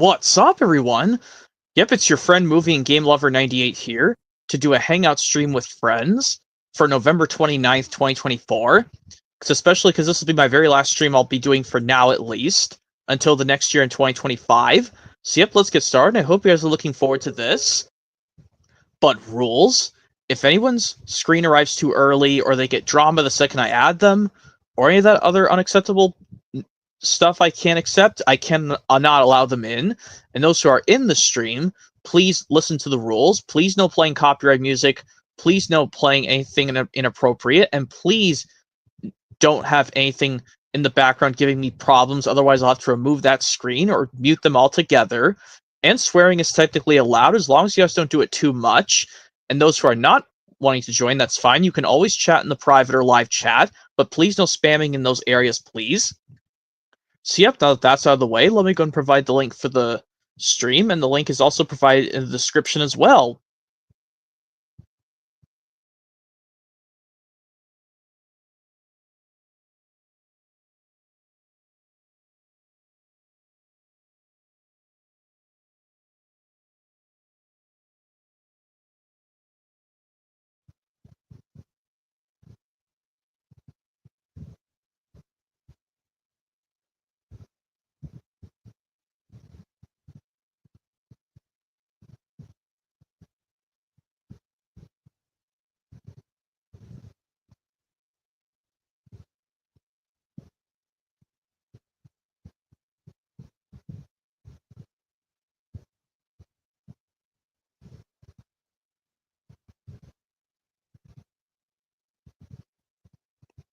What's up, everyone? Yep, it's your friend Movie and Game Lover 98 here to do a Hangout stream with friends for November 29th, 2024. Especially because this will be my very last stream I'll be doing for now, at least, until the next year in 2025. So, yep, let's get started. I hope you guys are looking forward to this. But rules: if anyone's screen arrives too early, or they get drama the second I add them, or any of that other unacceptable stuff I can't accept, I can not allow them in. And those who are in the stream, please listen to the rules. Please no playing copyright music. Please no playing anything inappropriate. And please don't have anything in the background giving me problems. Otherwise, I'll have to remove that screen or mute them altogether. And swearing is technically allowed as long as you guys don't do it too much. And those who are not wanting to join, that's fine. You can always chat in the private or live chat, but please no spamming in those areas, please. So yep, now that that's out of the way, let me go and provide the link for the stream, and the link is also provided in the description as well.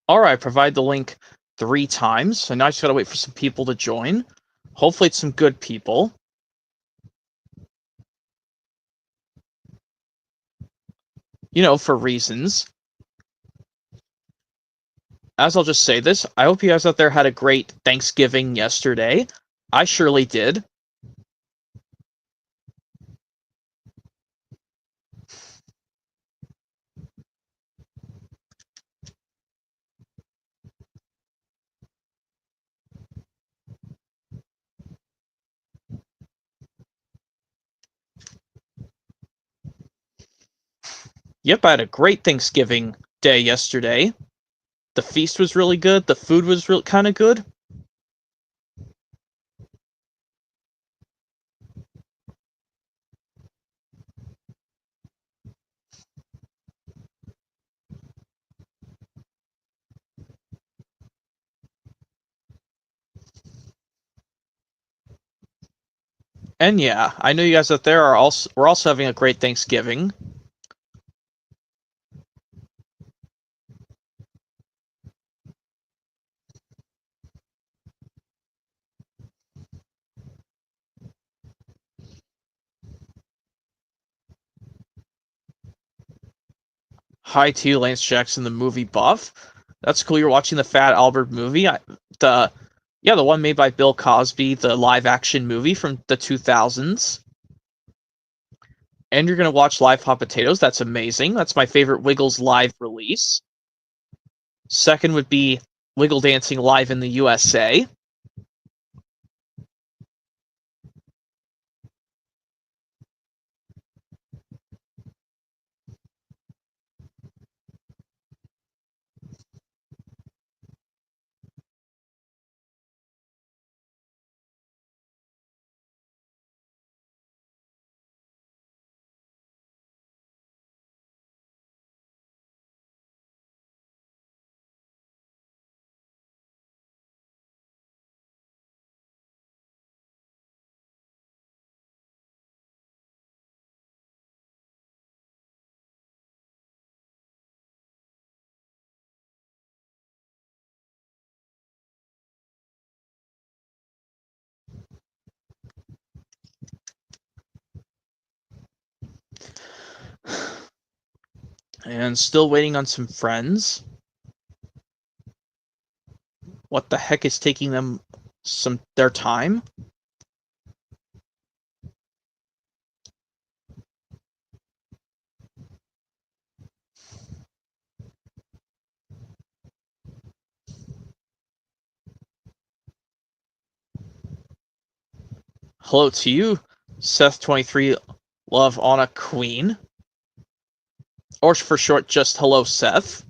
Alright, provide the link 3 times, so now I just gotta wait for some people to join. Hopefully it's some good people. You know, for reasons. As I'll just say this, I hope you guys out there had a great Thanksgiving yesterday. I surely did. Yep, I had a great Thanksgiving day yesterday. The feast was really good. The food was kind of good. And yeah, I know you guys out there we're also having a great Thanksgiving. Hi to you, Lance Jackson, the movie buff. That's cool. You're watching the Fat Albert movie. The one made by Bill Cosby, the live action movie from the 2000s. And you're gonna watch Live Hot Potatoes. That's amazing. That's my favorite Wiggles live release. Second would be Wiggle Dancing Live in the USA. And still waiting on some friends. What the heck is taking them their time? Hello to you, Seth23 Love on a Queen. Or for short, just hello, Seth.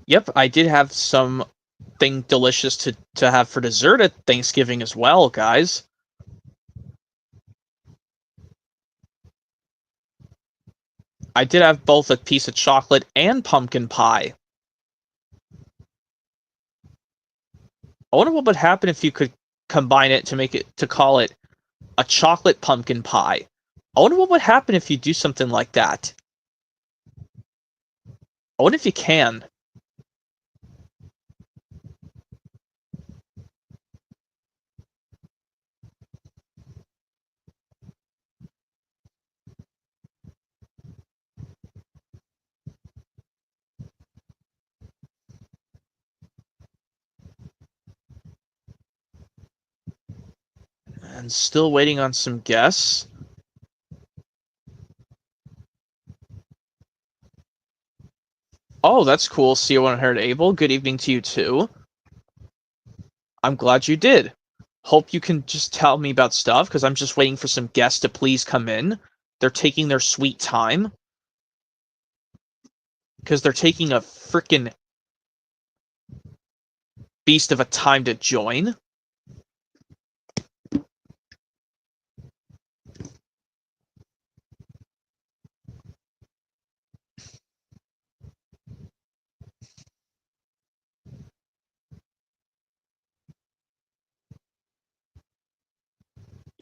Yep, I did have something delicious to have for dessert at Thanksgiving as well, guys. I did have both a piece of chocolate and pumpkin pie. I wonder what would happen if you could combine it to call it a chocolate pumpkin pie. I wonder what would happen if you do something like that. I wonder if you can. And still waiting on some guests. Oh, that's cool. See you heard Abel. Good evening to you too. I'm glad you did. Hope you can just tell me about stuff, because I'm just waiting for some guests to please come in. They're taking their sweet time. Because they're taking a freaking beast of a time to join.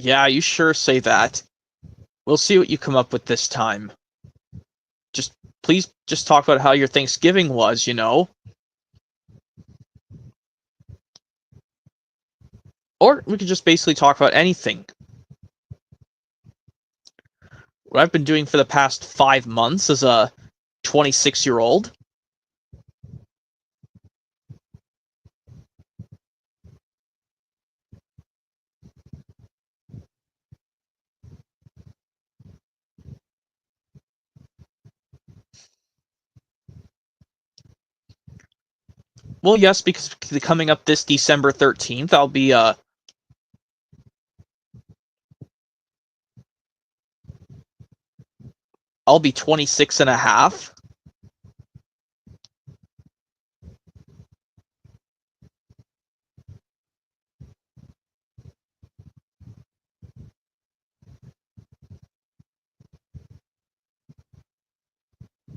Yeah, you sure say that. We'll see what you come up with this time. Just please just talk about how your Thanksgiving was, you know? Or we could just basically talk about anything. What I've been doing for the past 5 months as a 26-year-old. Well, yes, because coming up this December 13th, I'll be 26 and a half.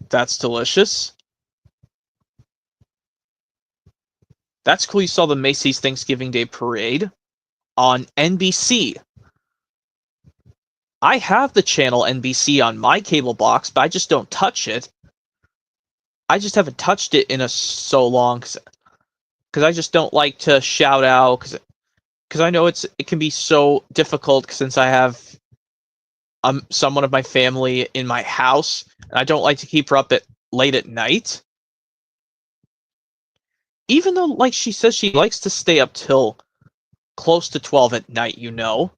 That's delicious. That's cool you saw the Macy's Thanksgiving Day Parade on NBC. I have the channel NBC on my cable box, but I just don't touch it. I just haven't touched it in so long, because I just don't like to shout out, because I know it can be so difficult since I have someone of my family in my house, and I don't like to keep her up late at night. Even though, like she says, she likes to stay up till close to 12 at night, you know,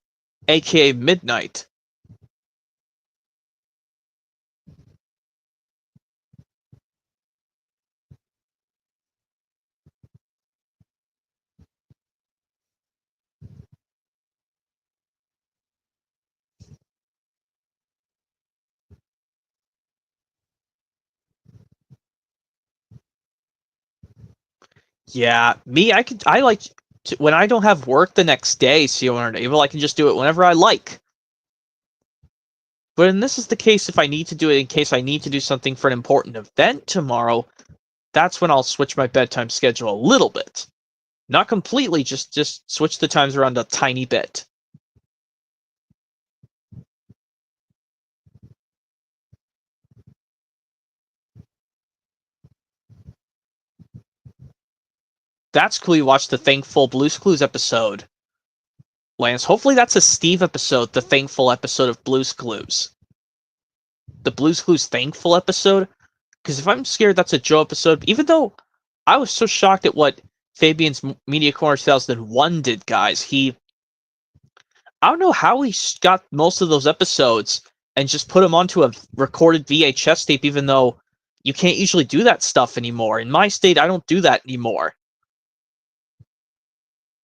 aka midnight. Yeah, me, I like when I don't have work the next day, so I can just do it whenever I like. But this is the case if I need to do it in case I need to do something for an important event tomorrow, that's when I'll switch my bedtime schedule a little bit. Not completely, just switch the times around a tiny bit. That's cool. You watched the Thankful Blue's Clues episode, Lance. Hopefully that's a Steve episode, the Thankful episode of Blue's Clues. The Blue's Clues Thankful episode? Because if I'm scared that's a Joe episode, even though I was so shocked at what Fabian's Media Corner 2001 did, guys. I don't know how he got most of those episodes and just put them onto a recorded VHS tape, even though you can't usually do that stuff anymore. In my state, I don't do that anymore.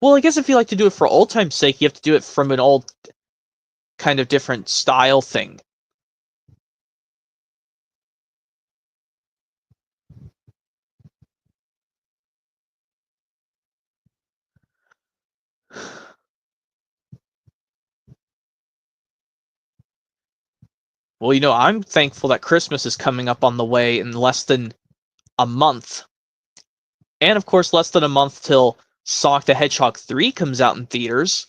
Well, I guess if you like to do it for old time's sake, you have to do it from an old kind of different style thing. Well, I'm thankful that Christmas is coming up on the way in less than a month. And, of course, less than a month till Sonic the Hedgehog 3 comes out in theaters.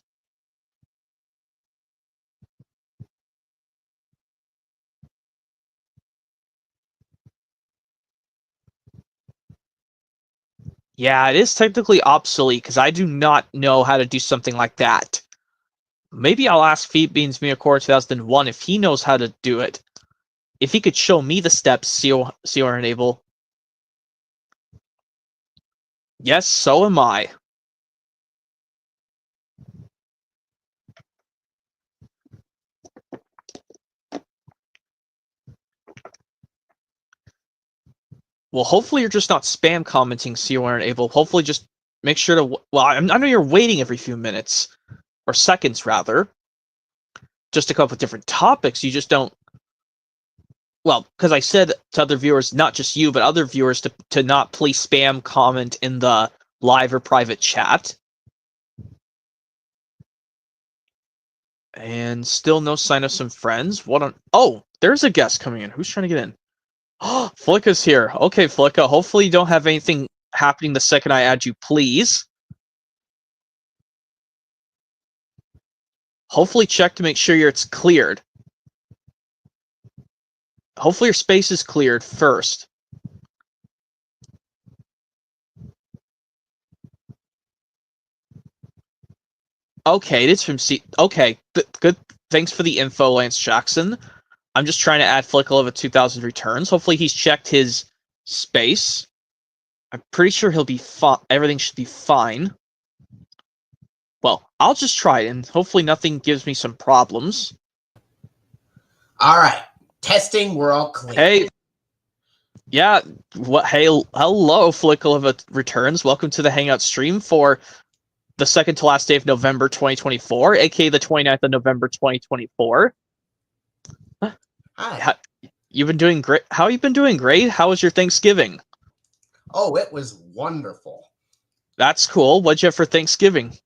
Yeah, it is technically obsolete, because I do not know how to do something like that. Maybe I'll ask Feedbeans Mia Core 2001 if he knows how to do it. If he could show me the steps, see or enable. Yes, so am I. Well, hopefully you're just not spam commenting COR enable. Hopefully just make sure to... Well, I know you're waiting every few minutes. Or seconds, rather. Just to come up with different topics. You just don't... Well, because I said to other viewers, not just you, but other viewers, to not please spam comment in the live or private chat. And still no sign of some friends. What on... Oh, there's a guest coming in. Who's trying to get in? Oh, Flicka's here. Okay, Flicka. Hopefully you don't have anything happening the second I add you, please. Hopefully check to make sure it's cleared. Hopefully your space is cleared first. Okay, it is from C. Okay, good. Thanks for the info, Lance Jackson. I'm just trying to add Flickalova 2000 returns. Hopefully he's checked his space. I'm pretty sure he'll be fine. Everything should be fine. Well, I'll just try it, and hopefully nothing gives me some problems. All right. Testing, we're all clear. Hey. Yeah, hey, hello, Flickalova returns. Welcome to the Hangout stream for the second to last day of November 2024, aka the 29th of November 2024. Hi. You've been doing great. How have you been doing? Great. How was your Thanksgiving? Oh, it was wonderful. That's cool. What'd you have for Thanksgiving?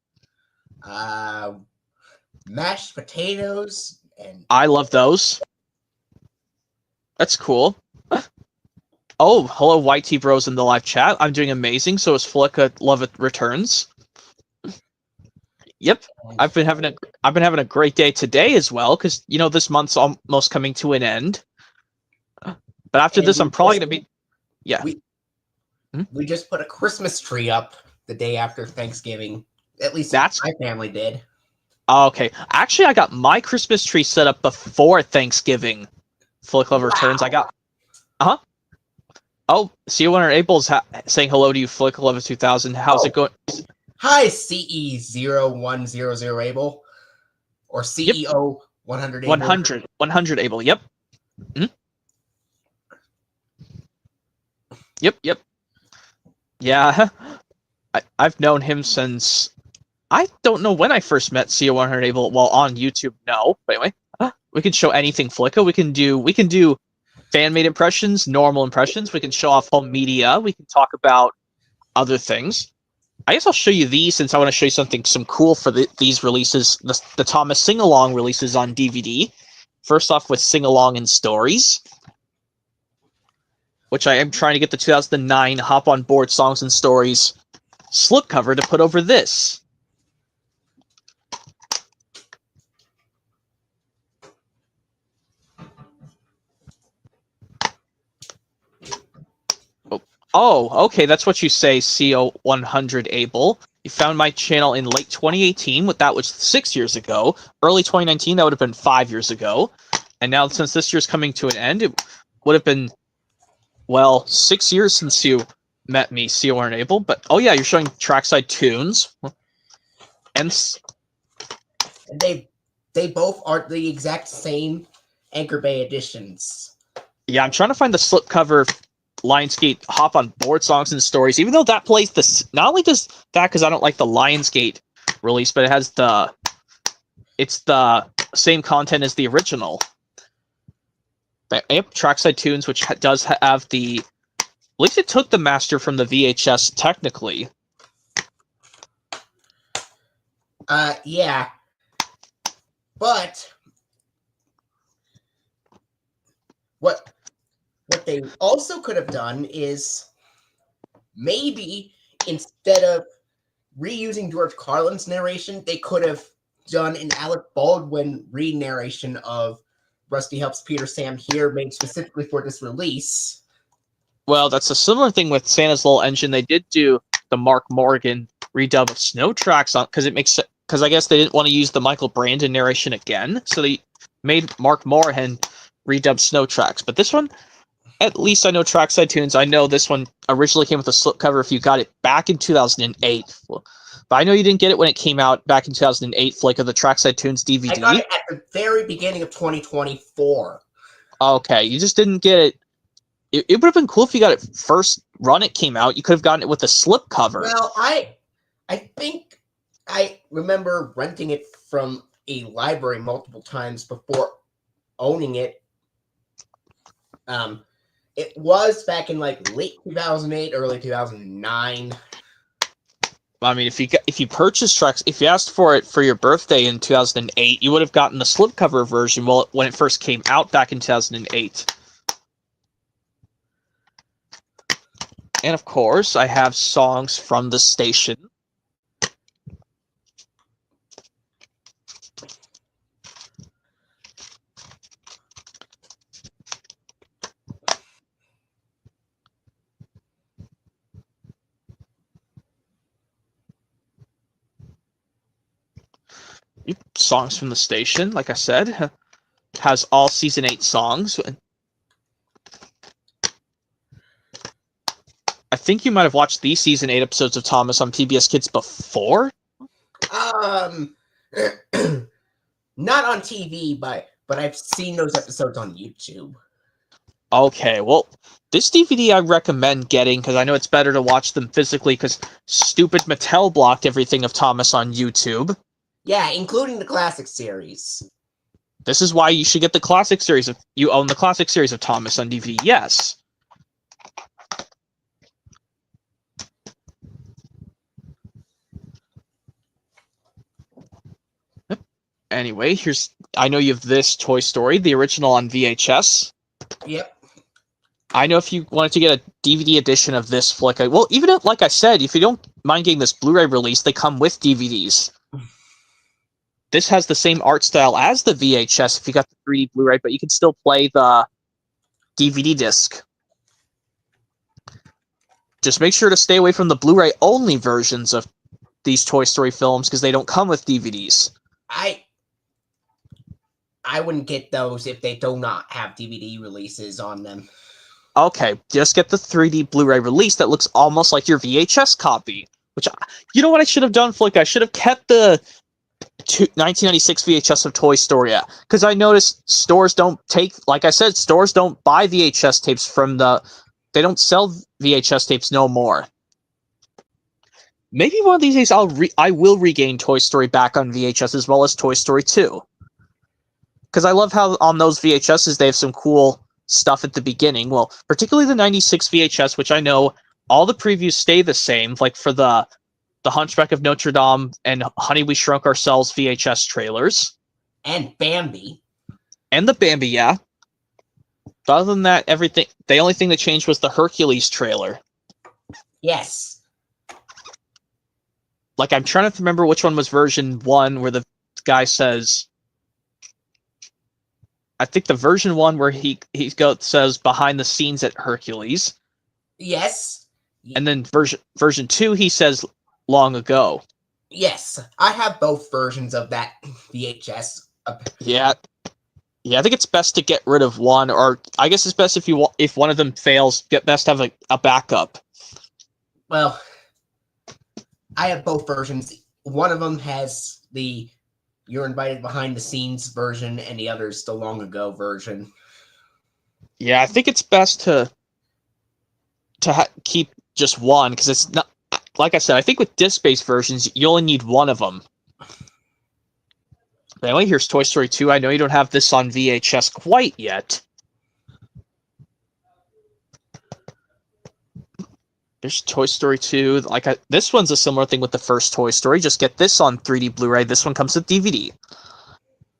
Mashed potatoes and... I love those. That's cool. Oh, hello, YT Bros in the live chat. I'm doing amazing. So is Flicka Love It Returns. Yep, I've been having a great day today as well, because this month's almost coming to an end. But after this, I'm probably gonna be... Yeah. We just put a Christmas tree up the day after Thanksgiving. At least my family did. Okay. Actually, I got my Christmas tree set up before Thanksgiving. Flick Love Returns. I got... Uh-huh. Oh, C100 Abel's saying hello to you, Flick Love 2000. How's it going? Hi, CE0100 Abel. Or CEO 100 Abel. 100 Abel, yep. Mm-hmm. Yep. Yeah, I've known him since... I don't know when I first met CO100 Abel. Well, on YouTube, no. But anyway, we can show anything, Flicka. We can do fan-made impressions, normal impressions. We can show off home media. We can talk about other things. I guess I'll show you these since I want to show you some cool for these releases. The Thomas Sing-Along releases on DVD. First off with Sing-Along and Stories, which I am trying to get the 2009 Hop on Board Songs and Stories slipcover to put over this. Oh, okay, that's what you say, CO100 Abel. You found my channel in late 2018, that was 6 years ago. Early 2019, that would have been 5 years ago. And now, since this year's coming to an end, it would have been, well, 6 years since you met me, CO100 Abel. But, oh yeah, you're showing Trackside Tunes. And they both are the exact same Anchor Bay editions. Yeah, I'm trying to find the slipcover Lionsgate Hop on Board songs and stories, even though that plays this. Not only does that, because I don't like the Lionsgate release, but it has it's the same content as the original. But yep, Trackside Tunes, which does have the. At least it took the master from the VHS technically. Yeah, but what they also could have done is maybe instead of reusing George Carlin's narration, they could have done an Alec Baldwin re-narration of Rusty Helps Peter Sam Here, made specifically for this release. Well, that's a similar thing with Santa's Little Engine. They did do the Mark Morgan redub of Snow Tracks on because I guess they didn't want to use the Michael Brandon narration again, so they made Mark Morgan redub Snow Tracks. But this one, at least I know Trackside Tunes. I know this one originally came with a slipcover if you got it back in 2008. But I know you didn't get it when it came out back in 2008, Flake of the Trackside Tunes DVD. I got it at the very beginning of 2024. Okay, you just didn't get it. It would have been cool if you got it first run it came out. You could have gotten it with a slipcover. Well, I think I remember renting it from a library multiple times before owning it. It was back in like late 2008, early 2009. I mean, if you purchased tracks, if you asked for it for your birthday in 2008, you would have gotten the slipcover version when it first came out back in 2008. And of course, I have songs from the station. Songs from the station, like I said, has all season 8 songs. I think you might have watched the season 8 episodes of Thomas on PBS Kids before. Not on TV, but I've seen those episodes on YouTube. Okay, well, this DVD I recommend getting because I know it's better to watch them physically because stupid Mattel blocked everything of Thomas on YouTube. Yeah, including the classic series. This is why you should get the classic series. If you own the classic series of Thomas on DVD, yes. Anyway, I know you have this Toy Story, the original on VHS. Yep. I know if you wanted to get a DVD edition of this flick, well, even if, like I said, if you don't mind getting this Blu-ray release, they come with DVDs. This has the same art style as the VHS if you got the 3D Blu-ray, but you can still play the DVD disc. Just make sure to stay away from the Blu-ray only versions of these Toy Story films because they don't come with DVDs. I wouldn't get those if they do not have DVD releases on them. Okay, just get the 3D Blu-ray release that looks almost like your VHS copy. Which, you know what I should have done, Flick? I should have kept the 1996 VHS of Toy Story, because I noticed stores don't like I said, stores don't buy VHS tapes from they don't sell VHS tapes no more. Maybe one of these days I will regain Toy Story back on VHS as well as Toy Story 2. Because I love how on those VHSs they have some cool stuff at the beginning. Well, particularly the 96 VHS, which I know all the previews stay the same, like for the Hunchback of Notre Dame and Honey, We Shrunk Ourselves VHS trailers. And Bambi. And the Bambi, yeah. Other than that, everything, the only thing that changed was the Hercules trailer. Yes. like I'm trying to remember which one was version 1 where the guy says, I think the version 1 where he says behind the scenes at Hercules, Yes. and then version 2 he says long ago. Yes, I have both versions of that VHS. Yeah, I think it's best to get rid of one, or I guess it's best if one of them fails, best to have a backup. Well, I have both versions. One of them has the "You're Invited Behind the Scenes" version, and the other's the long ago version. Yeah, I think it's best to keep just one, because it's not, like I said, I think with disc-based versions, you only need one of them. But anyway, here's Toy Story 2. I know you don't have this on VHS quite yet. There's Toy Story 2. This one's a similar thing with the first Toy Story. Just get this on 3D Blu-ray. This one comes with DVD.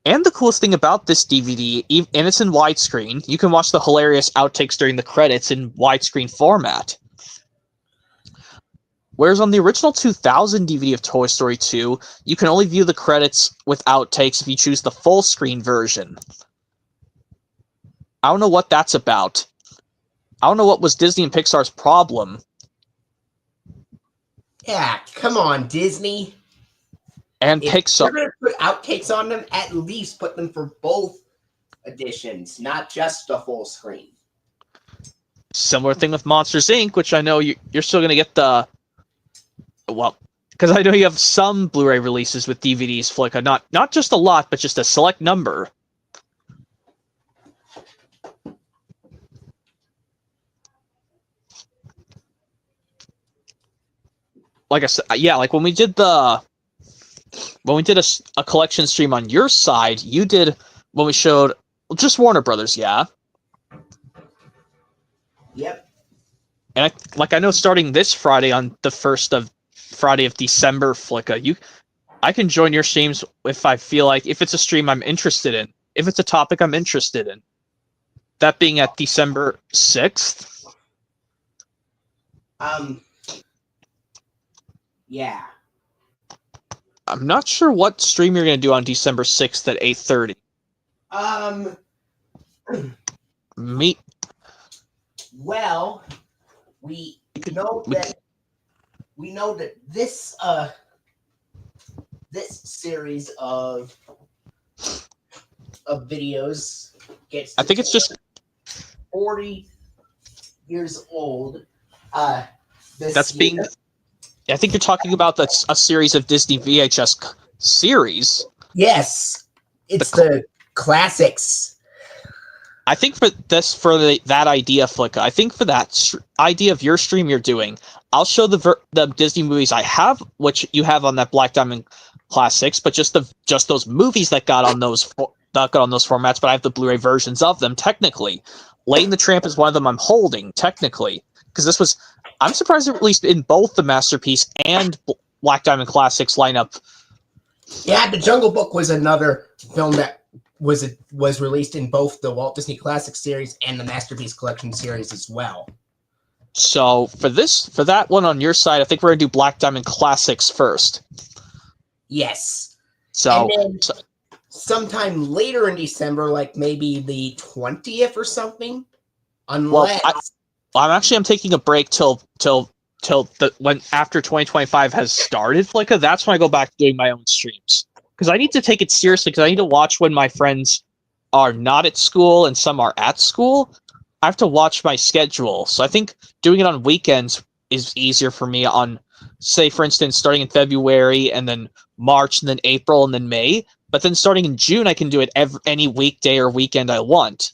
And the coolest thing about this DVD, and it's in widescreen, you can watch the hilarious outtakes during the credits in widescreen format. Whereas on the original 2000 DVD of Toy Story 2, you can only view the credits with outtakes if you choose the full screen version. I don't know what that's about. I don't know what was Disney and Pixar's problem. Yeah, come on, Disney. And if Pixar. you're going to put outtakes on them, at least put them for both editions, not just the full screen. Similar thing with Monsters, Inc., which I know you're still going to get the... Well, because I know you have some Blu-ray releases with DVDs, Flicka. Not just a lot, but just a select number. Like I said, yeah, like when we did a collection stream on your side, you did when we showed just Warner Brothers, yeah. Yep. And I know starting this Friday on the Friday of December, Flicka, I can join your streams if I feel like, if it's a stream I'm interested in, if it's a topic I'm interested in. That being at December 6th. Yeah. I'm not sure what stream you're going to do on December 6th at 8:30. Me. Well, we know that this series of videos gets, I think it's just 40 years old. That's being... I think you're talking about a series of Disney VHS series. Yes, it's the classics. I think for that idea, Flicka, I think for that idea of your stream you're doing, I'll show the Disney movies I have, which you have on that Black Diamond Classics, but just those movies that got on those formats. But I have the Blu-ray versions of them. Technically, Lady and the Tramp is one of them I'm holding. Technically, because I'm surprised it released in both the Masterpiece and Black Diamond Classics lineup. Yeah, The Jungle Book was another film that was released in both the Walt Disney Classics series and the Masterpiece Collection series as well. So for that one on your side, I think we're gonna do Black Diamond Classics first. Yes. So, and then sometime later in December, like maybe the 20th or something. Unless I'm taking a break till after 2025 has started, Flicka. That's when I go back to doing my own streams. Because I need to take it seriously, because I need to watch when my friends are not at school and some are at school. I have to watch my schedule. So I think doing it on weekends is easier for me on, say, for instance, starting in February and then March and then April and then May. But then starting in June, I can do it any weekday or weekend I want.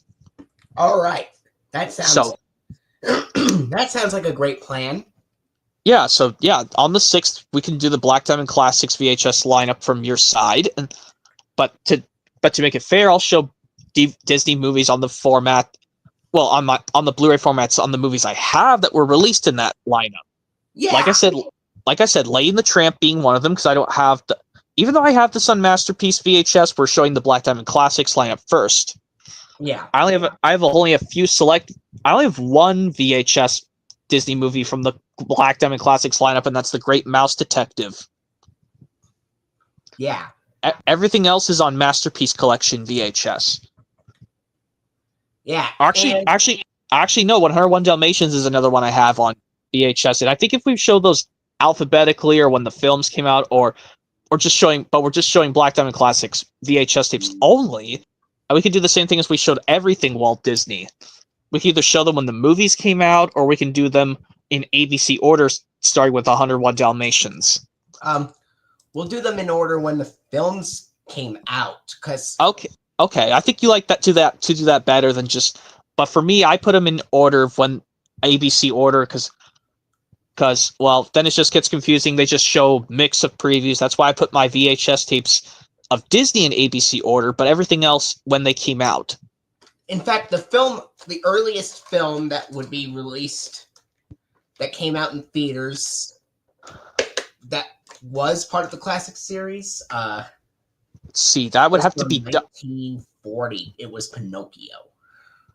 All right. That sounds that sounds like a great plan. Yeah, so yeah, on the 6th we can do the Black Diamond Classics VHS lineup from your side, but to make it fair, I'll show Disney movies on the format, well, on the Blu-ray formats on the movies I have that were released in that lineup. Yeah. Like I said, Lady and the Tramp being one of them, because I don't have even though I have this on Masterpiece VHS, we're showing the Black Diamond Classics lineup first. Yeah. I only have one VHS Disney movie from the Black Diamond Classics lineup, and that's The Great Mouse Detective. Yeah. Everything else is on Masterpiece Collection VHS. Yeah. Actually, no. 101 Dalmatians is another one I have on VHS, and I think if we show those alphabetically or when the films came out, or we're just showing Black Diamond Classics VHS tapes only, and we could do the same thing as we showed everything Walt Disney. We can either show them when the movies came out, or we can do them in ABC order, starting with 101 Dalmatians. We'll do them in order when the films came out, because Okay. I think you like that to do that better than just. But for me, I put them in order of when ABC order because well, then it just gets confusing. They just show mix of previews. That's why I put my VHS tapes of Disney in ABC order, but everything else when they came out. in fact, the earliest film that would be released that came out in theaters that was part of the classic series. See, that would have to be 1940. It was Pinocchio.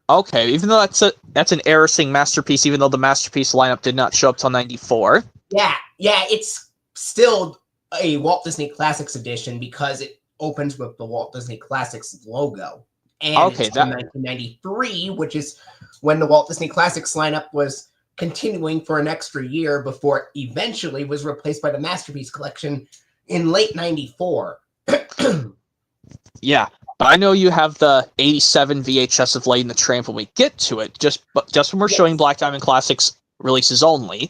Okay, even though that's an embarrassing masterpiece, even though the masterpiece lineup did not show up till 94. Yeah, it's still a Walt Disney Classics edition because it opens with the Walt Disney Classics logo. And it's from 1993, which is when the Walt Disney Classics lineup was continuing for an extra year before it eventually was replaced by the Masterpiece Collection in late 94. Yeah, but I know you have the 87 VHS of Lady and the Tramp when we get to it, just when we're showing Black Diamond Classics releases only.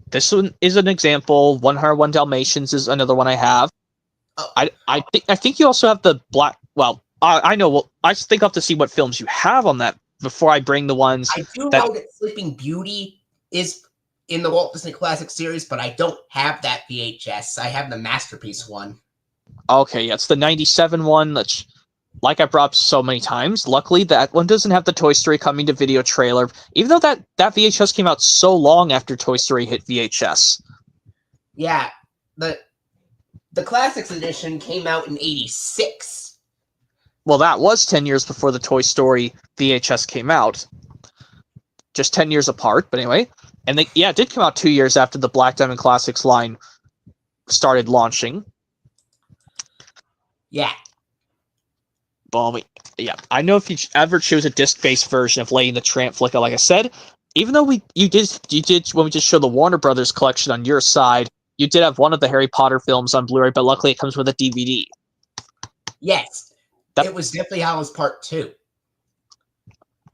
This one is an example. 101 Dalmatians is another one I have. Oh. I think you also have the Black... Well, I know. Well, I just think I'll have to see what films you have on that before I bring the ones. I do know that Sleeping Beauty is in the Walt Disney Classic series, but I don't have that VHS. I have the Masterpiece one. Okay, yeah, it's the 97 one. That's like I brought up so many times. Luckily, that one doesn't have the Toy Story coming to video trailer, even though that VHS came out so long after Toy Story hit VHS. Yeah, the Classics edition came out in 86. Well, that was 10 years before the Toy Story VHS came out. Just 10 years apart, but anyway. And it did come out 2 years after the Black Diamond Classics line started launching. Yeah. Well, yeah. I know if you ever choose a disc-based version of Lady and the Tramp Flicka, like I said, even though you did when we just showed the Warner Brothers collection on your side, you did have one of the Harry Potter films on Blu-ray, but luckily it comes with a DVD. Yes. It was Deathly Hallows Part 2.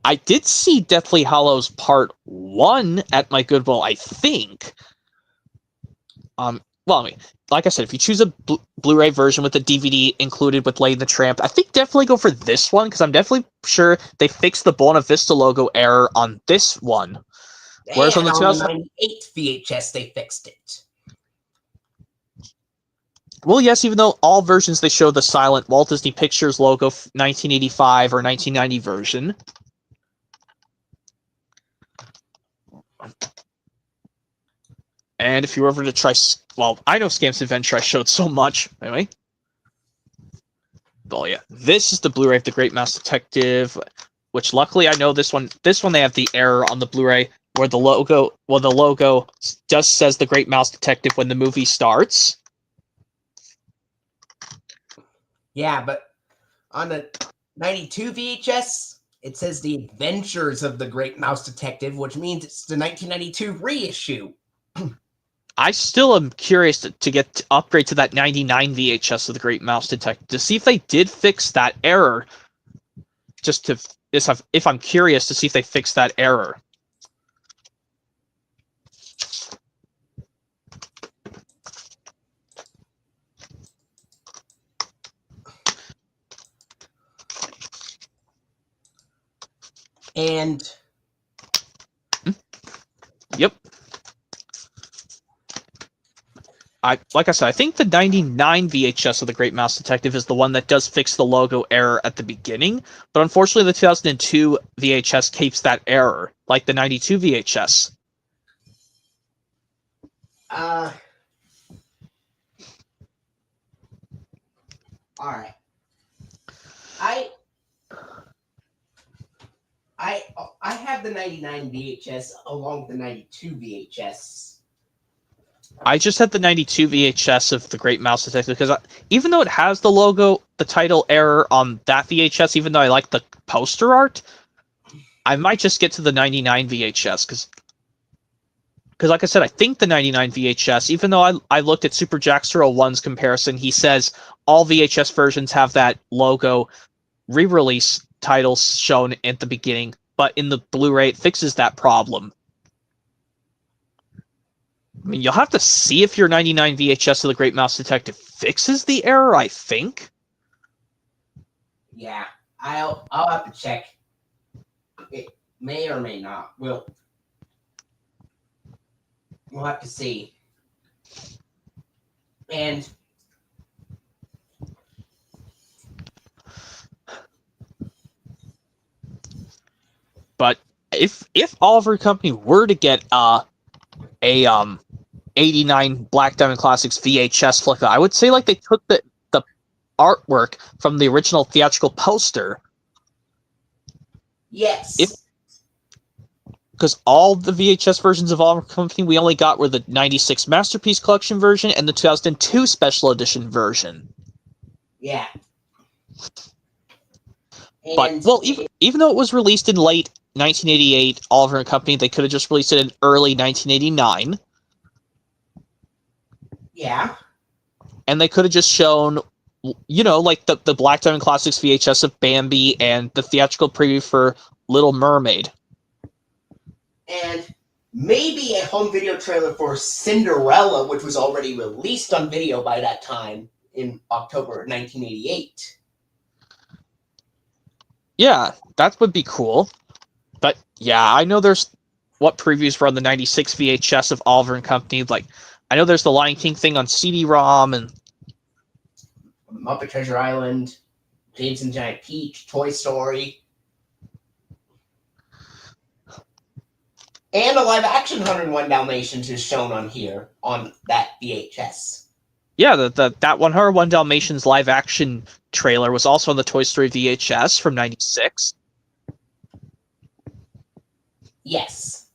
I did see Deathly Hallows Part 1 at my Goodwill, I think. Well, I mean, like I said, if you choose a Blu-ray version with the DVD included with Lady and the Tramp, I think definitely go for this one, because I'm definitely sure they fixed the Buena Vista logo error on this one. Whereas on the 98 VHS, they fixed it. Well, yes, even though all versions they show the silent Walt Disney Pictures logo 1985 or 1990 version. And if you were ever to try... Well, I know Scamp's Adventure I showed so much. Anyway. Well, yeah. This is the Blu-ray of The Great Mouse Detective, which luckily I know this one they have the error on the Blu-ray where the logo just says The Great Mouse Detective when the movie starts. Yeah, but on the 92 VHS, it says The Adventures of the Great Mouse Detective, which means it's the 1992 reissue. I still am curious to upgrade to that 99 VHS of The Great Mouse Detective to see if they did fix that error. If I'm curious to see if they fixed that error. And yep. Like I said, I think the 99 VHS of The Great Mouse Detective is the one that does fix the logo error at the beginning, but unfortunately the 2002 VHS keeps that error, like the 92 VHS. Alright. I have the 99 VHS along with the 92 VHS. I just had the 92 VHS of The Great Mouse Detective because even though it has the logo, the title error on that VHS, even though I like the poster art, I might just get to the 99 VHS because like I said, I think the 99 VHS, even though I looked at Super Jackster 01's comparison, he says all VHS versions have that logo re-release titles shown at the beginning, but in the Blu-ray it fixes that problem. I mean, you'll have to see if your 99 VHS of The Great Mouse Detective fixes the error, I think. Yeah, I'll have to check. It may or may not. We'll have to see. And But if Oliver Company were to get a 89 Black Diamond Classics VHS flick, I would say like they took the artwork from the original theatrical poster. yes. Because all the VHS versions of Oliver Company we only got were the 96 Masterpiece Collection version and the 2002 Special Edition version. Yeah. But, And well, even though it was released in late 1988, Oliver and Company, they could have just released it in early 1989. yeah. And they could have just shown, like the Black Diamond Classics VHS of Bambi and the theatrical preview for Little Mermaid. And maybe a home video trailer for Cinderella, which was already released on video by that time in October 1988. Yeah, that would be cool. But yeah, I know there's what previews were on the 96 VHS of Oliver and Company. Like, I know there's the Lion King thing on CD-ROM and Muppet Treasure Island, James and Giant Peach, Toy Story, and a live-action 101 Dalmatians is shown on here on that VHS. yeah, that 101 Dalmatians live-action trailer was also on the Toy Story VHS from 96. Yes.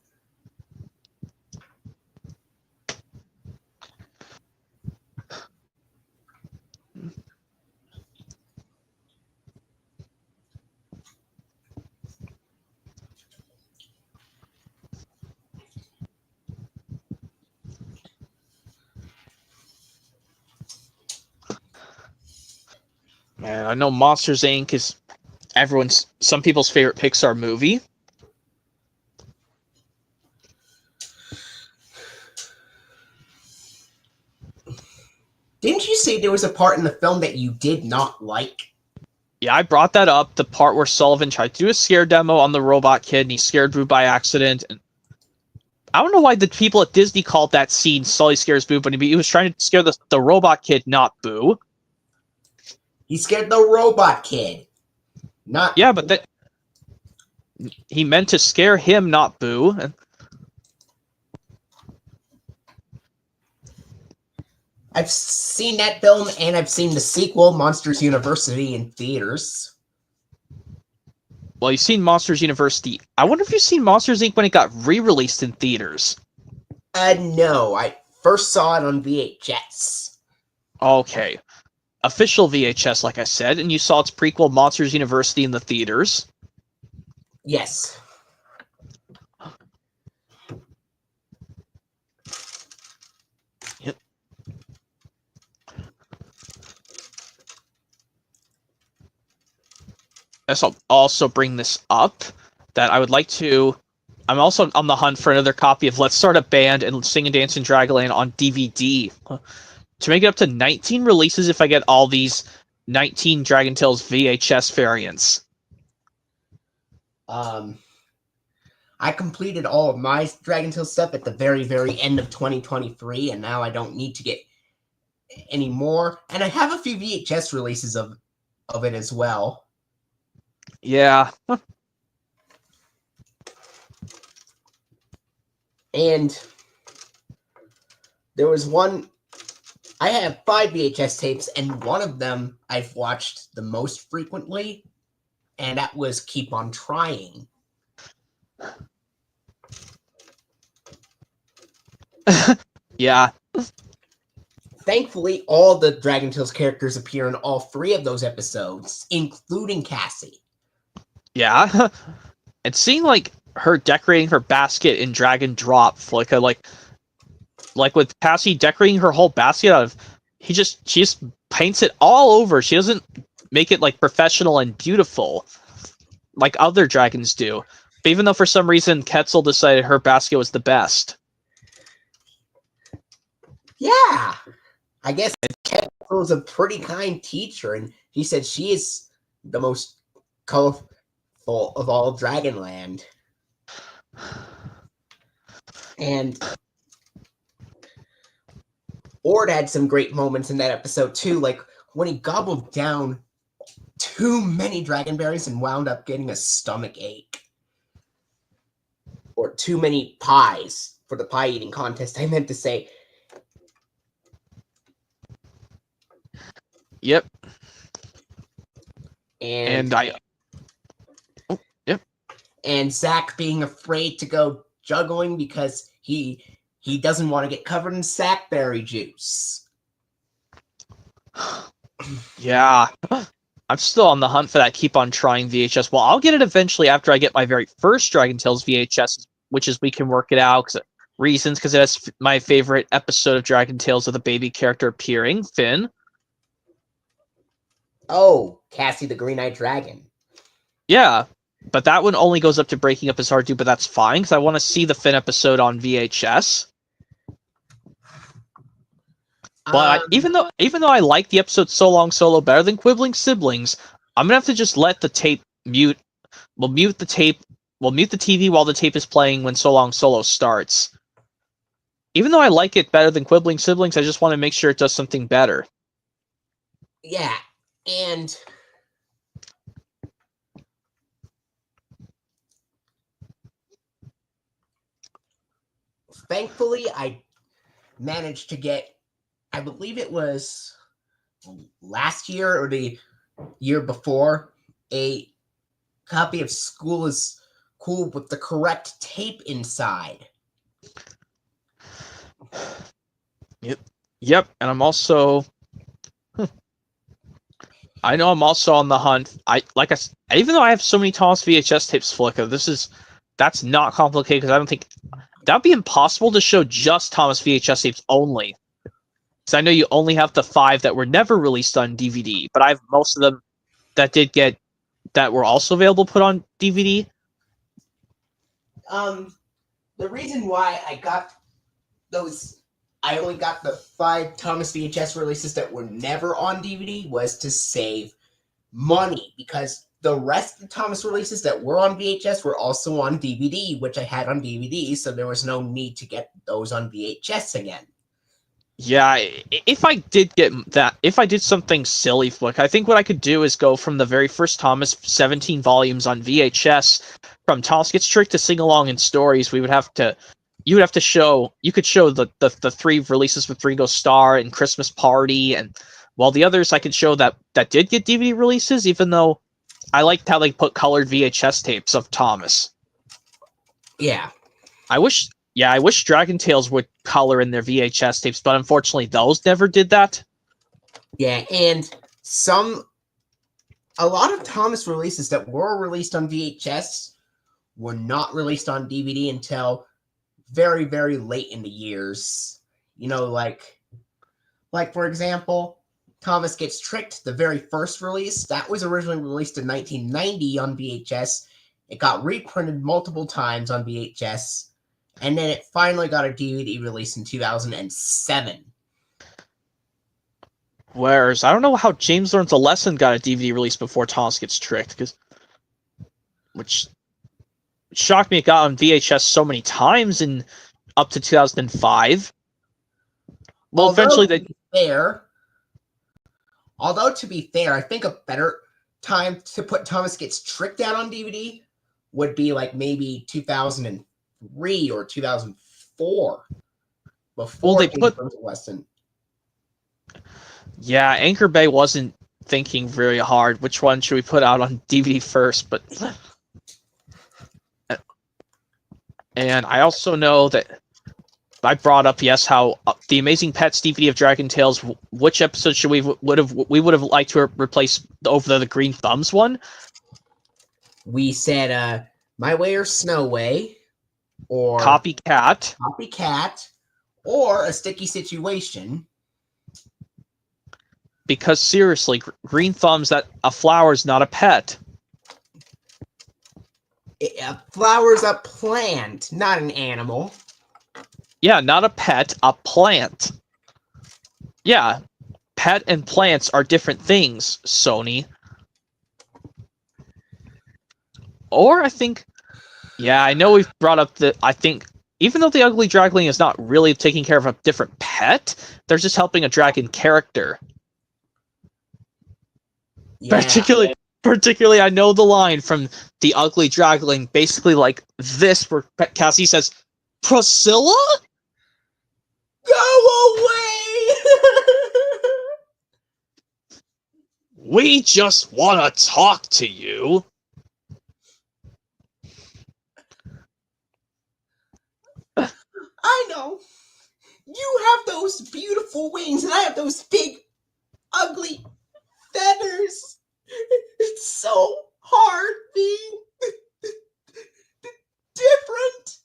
Man, I know Monsters Inc. is some people's favorite Pixar movie. Didn't you say there was a part in the film that you did not like? Yeah, I brought that up. The part where Sullivan tried to do a scare demo on the robot kid and he scared Boo by accident. And I don't know why the people at Disney called that scene Sully Scares Boo, but he was trying to scare the robot kid, not Boo. He scared the robot kid. Not. Yeah, but he meant to scare him, not Boo. I've seen that film, and I've seen the sequel, Monsters University, in theaters. Well, you've seen Monsters University. I wonder if you've seen Monsters Inc. when it got re-released in theaters. No, I first saw it on VHS. Okay. Official VHS, like I said, and you saw its prequel, Monsters University, in the theaters. Yes. Yep. I'll also bring this up that I would like to. I'm also on the hunt for another copy of Let's Start a Band and Sing and Dance in Dragonland on DVD. To make it up to 19 releases if I get all these 19 Dragon Tales VHS variants. I completed all of my Dragon Tales stuff at the very, very end of 2023, and now I don't need to get any more. And I have a few VHS releases of it as well. Yeah. And there was one. I have 5 VHS tapes, and one of them I've watched the most frequently, and that was Keep on Trying. Yeah. Thankfully, all the Dragon Tales characters appear in all 3 of those episodes, including Cassie. Yeah. And seeing like her decorating her basket in Dragon Drop, like with Cassie decorating her whole basket out of, she just paints it all over. She doesn't make it like professional and beautiful like other dragons do. But even though for some reason Quetzal decided her basket was the best. Yeah, I guess Quetzal was a pretty kind teacher, and he said she is the most colorful of all Dragonland. And Ord had some great moments in that episode too, like when he gobbled down too many dragonberries and wound up getting a stomach ache. Or too many pies for the pie eating contest, I meant to say. Yep. And yep. And Zach being afraid to go juggling because he doesn't want to get covered in sackberry juice. Yeah. I'm still on the hunt for that Keep on Trying VHS. Well, I'll get it eventually after I get my very first Dragon Tales VHS, which is We Can Work It Out, because it has my favorite episode of Dragon Tales of the baby character appearing, Finn. Oh, Cassie the Green-Eyed Dragon. Yeah, but that one only goes up to Breaking Up His Heart, but that's fine, because I want to see the Finn episode on VHS. But even though I like the episode So Long Solo better than Quibbling Siblings, I'm gonna have to just let the tape mute. We'll mute the tape. We'll mute the TV while the tape is playing when So Long Solo starts. Even though I like it better than Quibbling Siblings, I just want to make sure it does something better. Yeah, and thankfully I managed to get, I believe it was last year or the year before, a copy of School is Cool with the correct tape inside. Yep, and I'm also. I know I'm also on the hunt. Even though I have so many Thomas VHS tapes, Flicka, that's not complicated because I don't think that'd be impossible to show just Thomas VHS tapes only. Because I know you only have the 5 that were never released on DVD, but I have most of them that were also available put on DVD. The reason why I got those, I only got the 5 Thomas VHS releases that were never on DVD was to save money, because the rest of the Thomas releases that were on VHS were also on DVD, which I had on DVD, so there was no need to get those on VHS again. Yeah, if I did something silly, Flick, I think what I could do is go from the very first Thomas 17 volumes on VHS, from Thomas Gets Tricked to Sing Along and Stories. You could show the 3 releases with Ringo Starr and Christmas Party, and while the others I could show that did get DVD releases, even though I liked how they put colored VHS tapes of Thomas. Yeah. I wish Dragon Tales would color in their VHS tapes, but unfortunately those never did that. Yeah, and a lot of Thomas releases that were released on VHS were not released on DVD until very, very late in the years. You know, like for example, Thomas Gets Tricked, the very first release, that was originally released in 1990 on VHS. It got reprinted multiple times on VHS, and then it finally got a DVD release in 2007. Whereas I don't know how James Learns a Lesson got a DVD release before Thomas Gets Tricked, which shocked me. It got on VHS so many times in up to 2005. Well, eventually they. Although to be fair, I think a better time to put Thomas Gets Tricked out on DVD would be like maybe 2003 or 2004. Before they put Weston. Yeah, Anchor Bay wasn't thinking very hard. Which one should we put out on DVD first? And I also know that I brought up, yes, how the Amazing Pets DVD of Dragon Tales, which episode should we would have liked to replace over the Green Thumbs one? We said My Way or Snow Way, or Copycat, or A Sticky Situation. Because seriously, Green Thumbs, that a flower's not a pet. A flower's a plant, not an animal. Yeah, not a pet, a plant. Yeah, pet and plants are different things, Sony. Or I think, yeah, I know we've brought up that I think even though the Ugly Dragling is not really taking care of a different pet, they're just helping a dragon character. Yeah. Particularly, I know the line from the Ugly Dragling, basically like this, where Cassie says, "Priscilla? Go away!" We just want to talk to you." I know. You have those beautiful wings, and I have those big, ugly feathers. It's so hard being different.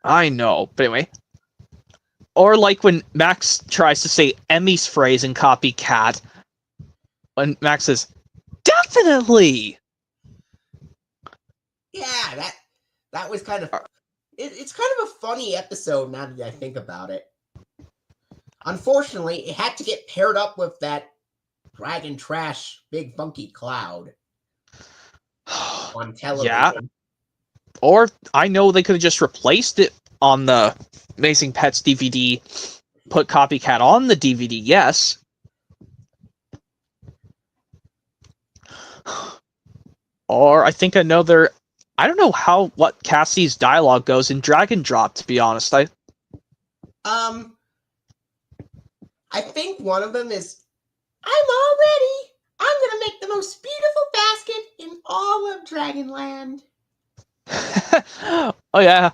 I know, but anyway. Or like when Max tries to say Emmy's phrase in Copycat, when Max says, "Definitely!" Yeah, that was kind of... It's kind of a funny episode now that I think about it. Unfortunately, it had to get paired up with that Dragon Trash Big Funky Cloud on television. Yeah. Or I know they could have just replaced it on the Amazing Pets DVD, put Copycat on the DVD, yes. Or I think another... I don't know what Cassie's dialogue goes in Dragon Drop, to be honest. I think one of them is, "I'm all ready. I'm gonna make the most beautiful basket in all of Dragonland." Oh yeah.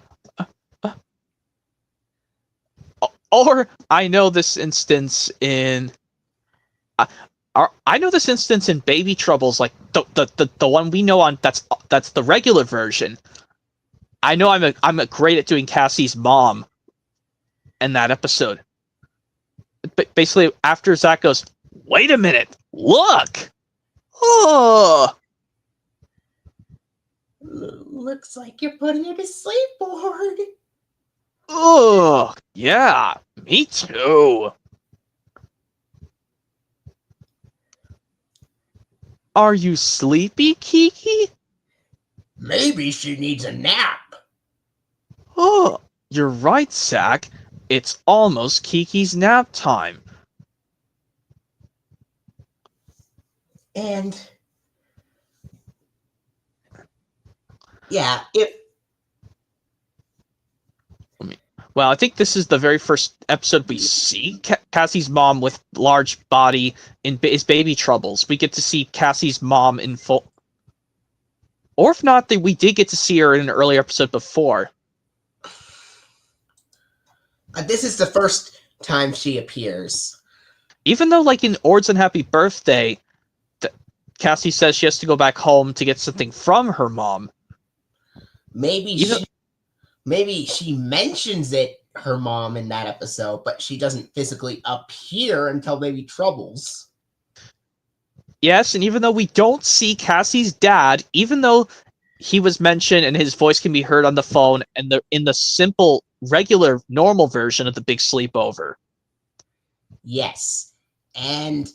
Or I know this instance in Baby Troubles, like the one we know on that's the regular version. I know I'm great at doing Cassie's mom in that episode. But basically, after Zach goes, "Wait a minute, look!" Oh, Looks like you're putting her to sleep, Board. oh, yeah, me too. Are you sleepy, Kiki? Maybe she needs a nap. Oh, you're right, Zach. It's almost Kiki's nap time. And yeah, Well, I think this is the very first episode we see Cassie's mom with large body in his Baby Troubles. We get to see Cassie's mom in full. Or if not, we did get to see her in an earlier episode before. This is the first time she appears. Even though, like in Ord's Unhappy Birthday, Cassie says she has to go back home to get something from her mom. Maybe she mentions it, her mom, in that episode, but she doesn't physically appear until Baby Troubles. Yes, and even though we don't see Cassie's dad, even though he was mentioned and his voice can be heard on the phone and in the simple, regular, normal version of the Big Sleepover. Yes. And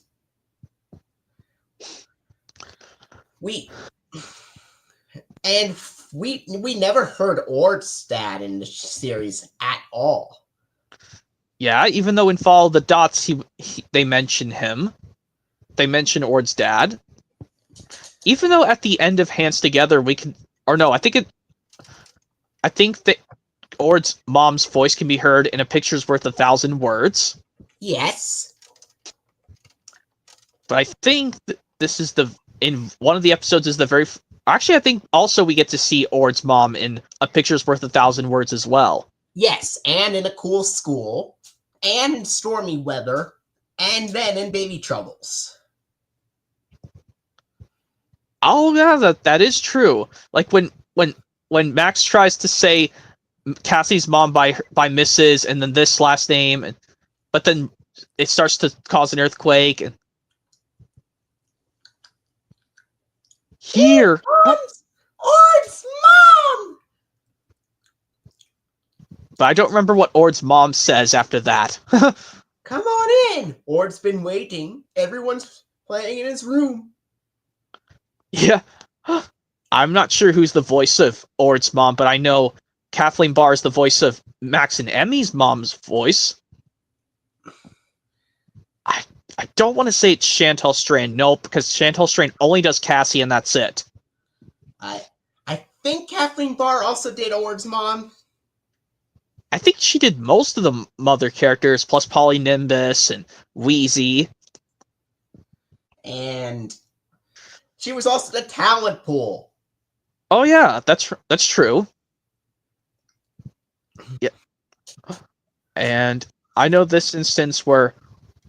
we never heard Ord's dad in the series at all. Yeah, even though in Follow the Dots they mention him. They mention Ord's dad. Even though at the end of Hands Together I think that Ord's mom's voice can be heard in A Picture's Worth 1,000 Words. Yes. But I think that this is in one of the episodes is the very Actually, I think also we get to see Ord's mom in A Picture's Worth 1,000 Words as well. Yes, and in a cool school, and in stormy weather, and then in baby troubles. Oh yeah, that is true. Like when Max tries to say Cassie's mom by Mrs. and then this last name, but then it starts to cause an earthquake. And here, Ord's mom! but I don't remember what Ord's mom says after that. Come on in. Ord's been waiting. Everyone's playing in his room. Yeah. I'm not sure who's the voice of Ord's mom, but I know Kathleen Barr is the voice of Max and Emmy's mom's voice. I don't want to say it's Chantal Strand. No, because Chantal Strand only does Cassie and that's it. I think Kathleen Barr also did Ord's mom. I think she did most of the mother characters, plus Polly Nimbus and Wheezy. And she was also the talent pool. Oh yeah, that's true. Yeah. And I know this instance where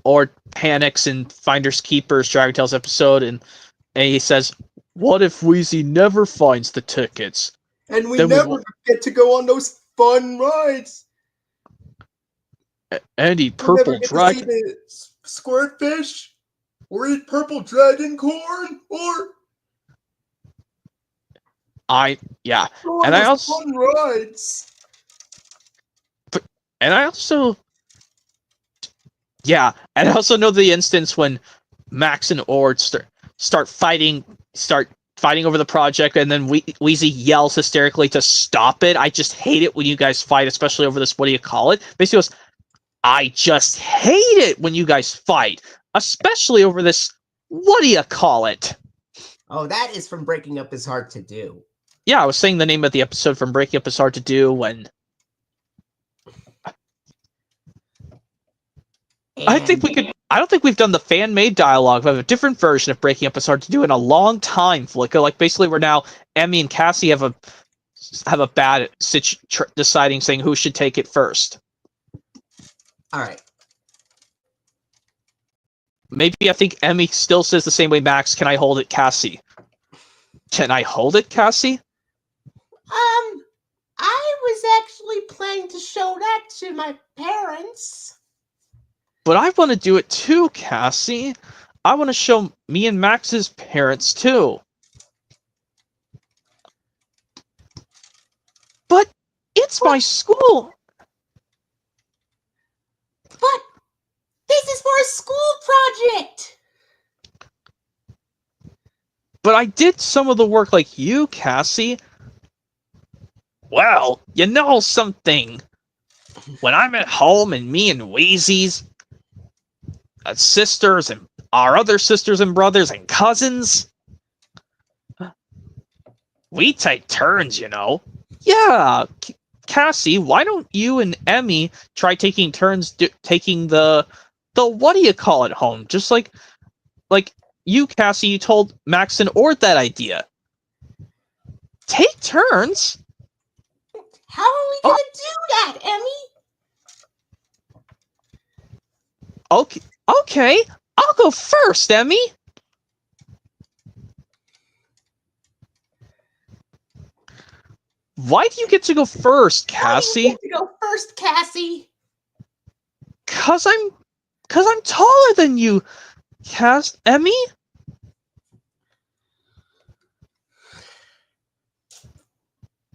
Ord panics in Finders Keepers Dragon Tales episode and he says, "What if Wheezy never finds the tickets? And we never get to go on those fun rides. And eat purple dragon. To see the squirtfish, or eat purple dragon corn, or and I also fun rides. And I also know the instance when Max and Ord start fighting over the project, and then Wheezy yells hysterically to stop it. I just hate it when you guys fight, especially over this. What do you call it? Basically goes, I just hate it when you guys fight, especially over this. What do you call it? Oh, that is from Breaking Up Is Hard to Do. Yeah, I was saying the name of the episode from Breaking Up Is Hard to Do when. I don't think we've done the fan-made dialogue. We have a different version of Breaking Up Is Hard to Do in a long time, Flicka. Like, basically, we're now Emmy and Cassie have a bad deciding, saying who should take it first. All right. Maybe I think Emmy still says the same way Max, can I hold it, Cassie? Can I hold it, Cassie? I was actually planning to show that to my parents. But I want to do it too, Cassie. I want to show me and Max's parents too. But it's my school. But this is for a school project. But I did some of the work like you, Cassie. Well, you know something. When I'm at home and me and Wheezy's sisters and our other sisters and brothers and cousins, we take turns, you know. Yeah, Cassie, why don't you and Emmy try taking turns taking the what do you call it home? Just like you, Cassie, you told Max and Ord that idea. Take turns? How are we gonna do that, Emmy? Okay, I'll go first, Emmy. Why do you get to go first, Cassie? Why do you get to go first, Cassie? Cause I'm taller than you, Emmy.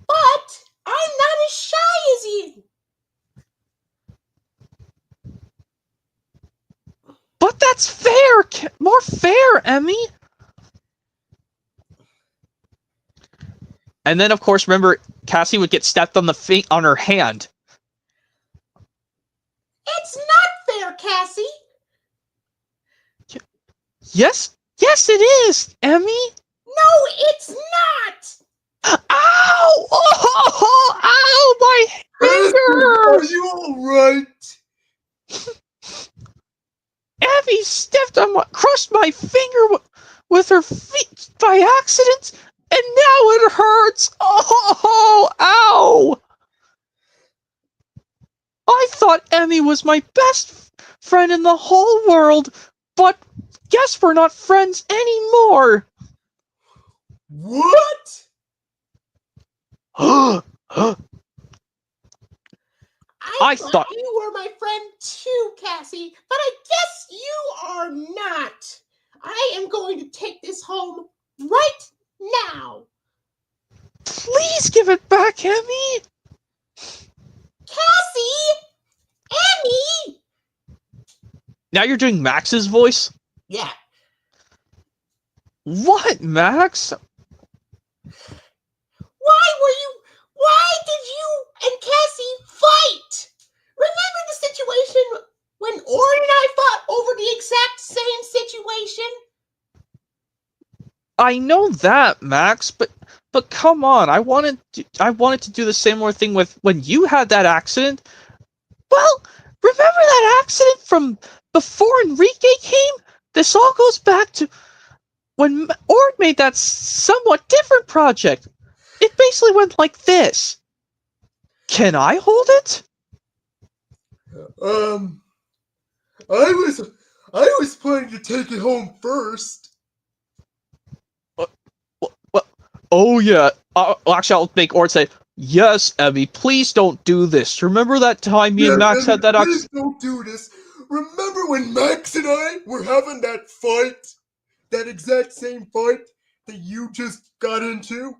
But I'm not as shy as you. But that's fair, more fair, Emmy. And then, of course, remember, Cassie would get stepped on on her hand. It's not fair, Cassie. Yes, it is, Emmy. No, it's not. Ow! Oh, ow! My finger! Are you all right? Emmy crushed my finger with her feet by accident, and now it hurts! Oh, ow! I thought Emmy was my best friend in the whole world, but guess we're not friends anymore! What? I I thought thought you were my friend too, Cassie, but I guess you are not. I am going to take this home right now. Please give it back, Emmy! Cassie! Emmy! Now you're doing Max's voice? Yeah. What, Max? Why did you and Cassie fight? Remember the situation when Ord and I fought over the exact same situation? I know that, Max, but come on, I wanted to do the similar thing with when you had that accident. Well, remember that accident from before Enrique came? This all goes back to when Ord made that somewhat different project. It basically went like this. Can I hold it? I was planning to take it home first. Well, oh yeah. Actually, I'll make Ord say, yes, Emmy, please don't do this. Remember that time me and Max had that accident? Please don't do this. Remember when Max and I were having that fight? That exact same fight that you just got into?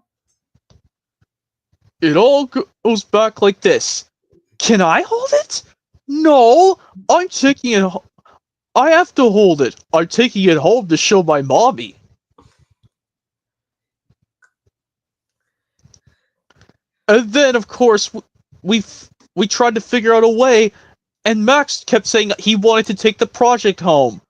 It all goes back like this. Can I hold it? No, I'm taking it. I have to hold it. I'm taking it home to show my mommy. And then, of course, we tried to figure out a way, and Max kept saying he wanted to take the project home.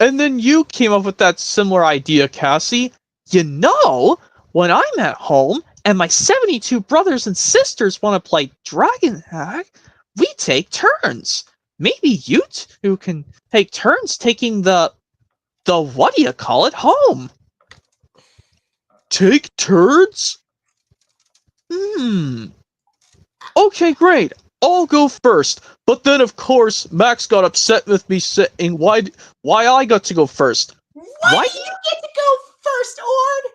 And then you came up with that similar idea, Cassie. You know, when I'm at home and my 72 brothers and sisters want to play Dragon Hack, we take turns. Maybe you two can take turns taking the what do you call it home? Take turns? Okay, great. I'll go first. But then, of course, Max got upset with me saying why I got to go first. Why did you get to go first, Ord?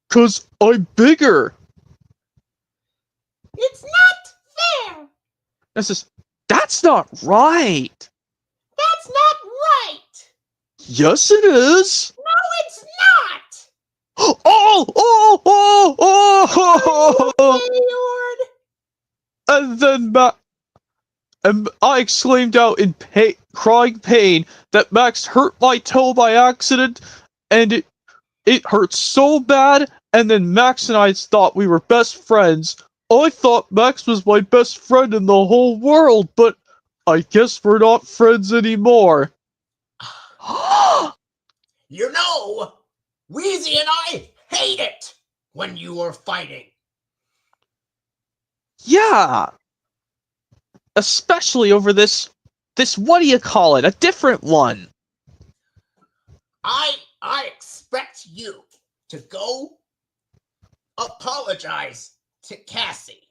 'Cause I'm bigger. It's not fair. That's not right. That's not right. Yes, it is. No, it's not. Oh! And then and I exclaimed out in crying pain that Max hurt my toe by accident, and it hurt so bad. And then Max and I thought we were best friends. I thought Max was my best friend in the whole world, but I guess we're not friends anymore. You know, Wheezy and I hate it when you were fighting. Yeah. Especially over this what do you call it? A different one. I expect you to go apologize to Cassie.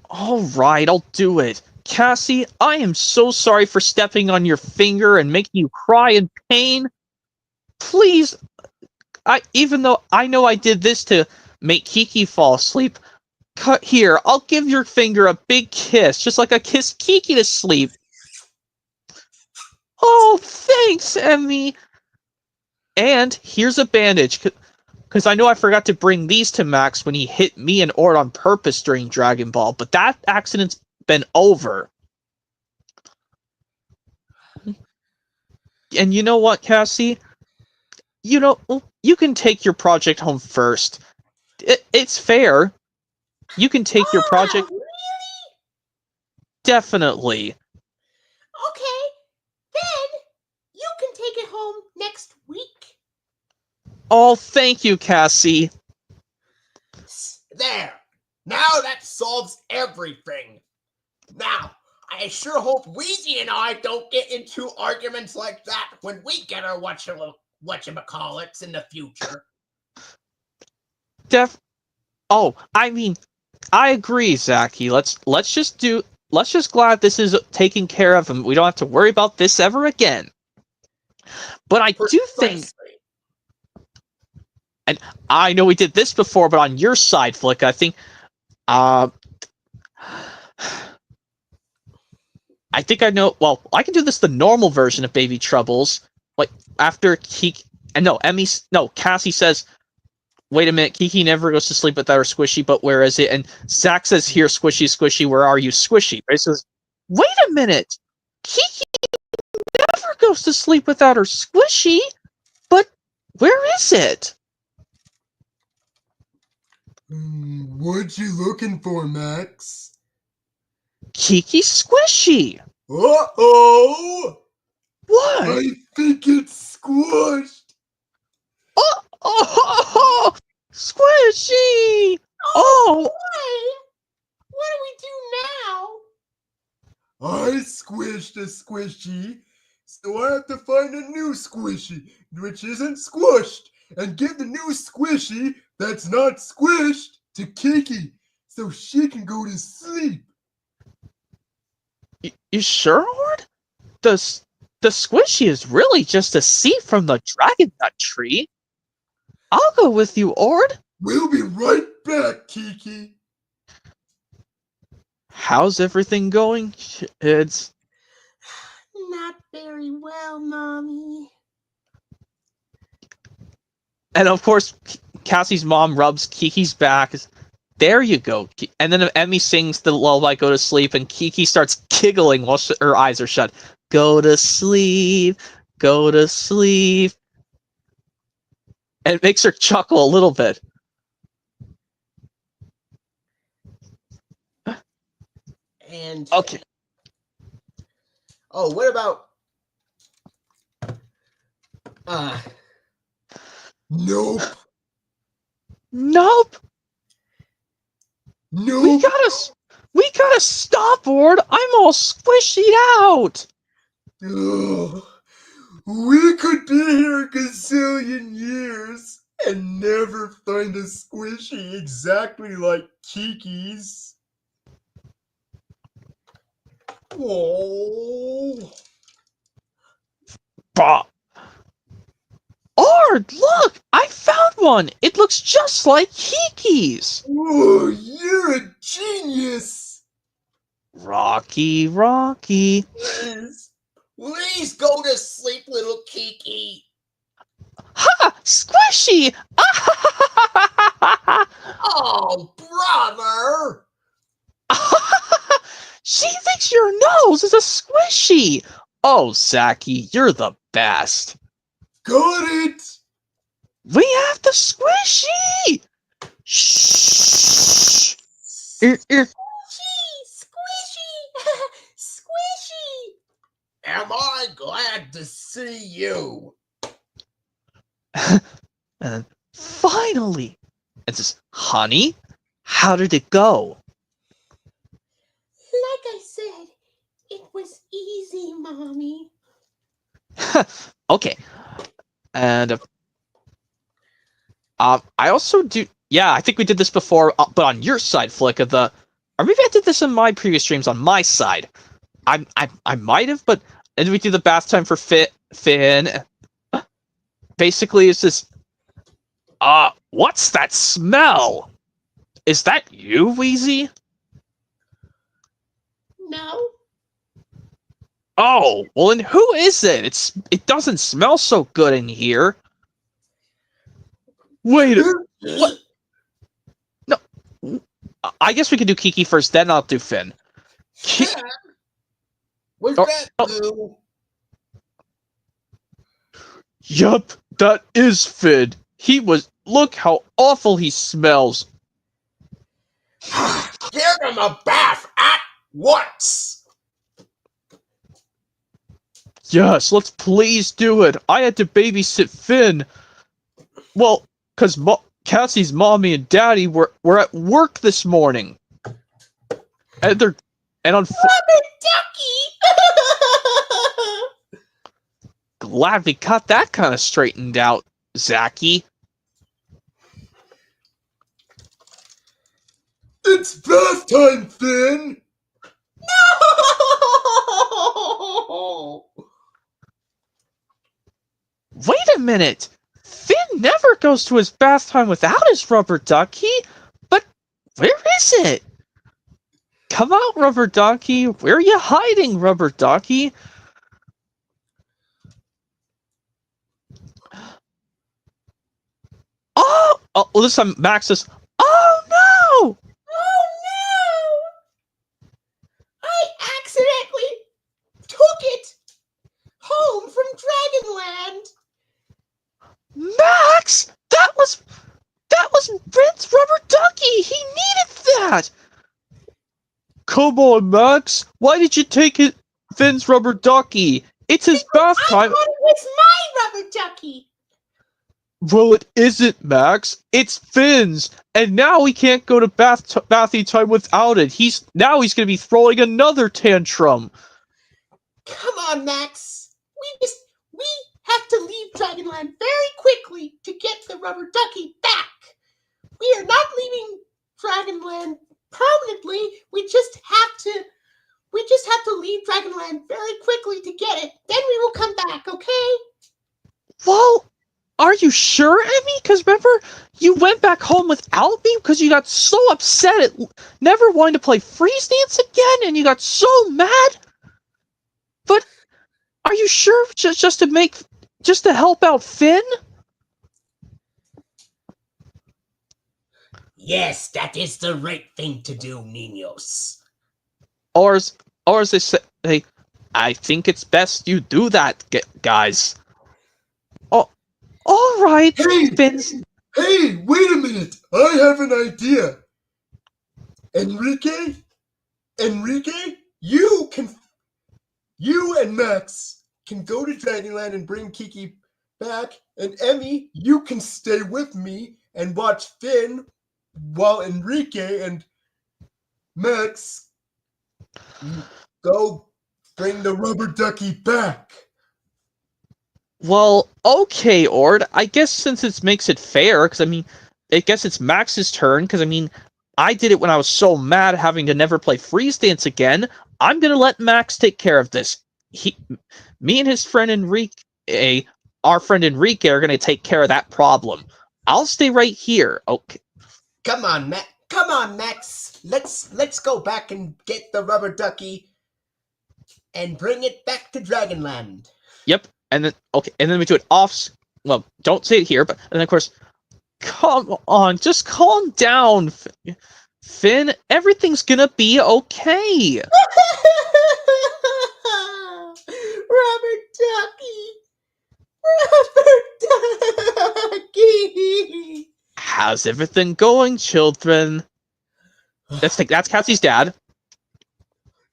Alright, I'll do it. Cassie, I am so sorry for stepping on your finger and making you cry in pain. Please, even though I know I did this to make Kiki fall asleep, here, I'll give your finger a big kiss, just like I kissed Kiki to sleep. Oh, thanks, Emmy. And here's a bandage, because I know I forgot to bring these to Max when he hit me and Ord on purpose during Dragon Ball, but that accident's been over. And you know what, Cassie? You know, you can take your project home first. It's fair. You can take your project... Really? Definitely. Okay, then you can take it home next week. Oh, thank you, Cassie. There. Now that solves everything. Now, I sure hope Wheezy and I don't get into arguments like that when we get our whatchamacallits in the future. I mean, I agree, Zachy. Let's just glad this is taken care of and we don't have to worry about this ever again. But I do think, and I know we did this before, but on your side, Flick, I think I know. Well, I can do this the normal version of Baby Troubles. Like after Cassie says, "Wait a minute, Kiki never goes to sleep without her squishy, but where is it?" And Zach says, "Here, squishy, squishy, where are you, squishy?" Right? Says, "Wait a minute, Kiki never goes to sleep without her squishy, but where is it?" What you looking for, Max? Kiki squishy. Uh-oh! What? I think it's squished. Oh, squishy! Oh, boy! What do we do now? I squished a squishy, so I have to find a new squishy, which isn't squished, and give the new squishy that's not squished to Kiki, so she can go to sleep. you sure, Horde? The squishy is really just a seed from the dragon nut tree. I'll go with you, Ord. We'll be right back, Kiki. How's everything going, kids? Not very well, Mommy. And of course, Cassie's mom rubs Kiki's back. There you go. And then Emmy sings the lullaby, "Go to Sleep," and Kiki starts giggling while her eyes are shut. Go to sleep, go to sleep. And it makes her chuckle a little bit. And okay. Oh, what about Nope. Nope. Nope. We gotta stop, Ord. I'm all squishy out. Ugh. We could be here a gazillion years and never find a squishy exactly like Kiki's. Oh. Bah. Ord, look! I found one! It looks just like Kiki's! Oh, you're a genius! Rocky, Rocky. Please go to sleep, little Kiki. Ha! Squishy! Oh, brother! She thinks your nose is a squishy! Oh, Zachy, you're the best. Got it! We have the squishy! Shh! Squishy! Squishy! Am I glad to see you? And finally, it says, "Honey, how did it go?" Like I said, it was easy, Mommy. Okay. And I also do. Yeah, I think we did this before, but on your side, Flick, of the, or maybe I did this in my previous streams on my side. I might have, but and we do the bath time for Finn. Basically, it's this. What's that smell? Is that you, Wheezy? No. Oh, well, and who is it? It doesn't smell so good in here. Wait, what? No, I guess we could do Kiki first, then I'll do Finn. What's that do? Yup, that is Finn. Look how awful he smells. Give him a bath at once. Yes, let's please do it. I had to babysit Finn. Well, because Cassie's mommy and daddy were at work this morning. And they're... And on... Ducky! glad we got that kind of straightened out, Zachy. It's bath time, Finn! No! Wait a minute! Finn never goes to his bath time without his rubber ducky! But where is it? Come out, rubber ducky! Where are you hiding, rubber ducky? Oh! Oh, well, this time Max says, "Oh no! Oh no! I accidentally took it home from Dragonland. Max! That was Brent's rubber ducky! He needed that! Come on, Max! Why did you take Finn's rubber ducky? It's his bath I time! thought it was my rubber ducky. Well, it isn't, Max. It's Finn's, and now he can't go to bathy time without it. Now he's gonna be throwing another tantrum. Come on, Max. We have to leave Dragonland very quickly to get the rubber ducky back. We are not leaving Dragonland permanently. We just have to leave Dragonland very quickly to get it. Then we will come back, okay? Well, are you sure, Emmy? Because remember, you went back home without me because you got so upset at never wanting to play freeze dance again, and you got so mad. But are you sure just to help out Finn? Yes, that is the right thing to do, niños. Or as they say, I think it's best you do that, guys. Oh, all right, Hey! Finn's. Hey, wait a minute! I have an idea! Enrique, you and Max can go to Dragonland and bring Kiki back, and Emmy, you can stay with me and watch Finn while Enrique and Max go bring the rubber ducky back. Well, okay, Ord. I guess since it makes it fair, because I guess it's Max's turn, because I did it when I was so mad having to never play freeze dance again. I'm gonna let Max take care of this. Me and his friend Enrique, our friend Enrique, are gonna take care of that problem. I'll stay right here. Okay. Come on, Max. Let's go back and get the rubber ducky and bring it back to Dragonland. Yep. And then we do it off. Well, don't say it here, but and then of course, come on, just calm down, Finn. Everything's gonna be okay. Rubber ducky. How's everything going, children? That's Cassie's dad.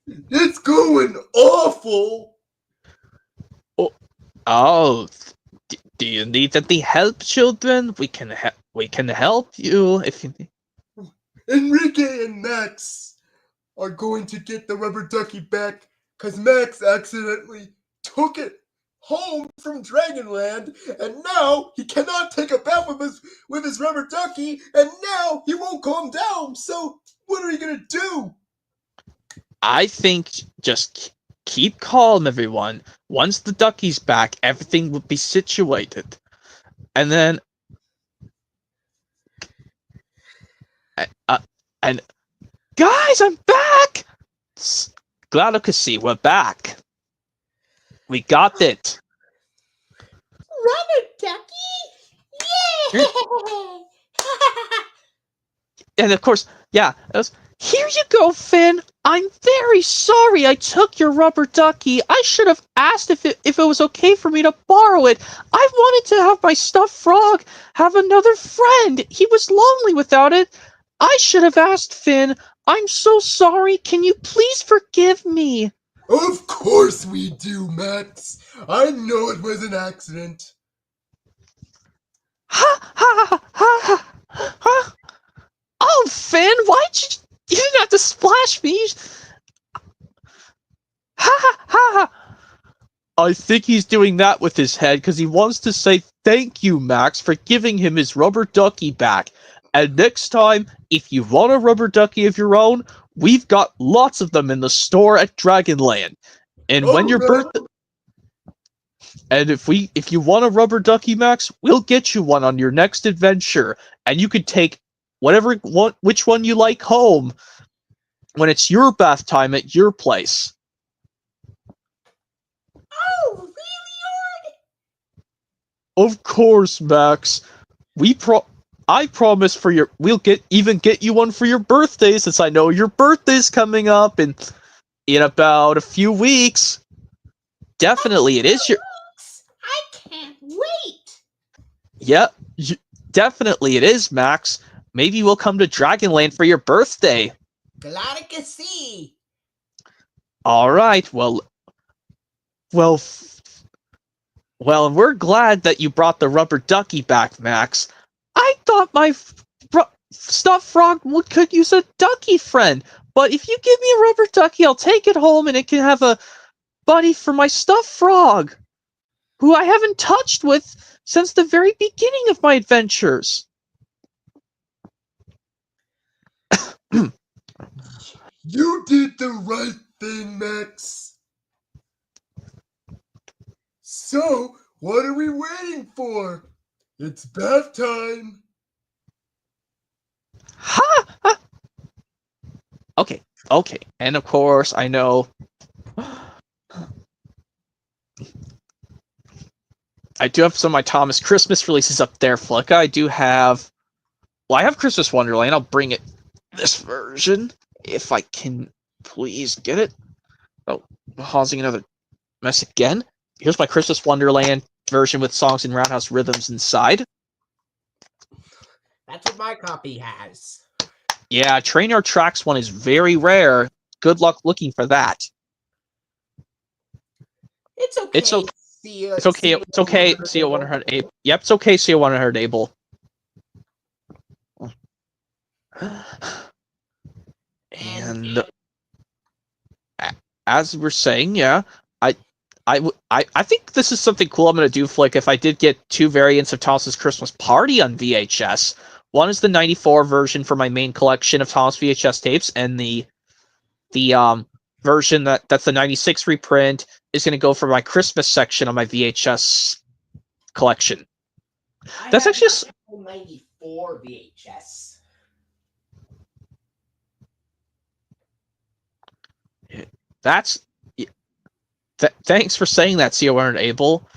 It's going awful! Oh, do you need any help, children? We can help you if you need. Enrique and Max are going to get the rubber ducky back because Max accidentally took it home from Dragonland, and now he cannot take a bath with his rubber ducky, and now he won't calm down. So what are you gonna do? I think just keep calm, everyone. Once the ducky's back, everything will be situated. And then... and... Guys, I'm back! Glad to see we're back. We got it. Rubber ducky? Yeah! And of course, yeah, it was, here you go, Finn. I'm very sorry I took your rubber ducky. I should have asked if it was okay for me to borrow it. I wanted to have my stuffed frog have another friend. He was lonely without it. I should have asked, Finn. I'm so sorry. Can you please forgive me? Of course we do, Max. I know it was an accident. Ha ha ha ha ha! Oh, Finn, you didn't have to splash me. Ha ha ha ha! I think he's doing that with his head because he wants to say thank you, Max, for giving him his rubber ducky back. And next time, if you want a rubber ducky of your own, we've got lots of them in the store at Dragonland. And when your Alright. birthday, and if you want a rubber ducky, Max, we'll get you one on your next adventure, and you can take which one you like home when it's your bath time at your place. Oh, really? Of course, Max. I promise we'll get you one for your birthday, since I know your birthday's coming up in about a few weeks. Definitely, it is your. I can't wait. Yeah, definitely it is, Max. Maybe we'll come to Dragonland for your birthday. Glad to see. All right. Well, we're glad that you brought the rubber ducky back, Max. I thought my stuffed frog could use a ducky friend, but if you give me a rubber ducky, I'll take it home and it can have a buddy for my stuffed frog, who I haven't touched with since the very beginning of my adventures. You did the right thing, Max. So, what are we waiting for? It's bath time. Ha! Okay. And of course, I know. I do have some of my Thomas Christmas releases up there, Flicka. I have Christmas Wonderland. I'll bring it this version if I can please get it. Oh, causing another mess again. Here's my Christmas Wonderland version with songs and roundhouse rhythms inside. That's what my copy has. Yeah, Train Our Tracks one is very rare. Good luck looking for that. It's okay. It's okay. It's okay. CO 100 Able. Yep, it's okay. CO 100 Able. And as we're saying, yeah, I think this is something cool I'm going to do, Flick, if I did get two variants of Thomas's Christmas Party on VHS. One is the 94 version for my main collection of Thomas VHS tapes, and the version that's the 96 reprint is going to go for my Christmas section on my VHS collection. That's actually 94 VHS. Thanks for saying that, CO100 Able.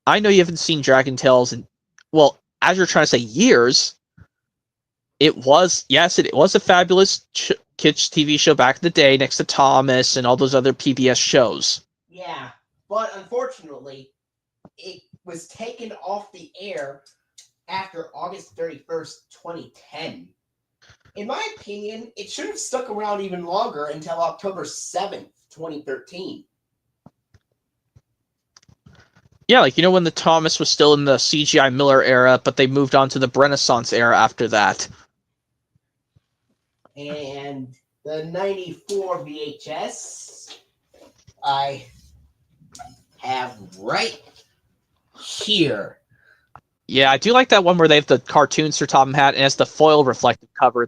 I know you haven't seen Dragon Tales in, well, as you're trying to say years. It was a fabulous kids TV show back in the day, next to Thomas and all those other PBS shows. Yeah, but unfortunately, it was taken off the air after August 31st, 2010. In my opinion, it should have stuck around even longer until October 7th, 2013. Yeah, like, when the Thomas was still in the CGI Miller era, but they moved on to the Renaissance era after that. And the 94 VHS I have right here. Yeah, I do like that one where they have the cartoons for Tom and Hat and has the foil reflective cover.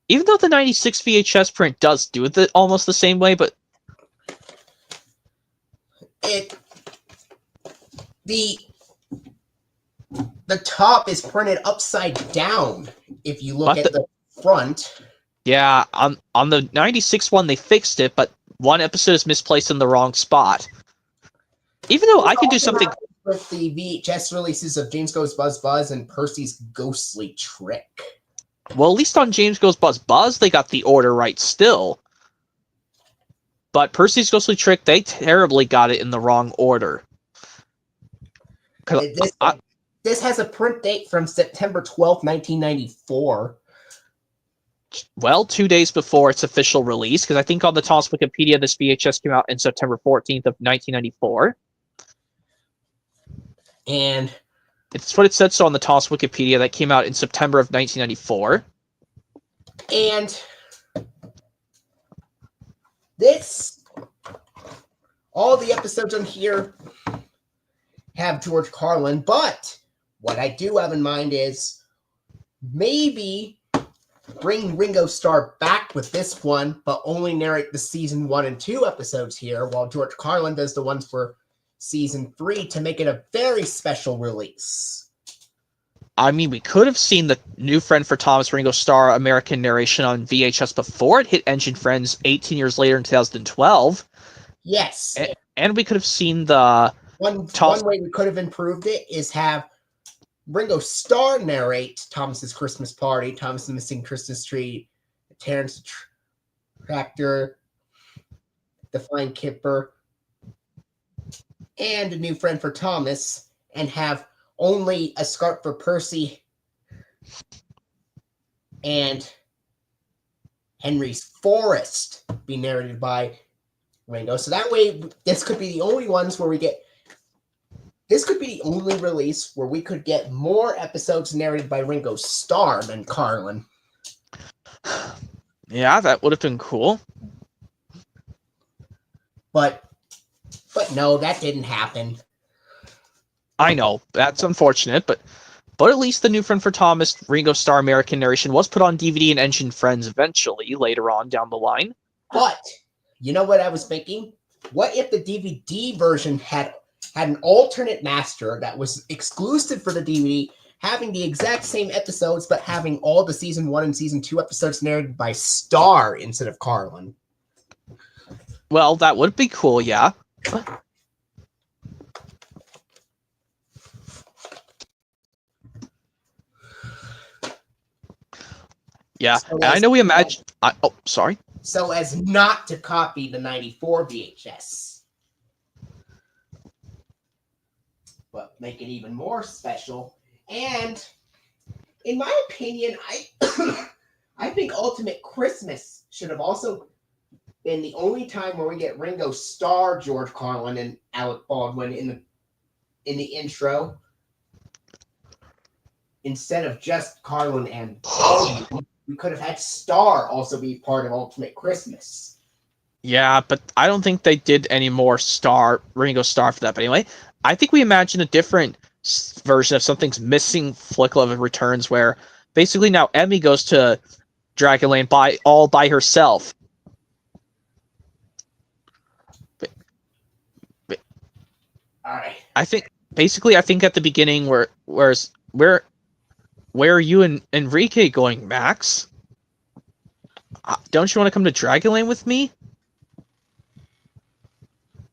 Even though the 96 VHS print does do it almost the same way, but the top is printed upside down if you look at the front. Yeah, on the 96 one they fixed it, but one episode is misplaced in the wrong spot. Even though I could do something with the VHS releases of James Goes Buzz Buzz and Percy's Ghostly Trick. Well, at least on James Goes Buzz Buzz they got the order right still. But Percy's Ghostly Trick, they terribly got it in the wrong order. This has a print date from September 12th, 1994. Well, 2 days before its official release, because I think on the Thomas Wikipedia, this VHS came out in September 14th of 1994. And it's what it said so on the Thomas Wikipedia, that came out in September of 1994. And this all the episodes on here have George Carlin, but what I do have in mind is maybe bring Ringo Starr back with this one, but only narrate the season 1 and 2 episodes here, while George Carlin does the ones for season 3 to make it a very special release. I mean, we could have seen the New Friend for Thomas Ringo Starr American narration on VHS before it hit Engine Friends 18 years later in 2012. Yes. And we could have seen the... One way we could have improved it is have Ringo Starr narrate Thomas's Christmas Party, Thomas the Missing Christmas Tree, Terrence Tractor, The Flying Kipper, and A New Friend for Thomas, and have only A Scarf for Percy and Henry's Forest be narrated by Ringo. So that way, this could be the only ones where we get... This could be the only release where we could get more episodes narrated by Ringo Starr than Carlin. Yeah, that would have been cool. But no, that didn't happen. I know, that's unfortunate, but at least the New Friend for Thomas Ringo Starr American narration was put on DVD and Engine Friends eventually, later on down the line. But, you know what I was thinking? What if the DVD version had an alternate master that was exclusive for the DVD, having the exact same episodes, but having all the season 1 and season 2 episodes narrated by Starr instead of Carlin? Well, that would be cool, yeah. Yeah, So and I know we imagine... oh, sorry. So as not to copy the 94 VHS. But make it even more special. And in my opinion, I think Ultimate Christmas should have also been the only time where we get Ringo Starr, George Carlin, and Alec Baldwin in the intro, instead of just Carlin and Baldwin. We could have had Starr also be part of Ultimate Christmas. Yeah, but I don't think they did any more Ringo Starr for that. But anyway, I think we imagined a different version of Something's Missing Flick Love Returns, where basically now Emmy goes to Dragonland all by herself. All right. I think at the beginning where are you and Enrique going, Max? Don't you want to come to Dragonland with me?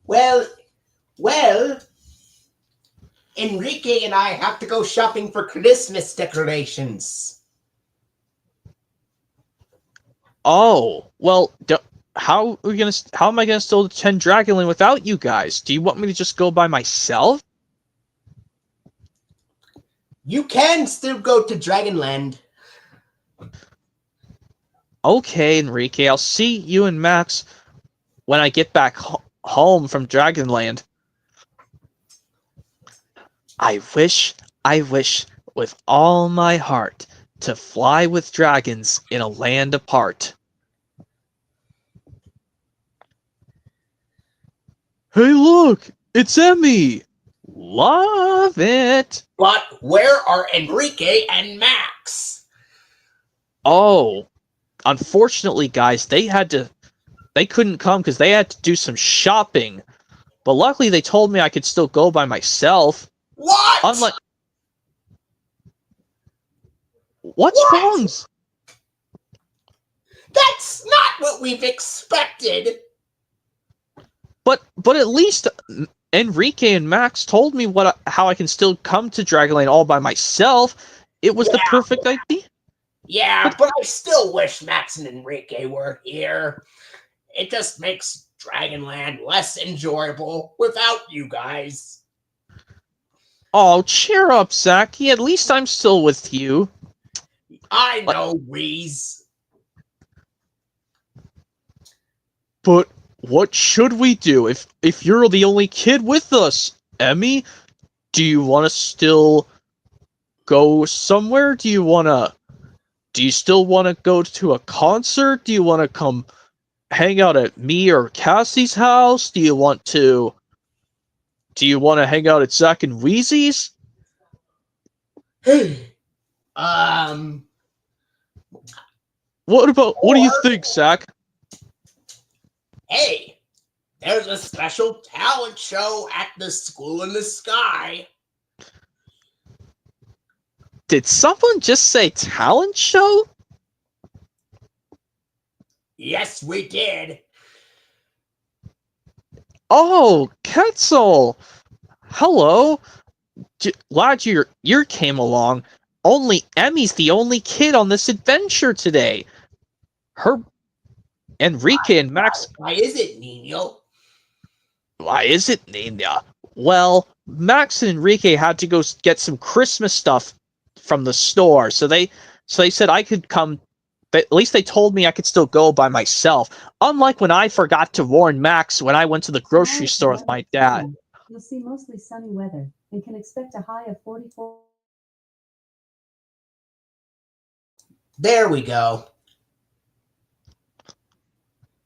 Well, Enrique and I have to go shopping for Christmas decorations. Oh, well, how am I gonna still attend Dragonland without you guys? Do you want me to just go by myself? You can still go to Dragonland. Okay, Enrique, I'll see you and Max when I get back home from Dragonland. I wish with all my heart to fly with dragons in a land apart. Hey, look! It's Emmy! Love it! But where are Enrique and Max? Oh, unfortunately, guys, they couldn't come because they had to do some shopping. But luckily, they told me I could still go by myself. What? What's wrong? That's not what we've expected. But at least Enrique and Max told me how I can still come to Dragonland all by myself. It was the perfect idea. Yeah, but I still wish Max and Enrique were here. It just makes Dragonland less enjoyable without you guys. Oh, cheer up, Zachy. At least I'm still with you. I know, Wheeze. But what should we do if you're the only kid with us? Emmy, do you want to still go somewhere? Do you still want to go to a concert? Do you want to come hang out at me or Cassie's house? Do you want to hang out at Zach and Wheezy's? Hey, What do you or think, Zach? hey, there's a special talent show at the school in the sky. Did someone just say talent show? Yes, we did. Oh, Ketzel. Hello. Glad you came along. Only Emmy's the only kid on this adventure today. Her Enrique and Max. Why is it, Nino? Why is it, Nina? Well, Max and Enrique had to go get some Christmas stuff from the store, so they said I could come. But at least they told me I could still go by myself. Unlike when I forgot to warn Max when I went to the grocery store with my dad. You'll see mostly sunny weather and can expect a high of 44. There we go.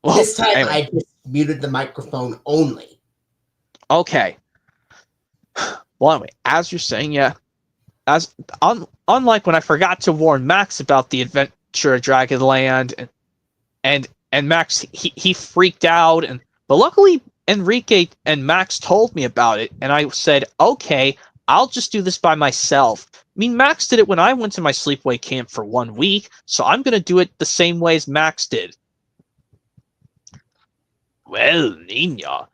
Well, This time anyway. I just muted the microphone only. Okay. Well, anyway, as you're saying, yeah. Unlike when I forgot to warn Max about the adventure at Dragonland, and Max he freaked out, but luckily Enrique and Max told me about it, and I said, okay, I'll just do this by myself. I mean, Max did it when I went to my sleepaway camp for 1 week, so I'm gonna do it the same way as Max did. Well, Nina,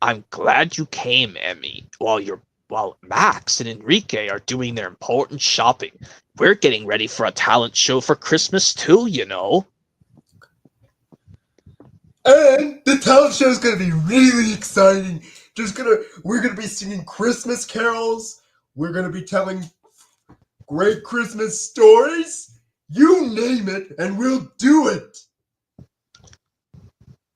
I'm glad you came, Emmy. While Max and Enrique are doing their important shopping, we're getting ready for a talent show for Christmas too, you know. And the talent show is gonna be really exciting. We're gonna be singing Christmas carols. We're gonna be telling great Christmas stories. You name it, and we'll do it.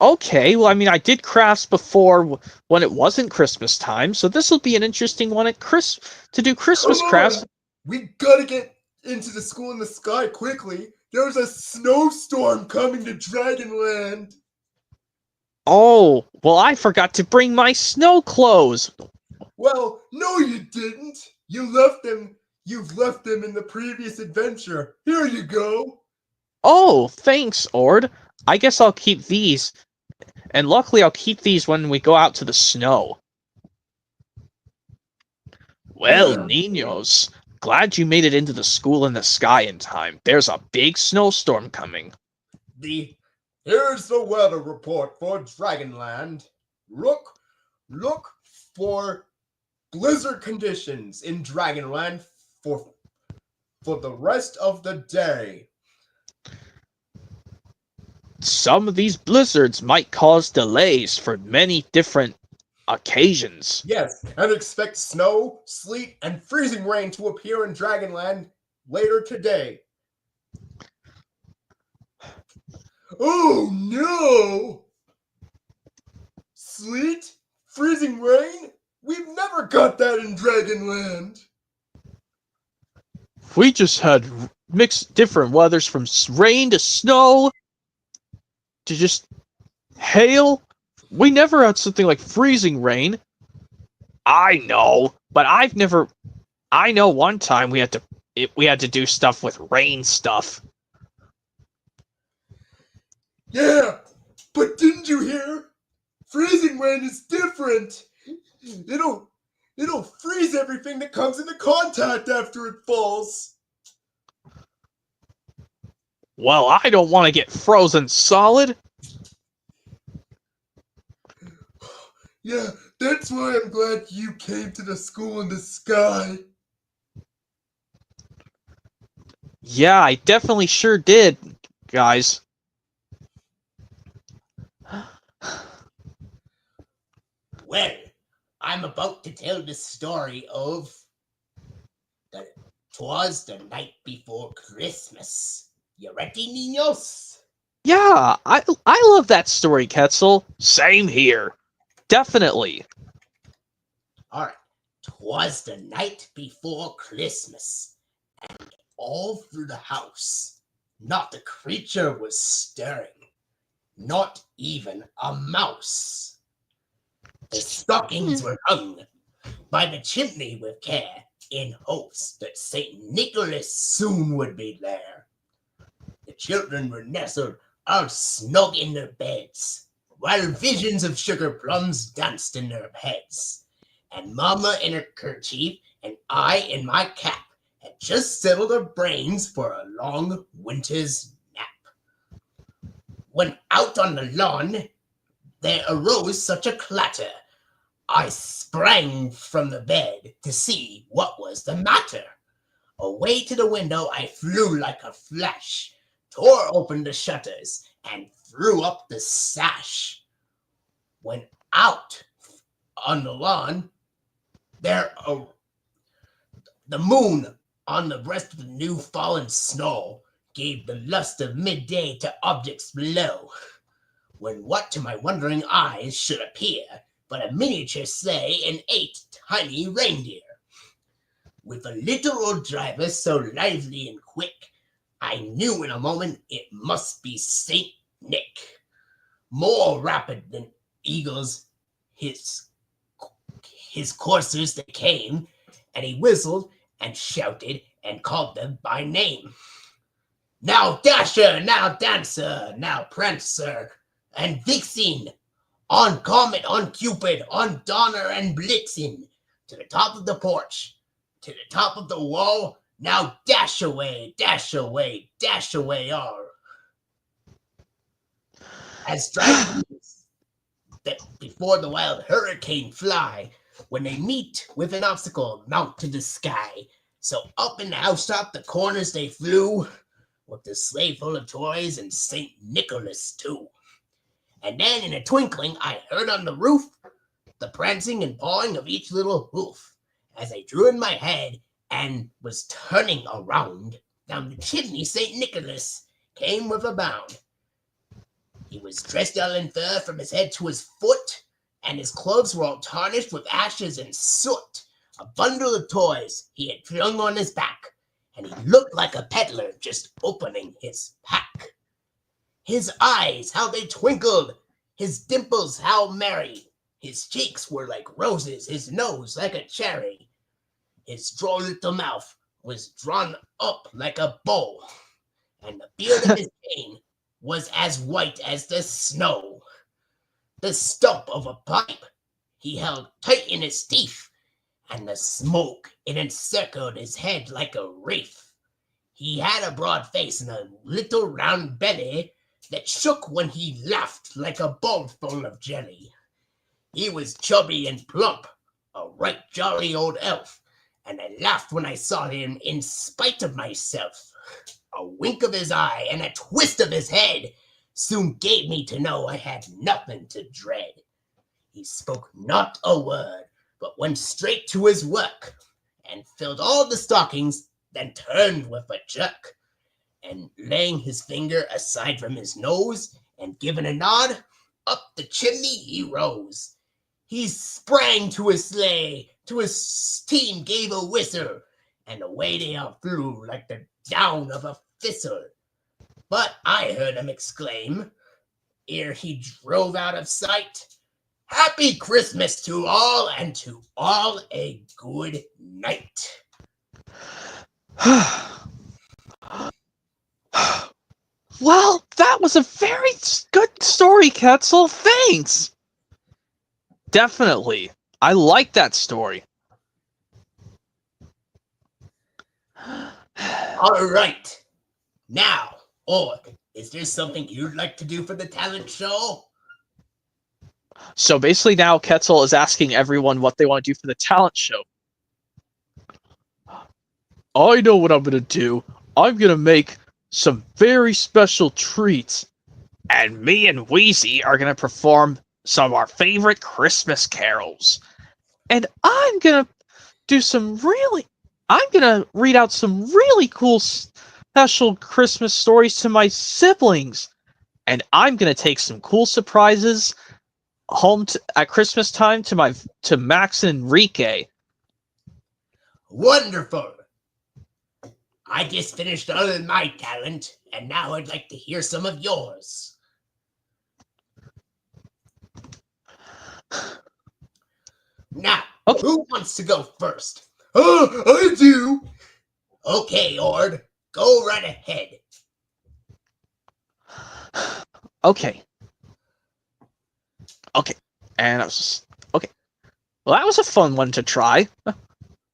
Okay, well, I mean, I did crafts before when it wasn't Christmas time, so this will be an interesting one at to do Christmas Come crafts. on. We gotta get into the school in the sky quickly. There's a snowstorm coming to Dragonland. Oh, well, I forgot to bring my snow clothes. Well, no, you didn't. You left them. You've left them in the previous adventure. Here you go. Oh, thanks, Ord. I guess I'll keep these. And luckily, I'll keep these when we go out to the snow. Well, Ninos, glad you made it into the school in the sky in time. There's a big snowstorm coming. Here's the weather report for Dragonland. Look for blizzard conditions in Dragonland for the rest of the day. Some of these blizzards might cause delays for many different occasions. Yes, and expect snow, sleet, and freezing rain to appear in Dragonland later today. Oh no! Sleet? Freezing rain? We've never got that in Dragonland. We just had mixed different weathers from rain to snow to just hail. We never had something like freezing rain. I know, but I know one time we had to do stuff with rain stuff. Yeah, but didn't you hear? Freezing rain is different. It'll freeze everything that comes into contact after it falls. Well, I don't want to get frozen solid. Yeah, that's why I'm glad you came to the school in the sky. Yeah, I definitely sure did, guys. Well, I'm about to tell the story of "'Twas the Night Before Christmas." You ready, niños? Yeah, I love that story, Ketzel. Same here. Definitely. All right. "'Twas the night before Christmas, all through the house, not a creature was stirring. Not even a mouse. The stockings were hung by the chimney with care, in hopes that St. Nicholas soon would be there. The children were nestled all snug in their beds, while visions of sugar plums danced in their heads. And Mama in her kerchief and I in my cap had just settled our brains for a long winter's nap. When out on the lawn there arose such a clatter, I sprang from the bed to see what was the matter. Away to the window I flew like a flash, tore open the shutters, and threw up the sash. When out on the lawn, the moon on the breast of the new fallen snow gave the lust of midday to objects below. When what to my wondering eyes should appear but a miniature sleigh and 8 tiny reindeer. With a little old driver so lively and quick, I knew in a moment it must be Saint Nick. More rapid than eagles, his coursers they came, and he whistled and shouted and called them by name. Now Dasher, now Dancer, now Prancer, and Vixen, on Comet, on Cupid, on Donner and Blitzen, to the top of the porch, to the top of the wall, now dash away, dash away, dash away all. As drivers that before the wild hurricane fly, when they meet with an obstacle, mount to the sky. So up in the housetop, the corners they flew, with the sleigh full of toys and St. Nicholas too. And then in a twinkling, I heard on the roof the prancing and pawing of each little hoof. As I drew in my head and was turning around, down the chimney St. Nicholas came with a bound. He was dressed all in fur from his head to his foot, and his clothes were all tarnished with ashes and soot. A bundle of toys he had flung on his back, and he looked like a peddler just opening his pack. His eyes, how they twinkled, his dimples, how merry. His cheeks were like roses, his nose like a cherry. His droll little mouth was drawn up like a bow, and the beard of his cane was as white as the snow. The stump of a pipe he held tight in his teeth, and the smoke it encircled his head like a wreath. He had a broad face and a little round belly that shook when he laughed like a bowl full of jelly. He was chubby and plump, a right jolly old elf, and I laughed when I saw him in spite of myself. A wink of his eye and a twist of his head soon gave me to know I had nothing to dread. He spoke not a word, but went straight to his work, and filled all the stockings, then turned with a jerk, and laying his finger aside from his nose, and giving a nod, up the chimney he rose. He sprang to his sleigh, to his team gave a whistle, and away they all flew like the down of a thistle. But I heard him exclaim, ere he drove out of sight, "Happy Christmas to all, and to all a good night." Well, that was a very good story, Ketzel. Thanks. Definitely. I like that story. All right. Now, Org, is there something you'd like to do for the talent show? So basically now Ketzel is asking everyone what they want to do for the talent show. I know what I'm going to do. I'm going to make some very special treats. And me and Wheezy are going to perform some of our favorite Christmas carols. And I'm going to read out some really cool special Christmas stories to my siblings. And I'm going to take some cool surprises home at Christmas time to Max and Enrique. Wonderful. I just finished all of my talent, and now I'd like to hear some of yours. Now, Okay. who wants to go first? I do. Okay, Ord, go right ahead. Okay. Okay. And I was just, okay. Well, that was a fun one to try.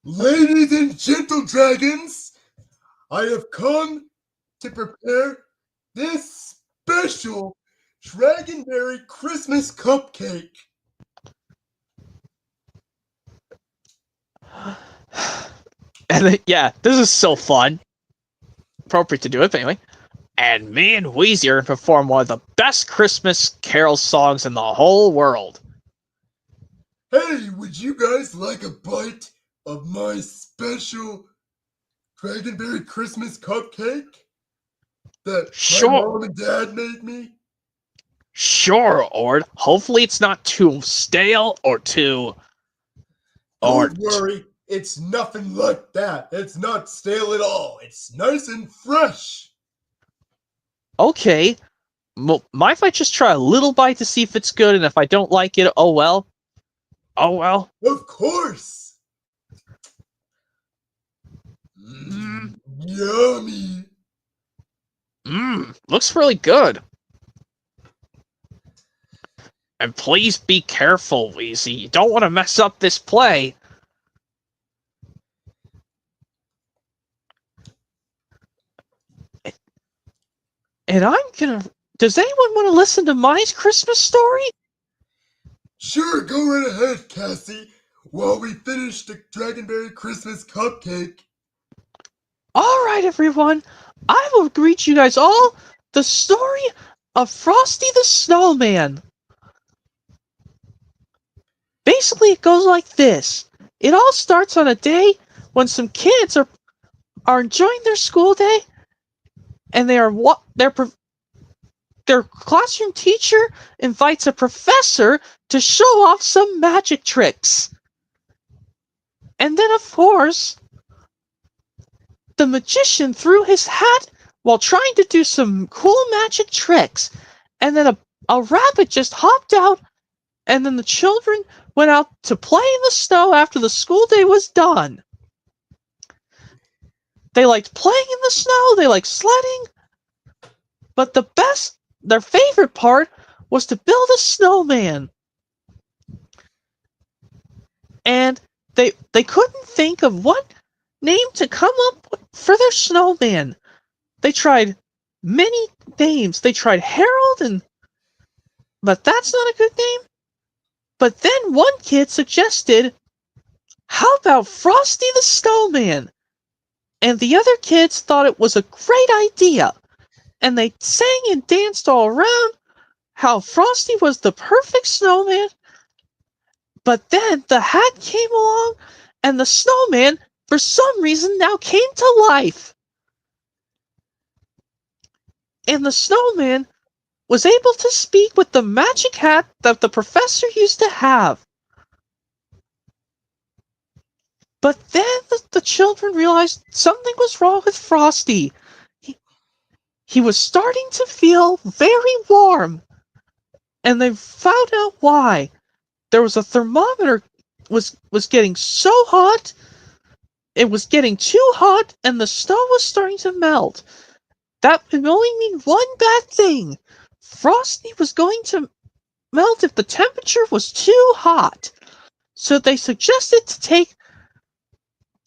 Ladies and gentle dragons, I have come to prepare this special Dragonberry Christmas cupcake. And then, yeah, this is so fun. Appropriate to do it, but anyway. And me and Wheezy are going to perform one of the best Christmas carol songs in the whole world. Hey, would you guys like a bite of my special Dragonberry Christmas cupcake that Sure. my mom and dad made me? Sure, Ord. Hopefully it's not too stale or too... Don't worry, it's nothing like that. It's not stale at all. It's nice and fresh. Okay. Mind if I just try a little bite to see if it's good, and if I don't like it, oh well. Oh well. Of course. Yummy. Looks really good. And please be careful, Wheezy. You don't want to mess up this play. And I'm gonna... Does anyone want to listen to my Christmas story? Sure, go right ahead, Cassie, while we finish the Dragonberry Christmas cupcake. Alright, everyone. I will read you guys all the story of Frosty the Snowman. Basically, it goes like this. It all starts on a day when some kids are enjoying their school day, and their classroom teacher invites a professor to show off some magic tricks. And then, of course, the magician threw his hat while trying to do some cool magic tricks. And then a rabbit just hopped out, and then the children went out to play in the snow after the school day was done. They liked playing in the snow, they liked sledding, but their favorite part was to build a snowman. And they couldn't think of what name to come up with for their snowman. They tried many names. They tried Harold, but that's not a good name. But then one kid suggested, how about Frosty the Snowman? And the other kids thought it was a great idea. And they sang and danced all around how Frosty was the perfect snowman. But then the hat came along, and the snowman, for some reason, now came to life. And the snowman was able to speak with the magic hat that the professor used to have. But then the children realized something was wrong with Frosty. He was starting to feel very warm. And they found out why. There was a thermometer was getting so hot. It was getting too hot, and the snow was starting to melt. That would only mean one bad thing. Frosty was going to melt if the temperature was too hot. So they suggested to take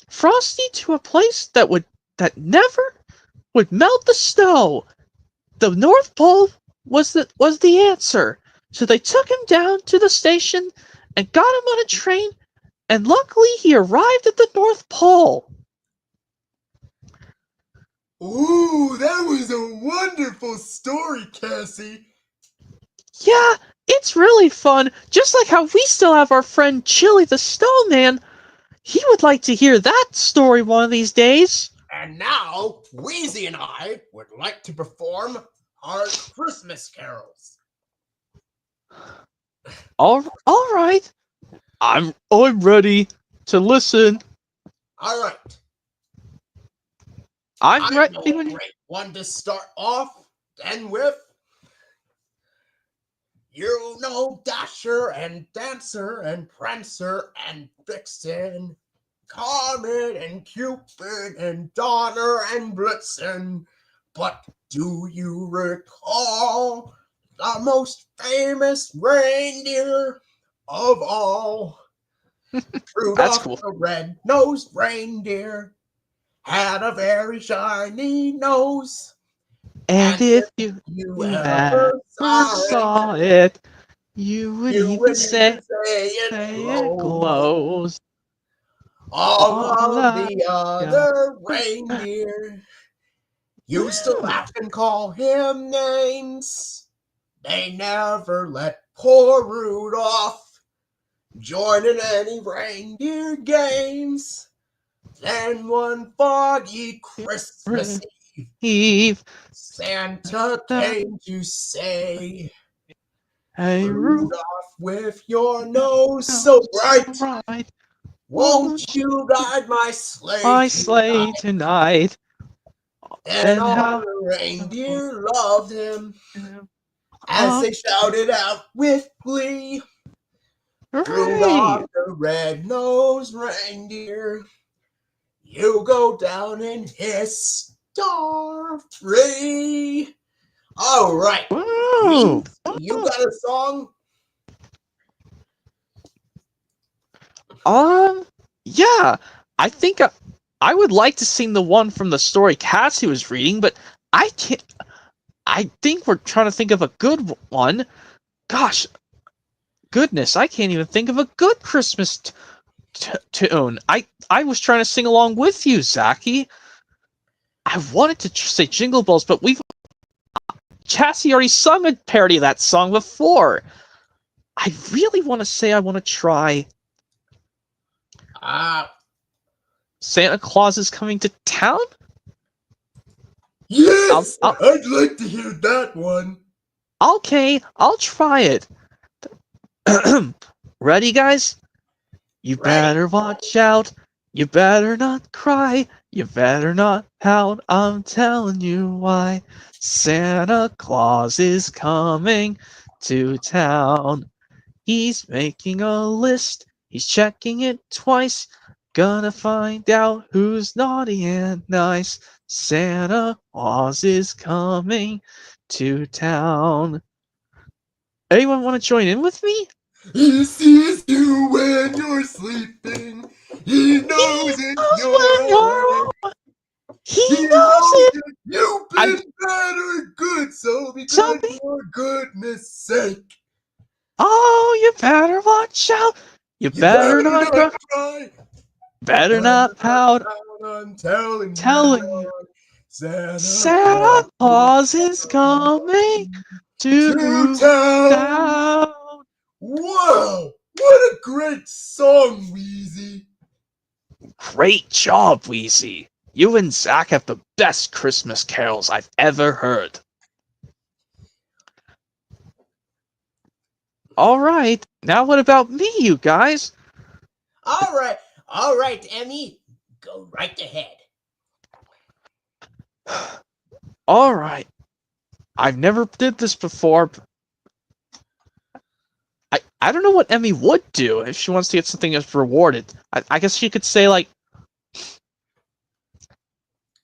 Frosty to a place that never would melt the snow. The North Pole was the answer. So they took him down to the station and got him on a train, and luckily he arrived at the North Pole. Ooh, that was a wonderful story, Cassie. Yeah, it's really fun. Just like how we still have our friend Chili the Snowman. He would like to hear that story one of these days. And now, Wheezy and I would like to perform our Christmas carols. All right. I'm ready to listen. All right. I'm I ready. know a great one to start off, and with You know Dasher and Dancer and Prancer and Vixen, Comet and Cupid and Donner and Blitzen. But do you recall the most famous reindeer of all? That's Rudolph cool. the red-nosed reindeer had a very shiny nose. And And if you you ever ever saw it, saw it, you would you even would say, even say it it glows. glows. All All of that, the yeah. other reindeer used to laugh and call him names. They never let poor Rudolph join in any reindeer games. Then one foggy Christmas Eve, Santa came to say, hey, Rudolph, with your nose so bright, right, won't you guide my my sleigh sleigh tonight? tonight. And And all how the reindeer loved him as oh, they shouted out with glee, hooray! Rudolph the red-nosed reindeer, you go down in history. All right, Woo! you got a song? Yeah, I think I would like to sing the one from the story Cassie was reading, but I can't. I think we're trying to think of a good one. Gosh, goodness, I can't even think of a good Christmas tune. I was trying to sing along with you, Zachy. I wanted to say Jingle Bells, but Cassie already sung a parody of that song before. I really want to say I want to try Santa Claus is Coming to Town. Yes, I'll, I'd like to hear that one. okay, I'll try it. Ready, guys? You better watch out. You better not cry. You better not pout. I'm telling you why. Santa Claus is coming to town. He's making a list. He's checking it twice. Gonna find out who's naughty and nice. Santa Claus is coming to town. Anyone want to join in with me? He sees you when you're sleeping. He knows He if knows you're when you're awake. awake. He He knows knows it. if you've I been bad or good, so be so good for goodness sake. oh, you better watch out. You You better better not go. not cry. Better Better not not pout. pout. I'm telling you, Telling you, Santa Santa Claus Claus is coming to to town. town. Wow, what a great song, Wheezy. Great job, Wheezy. You and Zach have the best Christmas carols I've ever heard. All right, now what about me, you guys? All right, Emmy, go right ahead. All right. I've never did this before. I don't know what Emmy would do if she wants to get something as rewarded. I guess she could say, like,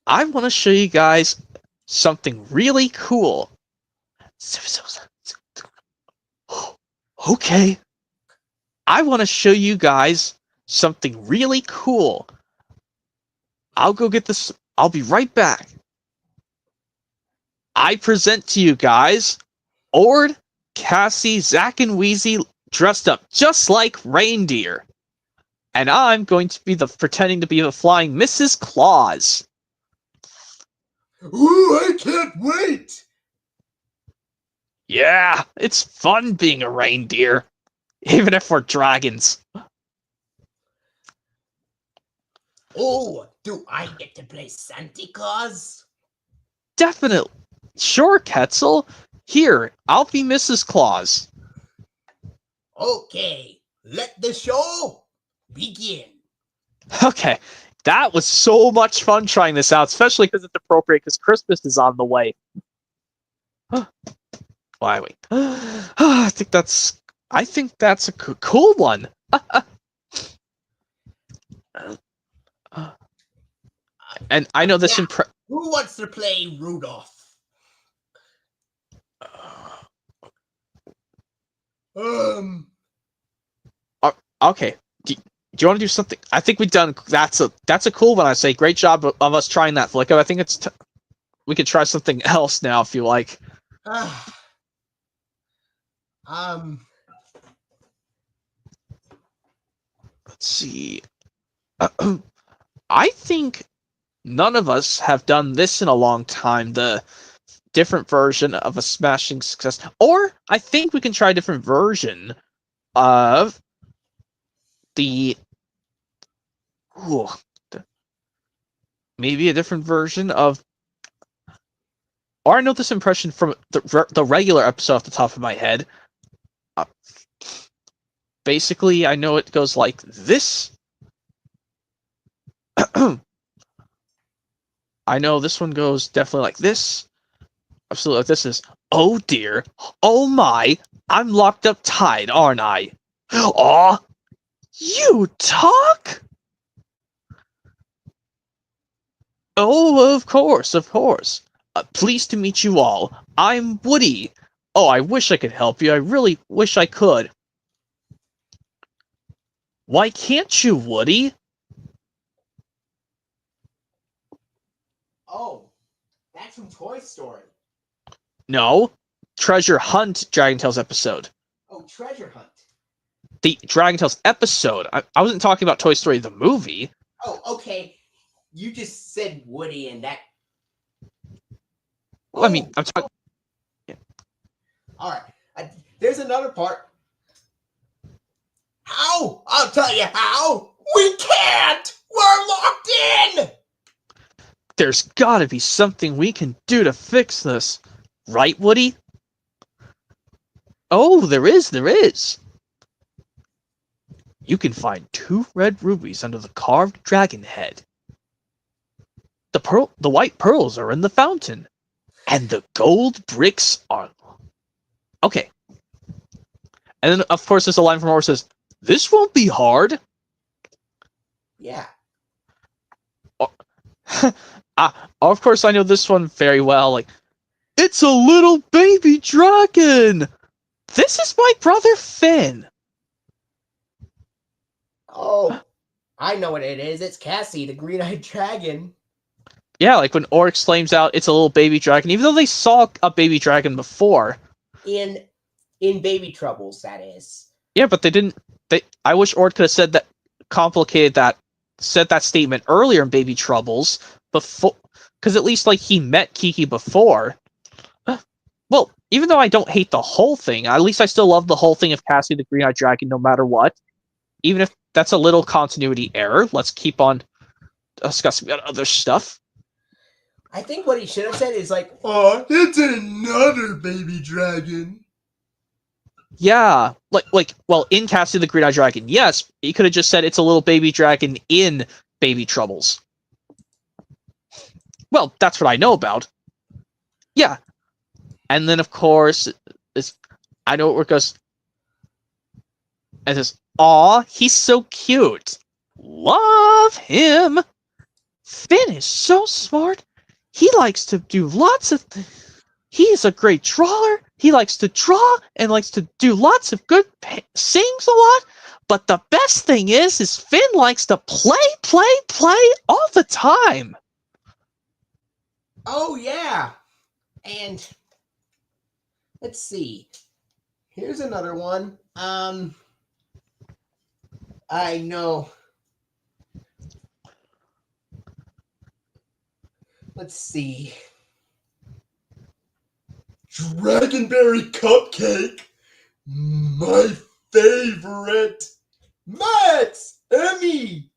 I want to show you guys something really cool. Okay. I want to show you guys something really cool. I'll go get this. I'll be right back. I present to you guys Ord, Cassie, Zach, and Wheezy dressed up just like reindeer. And I'm going to be pretending to be the flying Mrs. Claus. Ooh, I can't wait. Yeah, it's fun being a reindeer, even if we're dragons. Oh, do I get to play Santa Claus? Definitely. Sure, Ketzel. Here, I'll be Mrs. Claus. Okay, let the show begin. Okay, that was so much fun trying this out, especially because it's appropriate because Christmas is on the way. Why wait? I think that's a cool one. And I know this Yeah. Who wants to play Rudolph? Okay. Do you want to do something? I think we've done. That's a cool one. I say, great job of us trying that, Flicko. I think we could try something else now if you like. Let's see. I think none of us have done this in a long time. The different version of a smashing success, or I think we can try a different version of the. Ooh, maybe a different version of. Or I know this impression from the regular episode off the top of my head. Basically, I know it goes like this. I know this one goes definitely like this. Absolutely, like this is. Oh dear. Oh my. I'm locked up tight, aren't I? Aw. You talk? Oh, of course, of course. Pleased to meet you all. I'm Woody. Oh, I wish I could help you. I really wish I could. Why can't you, Woody? Oh, that's from Toy Story. No. Treasure Hunt Dragon Tales episode. Oh, Treasure Hunt. The Dragon Tales episode. I wasn't talking about Toy Story the movie. Oh, okay. You just said Woody and that. Well, I mean, I'm talking. Yeah. All right. There's another part. How? I'll tell you how. We can't. We're locked in. There's gotta be something we can do to fix this. Right, Woody? Oh, there is. You can find 2 red rubies under the carved dragon head. The white pearls are in the fountain. And the gold bricks are... Okay. And then, of course, there's a line from Homer says, this won't be hard. Yeah. Of course, I know this one very well. Like, it's a little baby dragon. This is my brother Finn. Oh, I know what it is. It's Cassie, the green-eyed dragon. Yeah, like when Oryx flames out, it's a little baby dragon, even though they saw a baby dragon before. In Baby Troubles, that is. Yeah, but they didn't. I wish Oryx could have said that statement earlier in Baby Troubles before, because at least like he met Kiki before. Well, even though I don't hate the whole thing, at least I still love the whole thing of Cassie the Green-Eyed Dragon, no matter what. Even if that's a little continuity error, let's keep on discussing about other stuff. I think what he should have said is like, Aw, it's another baby dragon. Yeah, well, in Cassie the Green-Eyed Dragon, yes, he could have just said it's a little baby dragon in Baby Troubles. Well, that's what I know about. Yeah. And then, of course, I know where it goes. And it says, aw, he's so cute. Love him. Finn is so smart. He likes to do lots of things. He's a great drawer. He likes to draw and likes to do lots of good sings a lot. But the best thing is Finn likes to play all the time. oh yeah. And let's see. Here's another one. I know. Let's see. Dragonberry cupcake. My favorite. Max! Emmy!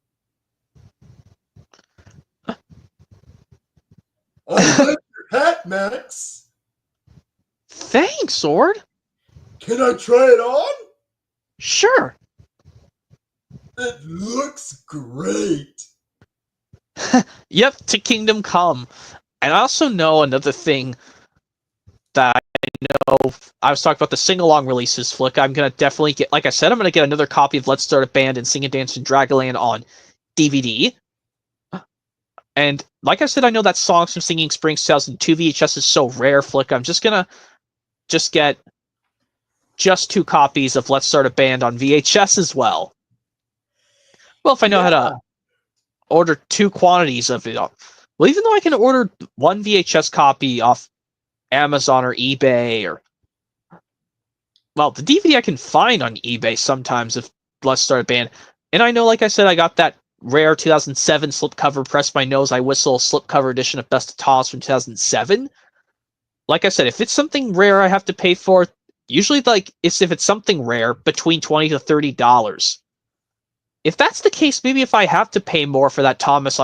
I like your hat, Max. Thanks, Sword. Can I try it on? Sure. It looks great. Yep, to Kingdom Come. And I also know another thing that I know, I was talking about the sing-along releases, Flick. I'm going to definitely get, like I said, I'm going to get another copy of Let's Start a Band and Sing and Dance in Dragonland on DVD. And like I said, I know that Songs from Singing Springs 2002 VHS is so rare, Flick. I'm just going to get just 2 copies of Let's Start a Band on VHS as well. Well, if I know how to order 2 quantities of it. Well, even though I can order 1 VHS copy off Amazon or eBay, or well, the DVD I can find on eBay sometimes if Let's Start a Band. And I know, like I said, I got that rare 2007 slipcover Press My Nose I Whistle slipcover edition of Best of Toss from 2007. Like I said, if it's something rare I have to pay for, usually if it's something rare, between $20 to $30. If that's the case, maybe if I have to pay more for that Thomas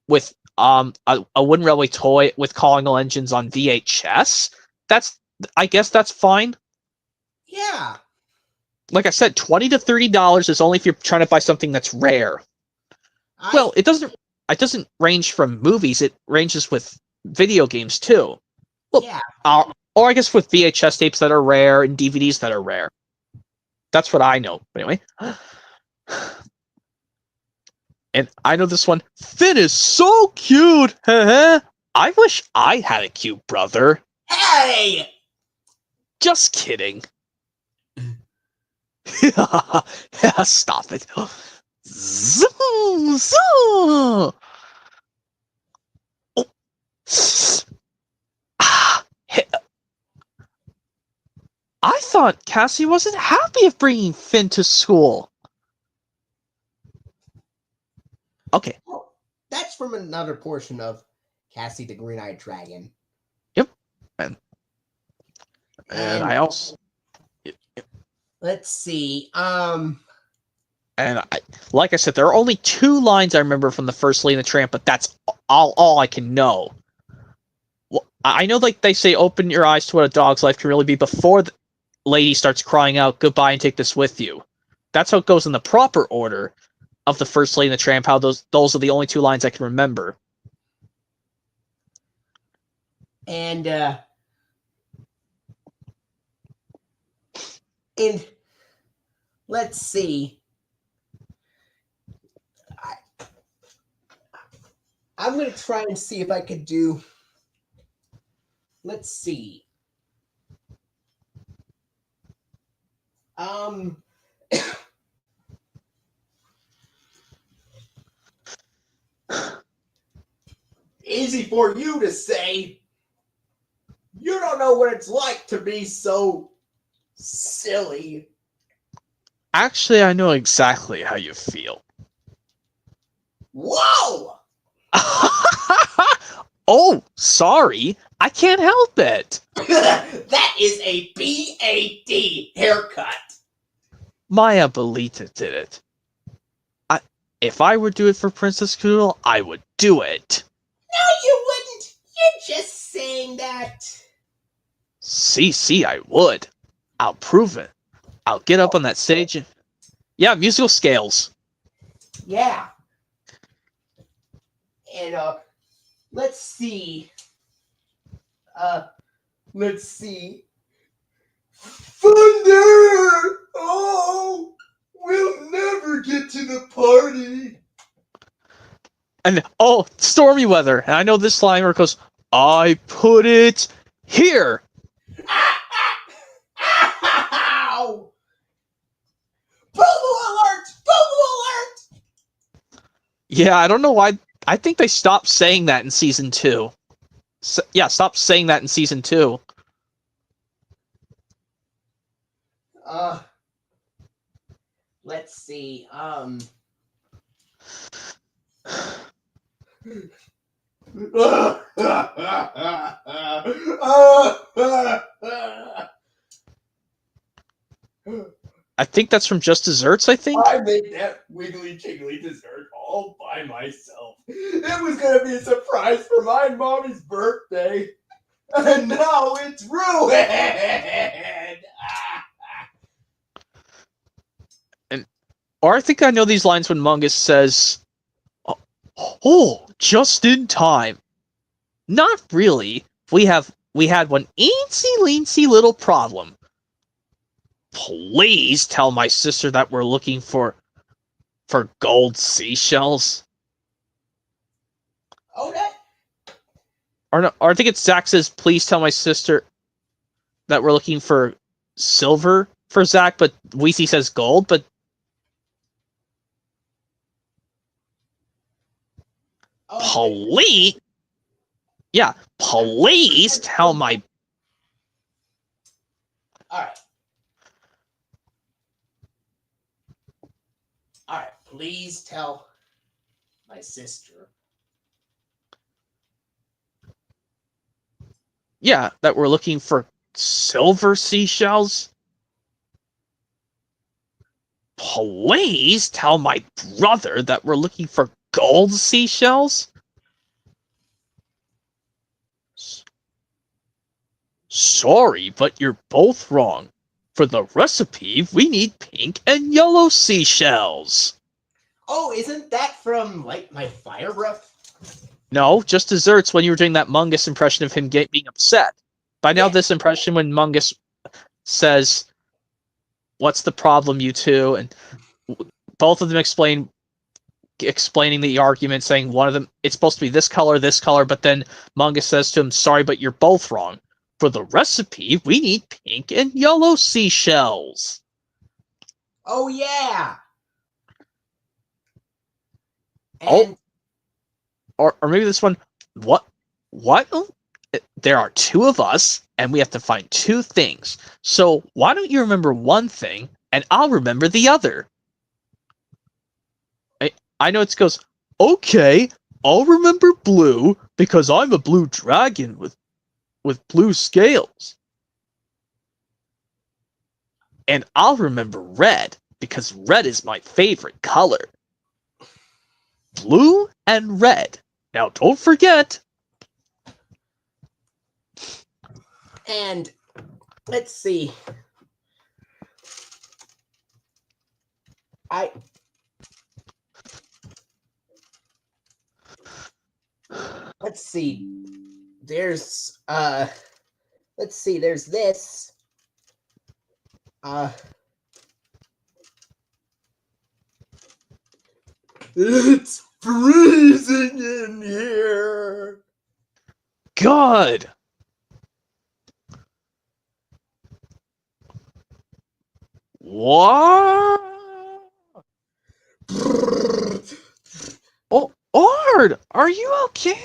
with a Wooden Railway toy with Calling All Engines on VHS, I guess that's fine. Yeah. Like I said, $20 to $30 is only if you're trying to buy something that's rare. Well, it doesn't range from movies. It ranges with video games too. Well, yeah. Or I guess with VHS tapes that are rare and DVDs that are rare. That's what I know. But anyway. And I know this one. Finn is so cute. I wish I had a cute brother. Hey! Just kidding. Stop it. Zoom, zoom. Oh. I thought Cassie wasn't happy of bringing Finn to school. Okay. Well, that's from another portion of Cassie the Green-Eyed Dragon. Yep. And I also... Let's see. And like I said, there are only 2 lines I remember from the first Lady and the Tramp, but that's all I can know. Well, I know, like they say, open your eyes to what a dog's life can really be before the lady starts crying out, "Goodbye and take this with you." That's how it goes in the proper order of the first Lady and the Tramp. How those are the only 2 lines I can remember. And let's see. I'm going to try and see if I could do... Let's see. Easy for you to say. You don't know what it's like to be so silly. Actually, I know exactly how you feel. Whoa! Oh, sorry. I can't help it. That is a BAD haircut. My Abuelita did it. If I were to do it for Princess Poodle, I would do it. No, you wouldn't. You're just saying that. See, I would. I'll prove it. I'll get up on that stage and... Yeah, musical scales. Yeah. And, let's see. Let's see. Thunder! Oh, we'll never get to the party. And, oh, stormy weather. And I know this line where it goes, I put it here. Ow! Boo-boo alert! Boo-boo alert! Yeah, I don't know why. I think they stopped saying that in season 2. Stop saying that in season 2. Let's see. I think that's from Just Desserts, I think. I made that wiggly jiggly dessert all by myself. It was gonna be a surprise for my mommy's birthday. And now it's ruined! Or I think I know these lines when Mungus says, oh, just in time. Not really. We have we had one eensy-leensy little problem. Please tell my sister that we're looking for gold seashells. Oh, that. Or no, or I think it's Zach says, please tell my sister that we're looking for silver for Zach, but Weezy says gold, but please, yeah, please tell my... Alright. Alright, please tell my sister. Yeah, that we're looking for silver seashells. Please tell my brother that we're looking for gold seashells. Sorry, but you're both wrong. For the recipe, we need pink and yellow seashells. Oh, isn't that from Light My Fire Breath? No, just desserts when you were doing that Mungus impression of him being upset. By now, Yeah. this impression when Mungus says, "What's the problem, you two?" And both of them explaining the argument, saying one of them, it's supposed to be this color, but then Mungus says to him, sorry, but you're both wrong. For the recipe, we need pink and yellow seashells. Oh, yeah! And Or maybe this one, what? There are two of us, and we have to find two things. So why don't you remember one thing, and I'll remember the other? I know it goes, okay, I'll remember blue, because I'm a blue dragon with blue scales. And I'll remember red, because red is my favorite color. Blue and red. Now don't forget. And let's see. Let's see. There's there's this. It's freezing in here. Good. What? Oh, Ard, are you okay?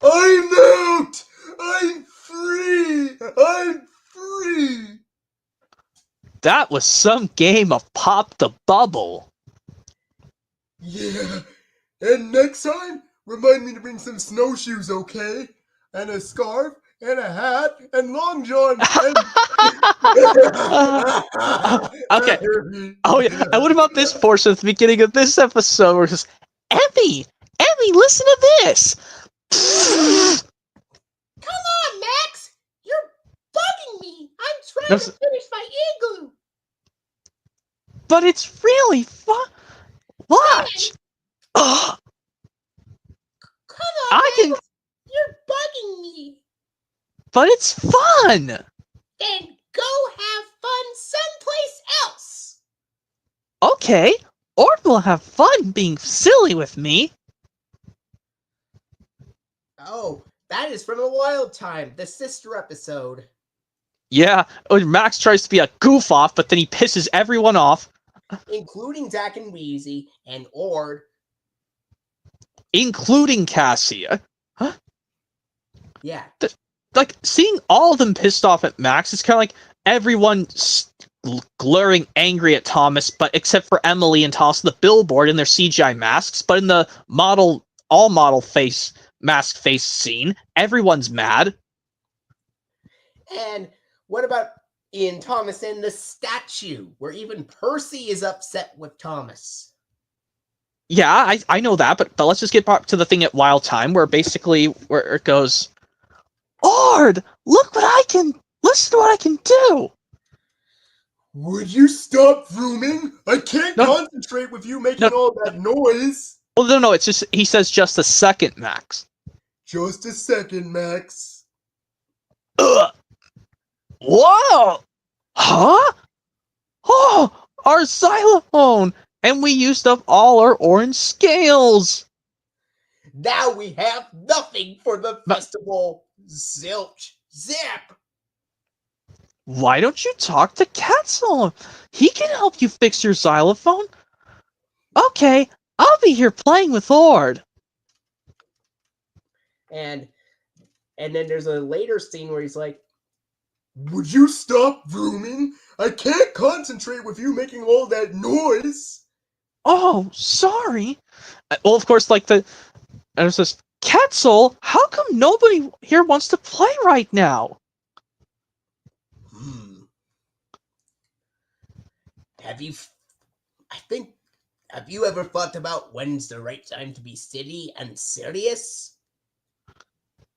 I'm out. I'm free. I'm free. That was some game of Pop the Bubble. Yeah. And next time, remind me to bring some snowshoes, okay? And a scarf, and a hat, and long johns. Okay. Oh yeah. And what about this portion at the beginning of this episode where it says, Emmy, listen to this. Come on, Max! You're bugging me! I'm trying to finish my igloo! But it's really fun. Watch! Come on, Max! You're bugging me! But it's fun! Then go have fun someplace else! Okay, Ord will have fun being silly with me. Oh, that is from A Wild Time, the sister episode. Yeah, Max tries to be a goof off, but then he pisses everyone off. Including Zack and Wheezy, and Ord. Including Cassia. Huh? Yeah. Like, seeing all of them pissed off at Max is kind of like everyone glaring angry at Thomas, but except for Emily and Toss the billboard in their CGI masks, but in the all-model face mask face scene, everyone's mad. And what about in Thomas and the Statue, where even Percy is upset with Thomas? Yeah, I know that, but let's just get back to the thing at Wild Time, where it goes, Ord, listen to what I can do. Would you stop vrooming? I can't concentrate with you making all that noise. Well, no, it's just he says just a second, Max. Just a second, Max. Ugh. Whoa! Huh? Oh, our xylophone! And we used up all our orange scales! Now we have nothing for the But- festival. Zilch. Zip. Why don't you talk to Ketzel? He can help you fix your xylophone. Okay, I'll be here playing with Ord. And then there's a later scene where he's like, Would you stop vrooming? I can't concentrate with you making all that noise. Oh, sorry. Well, of course, like and it says, Ketzel, how come nobody here wants to play right now? have you ever thought about when's the right time to be silly and serious?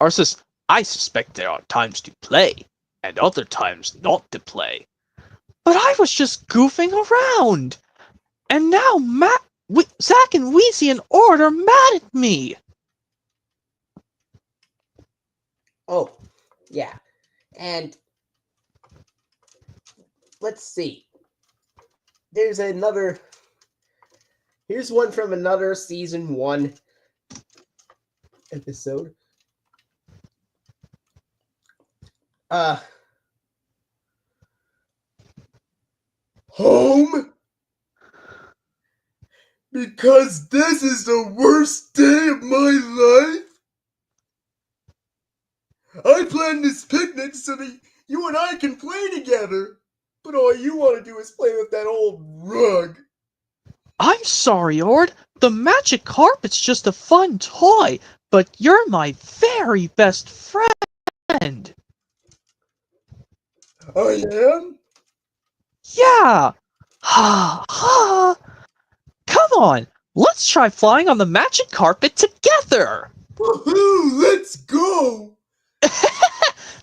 Or says, I suspect there are times to play, and other times not to play. But I was just goofing around. And now Zach and Wheezy and Ord are mad at me. Oh, yeah. And let's see. Here's one from another season 1 episode. Home? Because this is the worst day of my life? I planned this picnic so that you and I can play together. But all you want to do is play with that old rug. I'm sorry, Ord. The magic carpet's just a fun toy, but you're my very best friend. I am? Yeah. Ha ha. Come on, let's try flying on the magic carpet together. Woohoo! Let's go!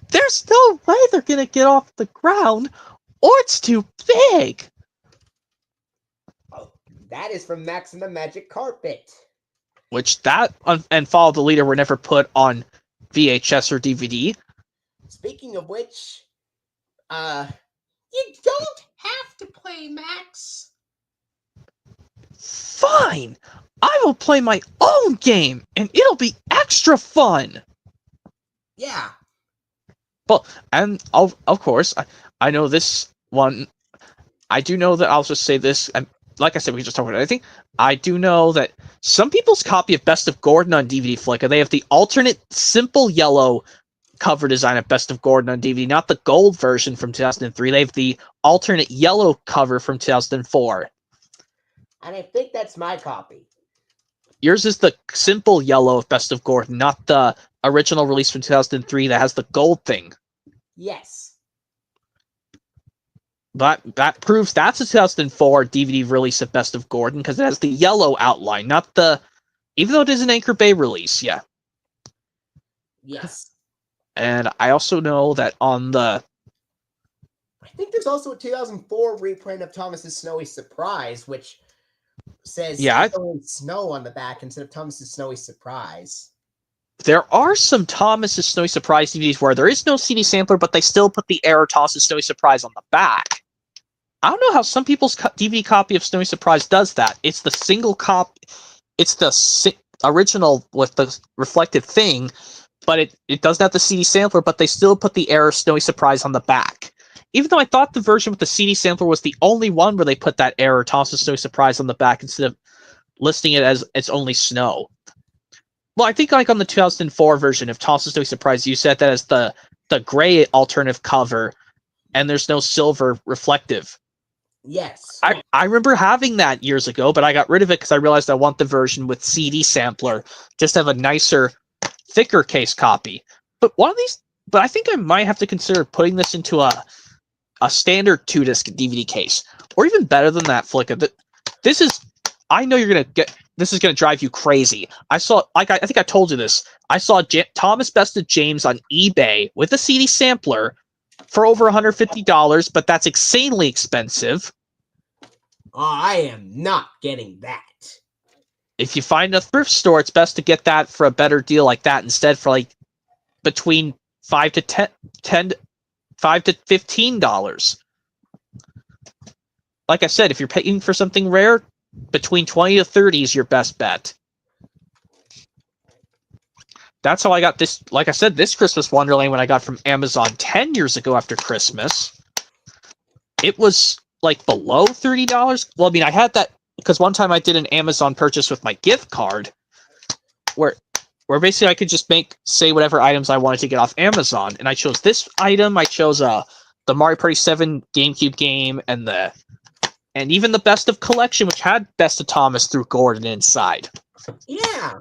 There's no way they're gonna get off the ground, or it's too big. Oh, that is from Max and the Magic Carpet. Which and Follow the Leader were never put on VHS or DVD. Speaking of which, you don't have to play, Max. Fine, I will play my own game, and it'll be extra fun. Yeah. Well, and of course, I know this one. I do know that I'll just say this, and like I said, we can just talk about anything. I do know that some people's copy of Best of Gordon on DVD Flickr, they have the alternate simple yellow cover design of Best of Gordon on DVD, not the gold version from 2003. They have the alternate yellow cover from 2004. And I think that's my copy. Yours is the simple yellow of Best of Gordon, not the original release from 2003 that has the gold thing. Yes. But that proves that's a 2004 DVD release of Best of Gordon, because it has the yellow outline, not the... Even though it is an Anchor Bay release, yeah. Yes. And I also know that on the... I think there's also a 2004 reprint of Thomas's Snowy Surprise, which says snow on the back instead of Thomas's Snowy Surprise. There are some Thomas's Snowy Surprise DVDs where there is no CD sampler, but they still put the error Thomas's Snowy Surprise on the back. I don't know how some people's DVD copy of Snowy Surprise does that. It's the single copy. It's the original with the reflective thing, but it doesn't have the CD sampler, but they still put the error Snowy Surprise on the back. Even though I thought the version with the CD sampler was the only one where they put that error Thomas's Snowy Surprise on the back instead of listing it as it's only snow. Well, I think like on the 2004 version of Thomas's Snowy Surprise, you set that as the gray alternative cover, and there's no silver reflective. Yes. I remember having that years ago, but I got rid of it because I realized I want the version with CD sampler, just to have a nicer, thicker case copy. But I think I might have to consider putting this into a standard 2-disc DVD case, or even better than that, Flicka. This is, I know you're gonna get. This is gonna drive you crazy. I saw, I think I told you this. I saw Thomas Bested James on eBay with a CD sampler for over $150, but that's insanely expensive. I am not getting that. if you find a thrift store, it's best to get that for a better deal like that instead for like between $5 to $15. Like I said, if you're paying for something rare, between 20 to 30 is your best bet. That's how I got this. Like I said, this Christmas Wonderland when I got from Amazon 10 years ago after Christmas, it was like below $30. Well, I mean, I had that because one time I did an Amazon purchase with my gift card where basically I could just say whatever items I wanted to get off Amazon. And I chose this item. I chose the Mario Party 7 GameCube game and even the Best of Collection, which had Best of Thomas through Gordon inside. Yeah.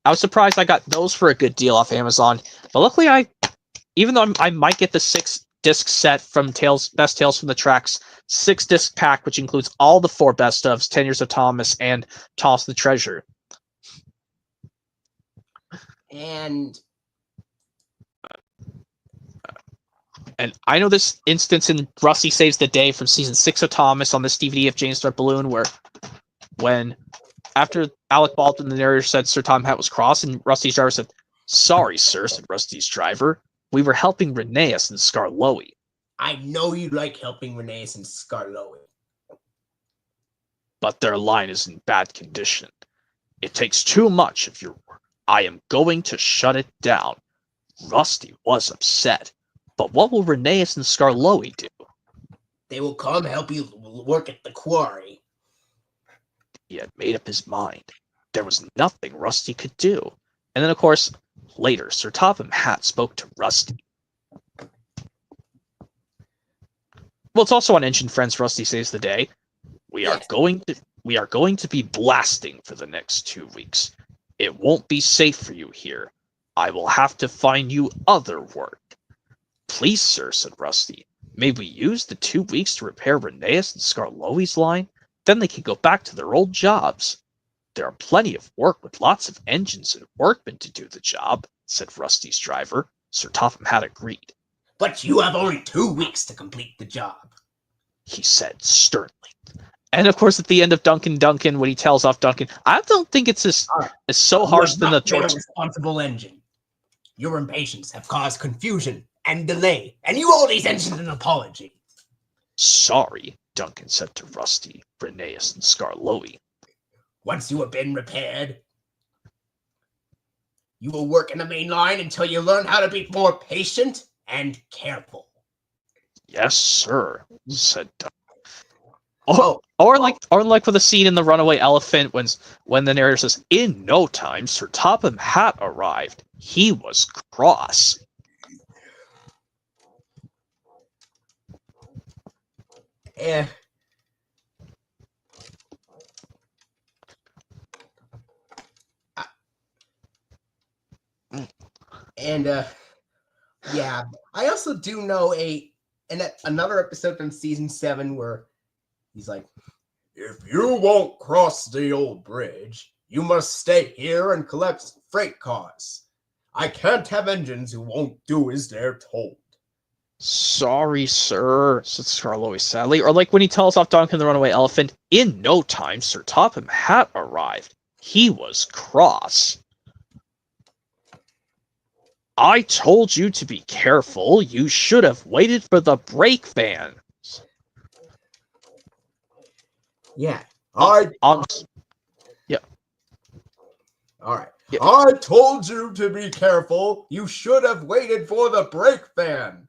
I was surprised I got those for a good deal off Amazon. But luckily, even though I might get the 6-disc set from Best Tales from the Tracks 6-disc pack, which includes all the 4 best ofs, 10 Years of Thomas and Thomas the Treasure. And I know this instance in Rusty Saves the Day from season 6 of Thomas on this DVD of James Start Balloon, where when after Alec Baldwin, the narrator, said Sir Tom Hat was cross, and Rusty's driver said, "Sorry, sir," said Rusty's driver. "We were helping Rheneas and Skarloey." I know you like helping Rheneas and Skarloey. "But their line is in bad condition. It takes too much of your work. I am going to shut it down." Rusty was upset. But what will Rheneas and Skarloey do? They will come help you work at the quarry. He had made up his mind. There was nothing Rusty could do. And then, of course, later, Sir Topham Hatt spoke to Rusty. Well, it's also on Engine Friends Rusty Saves the Day. We are going to be blasting for the next 2 weeks. It won't be safe for you here. I will have to find you other work. "Please, sir," said Rusty, "may we use the 2 weeks to repair Rheneas and Skarloey's line? Then they can go back to their old jobs." "There are plenty of work with lots of engines and workmen to do the job," said Rusty's driver. Sir Topham Hatt agreed. "But you have only 2 weeks to complete the job," he said sternly. And of course, at the end of Duncan, when he tells off Duncan, I don't think it's as so harsh than the George. Responsible engine. Your impatience have caused confusion and delay, and you owe these engines an apology. "Sorry," Duncan said to Rusty, Rheneas, and Skarloey. "Once you have been repaired, you will work in the main line until you learn how to be more patient and careful." "Yes, sir," said Duncan. Or like with the scene in The Runaway Elephant when the narrator says, "In no time, Sir Topham Hatt arrived. He was cross." Yeah, I also do know another episode from season 7 where he's like, "If you won't cross the old bridge, you must stay here and collect freight cars. I can't have engines who won't do as they're told." "Sorry, sir," said Skarloey sadly. Or like when he tells off Duncan the Runaway Elephant, "In no time, Sir Topham Hatt arrived. He was cross." "I told you to be careful. You should have waited for the brake van." yeah. Yeah. All right. Yeah. I told you to be careful. You should have waited for the brake van.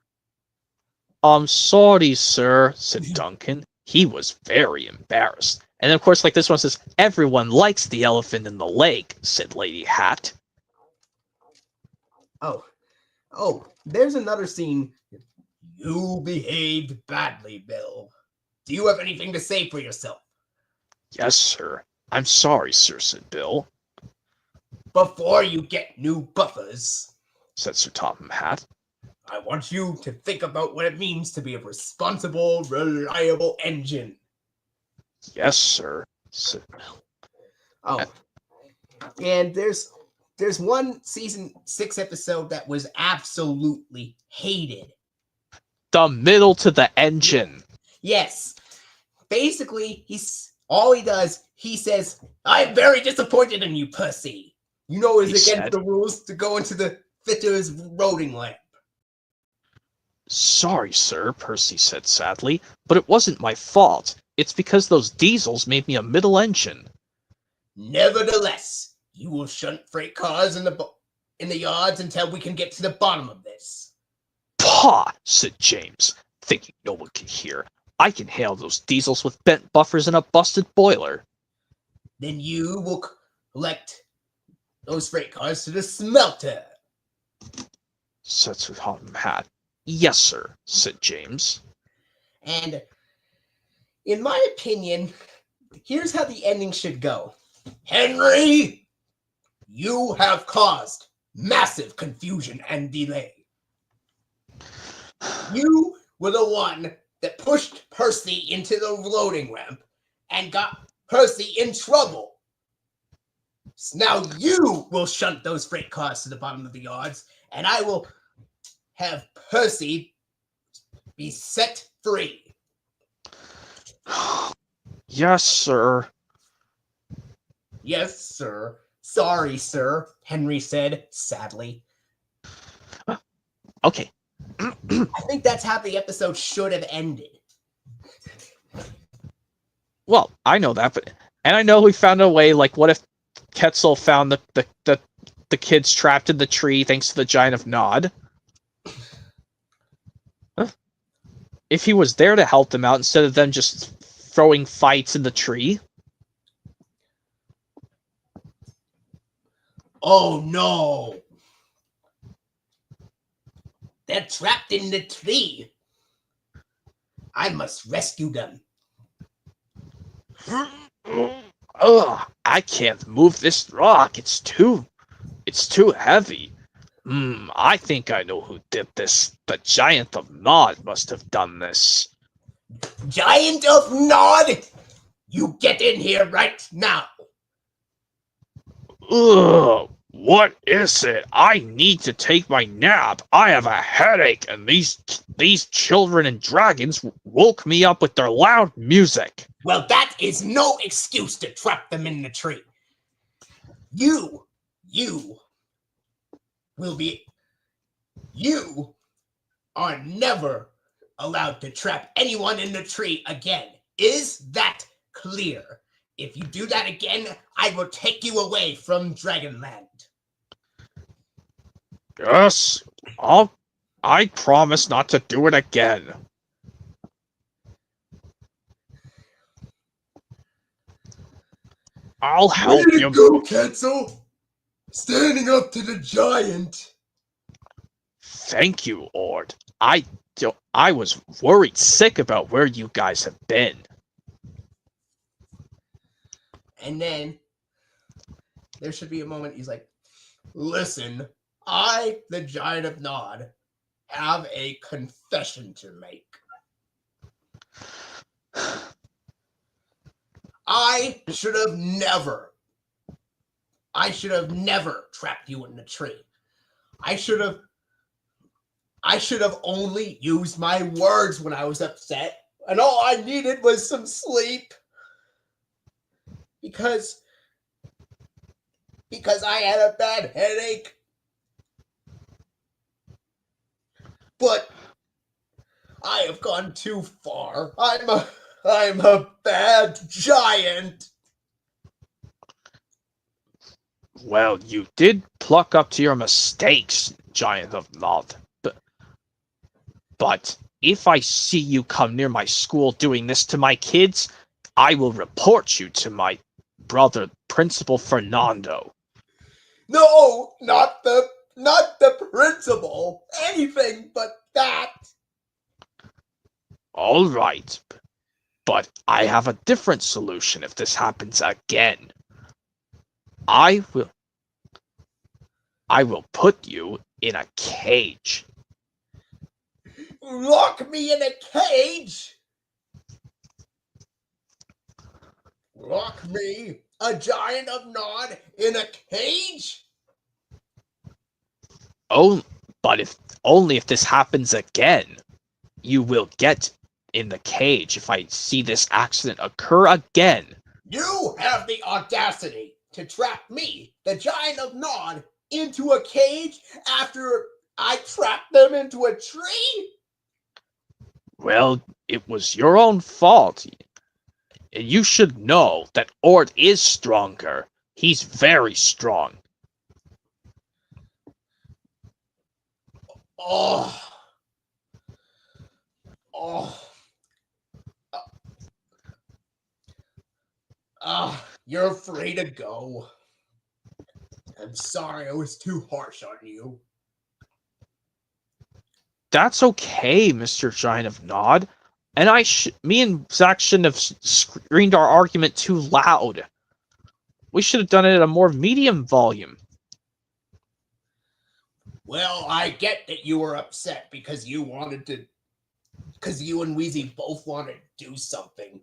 "I'm sorry, sir," said Duncan. He was very embarrassed. And then, of course, like this one says, "Everyone likes the elephant in the lake," said Lady Hatt. Oh, there's another scene. "You behaved badly, Bill. Do you have anything to say for yourself?" "Yes, sir. I'm sorry, sir," said Bill. "Before you get new buffers," said Sir Topham Hatt, "I want you to think about what it means to be a responsible, reliable engine." "Yes, sir," said Bill. And there's one season 6 episode that was absolutely hated. "The middle to the engine." Yes. Basically, all he does, he says, I'm very disappointed in you, Percy. You know it's He against said. the rules to go into the fitter's loading lamp. Sorry, sir, Percy said sadly, but it wasn't my fault. It's because those diesels made me a middle engine. Nevertheless, you will shunt freight cars in the yards until we can get to the bottom of this. Pah, said James, thinking no one could hear. I can hail those diesels with bent buffers and a busted boiler. Then you will collect those freight cars to the smelter, said Sir Topham Hatt. Yes, sir, said James. And in my opinion, here's how the ending should go. Henry, you have caused massive confusion and delay. You were the one that pushed Percy into the loading ramp and got Percy in trouble. So now you will shunt those freight cars to the bottom of the yards, and I will have Percy be set free. Yes, sir. Yes, sir. Sorry, sir, Henry said sadly. Okay. I think that's how the episode should have ended. Well, I know that, and I know we found a way, like, what if Quetzal found the kids trapped in the tree thanks to the Giant of Nod? Huh? If he was there to help them out instead of them just throwing fights in the tree? Oh no! They're trapped in the tree. I must rescue them. Ugh, I can't move this rock. It's too heavy. I think I know who did this. The Giant of Nod must have done this. Giant of Nod! You get in here right now. Ugh, what is it? I need to take my nap. I have a headache, and these children and dragons woke me up with their loud music. Well, that is no excuse to trap them in the tree. You are never allowed to trap anyone in the tree again. Is that clear? If you do that again, I will take you away from Dragonland. Yes, I promise not to do it again. I'll help Way to you. go, Quetzal! Standing up to the giant. Thank you, Ord. I was worried sick about where you guys have been. And then there should be a moment he's like, listen, I, the Giant of Nod, have a confession to make. I should have never trapped you in the tree. I should have only used my words when I was upset, and all I needed was some sleep. Because I had a bad headache. But I have gone too far. I'm a bad giant. Well, you did pluck up to your mistakes, Giant of Nod. But if I see you come near my school doing this to my kids, I will report you to my brother, Principal Fernando. No, not the principal. Anything but that. All right, but I have a different solution if this happens again. I will put you in a cage. Lock me in a cage? Lock me, a Giant of Nod, in a cage? Oh, but only if this happens again. You will get in the cage if I see this accident occur again. You have the audacity to trap me, the Giant of Nod, into a cage after I trapped them into a tree? Well, it was your own fault. You should know that Ord is stronger. He's very strong. Oh. Oh. You're free to go. I'm sorry I was too harsh on you. That's okay, Mr. Giant of Nod. And me and Zach shouldn't have screamed our argument too loud. We should have done it at a more medium volume. Well, I get that you were upset because you and Wheezy both wanted to do something.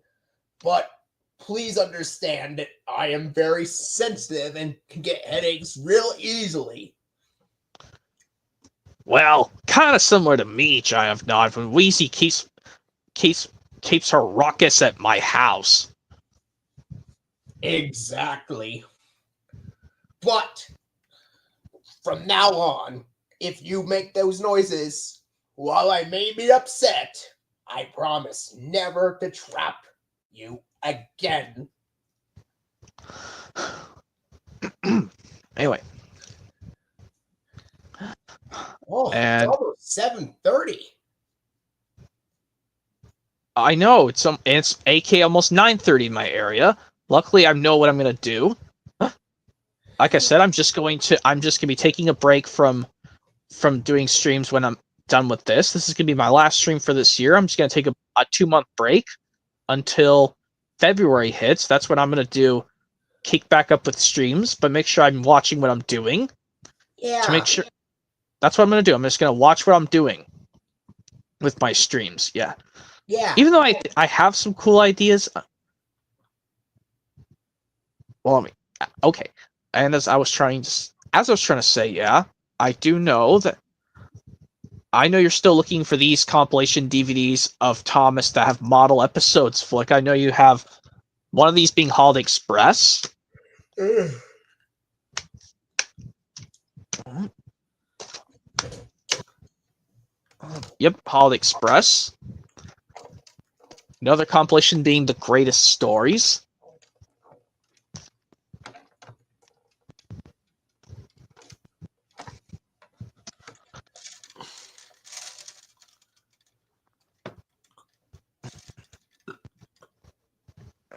But please understand that I am very sensitive and can get headaches real easily. Well, kind of similar to me, Giant of Nod, when Wheezy keeps her ruckus at my house. Exactly. But from now on, if you make those noises, while I may be upset, I promise never to trap you again. Anyway. Oh, And it's almost 7:30. I know it's AK almost 9:30 in my area. Luckily, I know what I'm gonna do. Like I said, I'm just gonna be taking a break from doing streams when I'm done with this. This is gonna be my last stream for this year. I'm just gonna take a 2-month break until February hits. That's when I'm gonna kick back up with streams, but make sure I'm watching what I'm doing. Yeah. To make sure. That's what I'm gonna do. I'm just gonna watch what I'm doing with my streams. Yeah. Yeah. Even though I have some cool ideas. Well, I mean, okay. And as I was trying to say, yeah, I do know that. I know you're still looking for these compilation DVDs of Thomas that have model episodes. Flick, I know you have one of these being Holiday Express. Yep, Holiday Express. Another compilation being The Greatest Stories.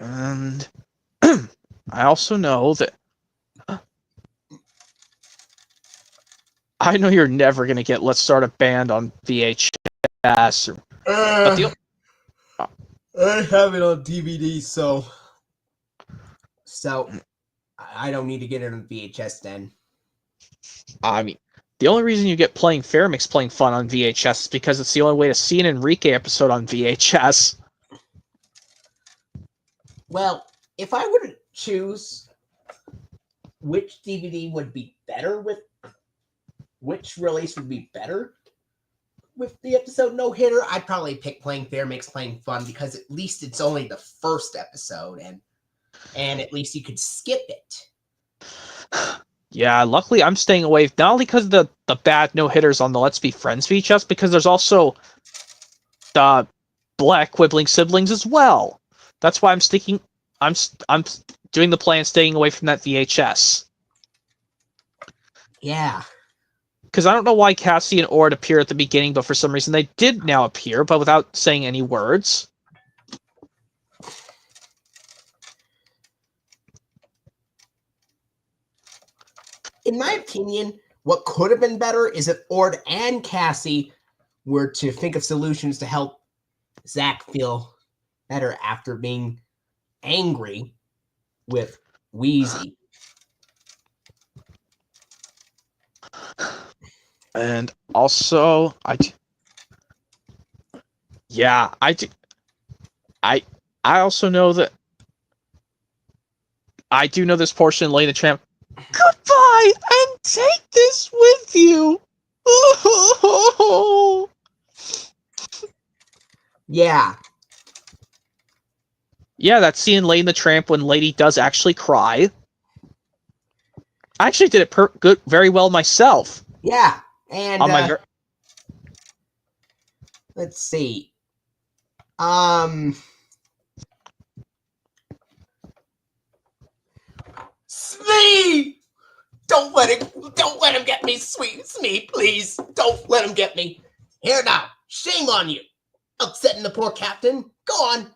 And I also know that I know you're never going to get Let's Start a Band on VHS. I have it on DVD, so I don't need to get it on VHS then. I mean, the only reason you get playing Fairmix playing fun on VHS is because it's the only way to see an Enrique episode on VHS. Well, if I were to choose which DVD would be better with which release would be better with the episode No Hitter, I'd probably pick Playing Fair Makes Playing Fun because at least it's only the first episode and at least you could skip it. Yeah, luckily I'm staying away not only because of the bad no hitters on the Let's Be Friends VHS, because there's also the Black Quibbling Siblings as well. That's why I'm doing the plan, staying away from that VHS. Yeah. Because I don't know why Cassie and Ord appear at the beginning, but for some reason they did now appear, but without saying any words. In my opinion, what could have been better is if Ord and Cassie were to think of solutions to help Zach feel better after being angry with Wheezy. And also, I also know that I do know this portion in Lane the Tramp. Goodbye, and take this with you. Yeah. Yeah, that scene in Lady and the Tramp when Lady does actually cry. I actually did it very well myself. Yeah, and On my let's see. Smee! Don't let him get me, sweet Smee, please. Don't let him get me. Here now, shame on you. Upsetting the poor captain. Go on,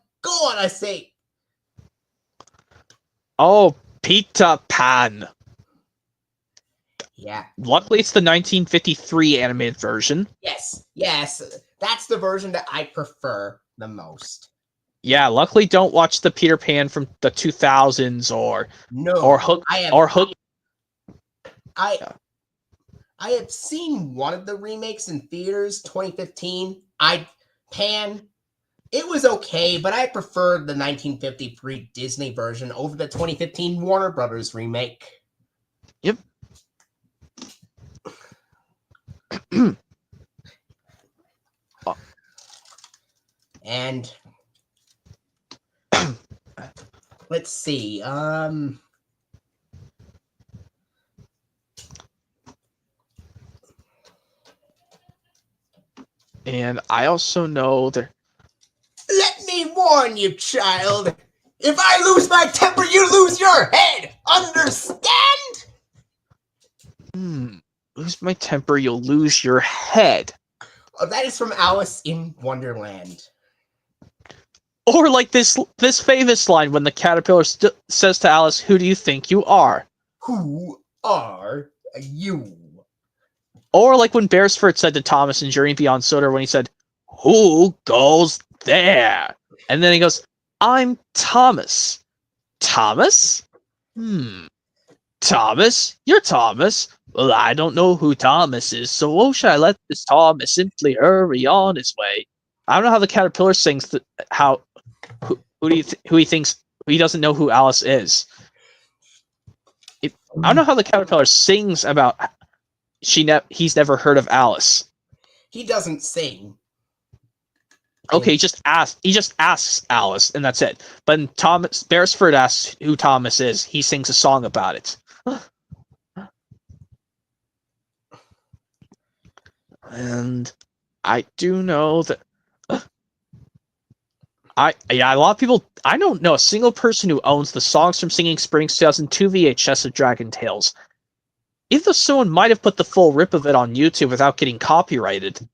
I say. Oh, Peter Pan. Yeah. Luckily, it's the 1953 animated version. Yes. That's the version that I prefer the most. Yeah, luckily, don't watch the Peter Pan from the 2000s or Hook or Hook. I have seen one of the remakes in theaters, 2015. It was okay, but I preferred the 1953 Disney version over the 2015 Warner Brothers remake. Yep. And let's see. And I also know that. Let me warn you, child. If I lose my temper, you lose your head. Understand? Lose my temper, you'll lose your head. Oh, that is from Alice in Wonderland. Or like this famous line when the caterpillar says to Alice, "Who do you think you are?" Who are you? Or like when Beresford said to Thomas in Journey Beyond Soda when he said, "Who goes there?" And then he goes, "I'm Thomas." Thomas? Thomas? You're Thomas? Well, I don't know who Thomas is, so why should I let this Thomas simply hurry on his way? I don't know how the caterpillar sings who he doesn't know who Alice is. I don't know how the caterpillar sings about he's never heard of Alice. He doesn't sing. Okay, he just asks Alice, and that's it. But when Thomas Beresford asks who Thomas is, he sings a song about it. And I do know that a lot of people. I don't know a single person who owns the Songs from Singing Springs 2002 VHS of Dragon Tales. Even though someone might have put the full rip of it on YouTube without getting copyrighted.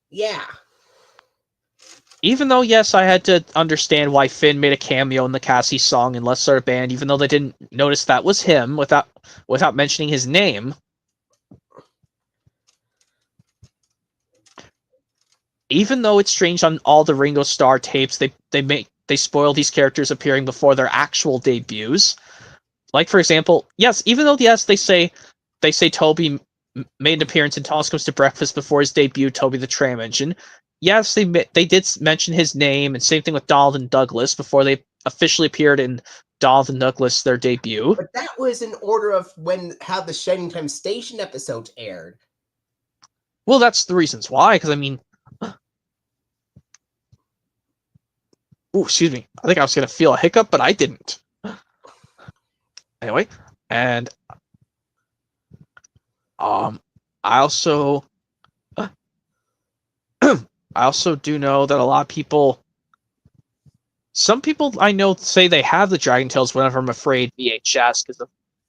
Yeah. Even though, yes, I had to understand why Finn made a cameo in the Cassie song in Let's Start a Band, even though they didn't notice that was him without mentioning his name. Even though it's strange on all the Ringo Starr tapes, they spoil these characters appearing before their actual debuts. Like, for example, yes, even though they say Toby made an appearance in Thomas Comes to Breakfast before his debut, Toby the Tram Engine. Yes, they did mention his name, and same thing with Donald and Douglas before they officially appeared in Donald and Douglas, their debut. But that was in order of how the Shining Time Station episodes aired. Well, that's the reasons why, because I mean... Ooh, excuse me. I think I was going to feel a hiccup, but I didn't. Anyway, and... I also... I also do know that a lot of people... Some people I know say they have the Dragon Tales whenever I'm afraid VHS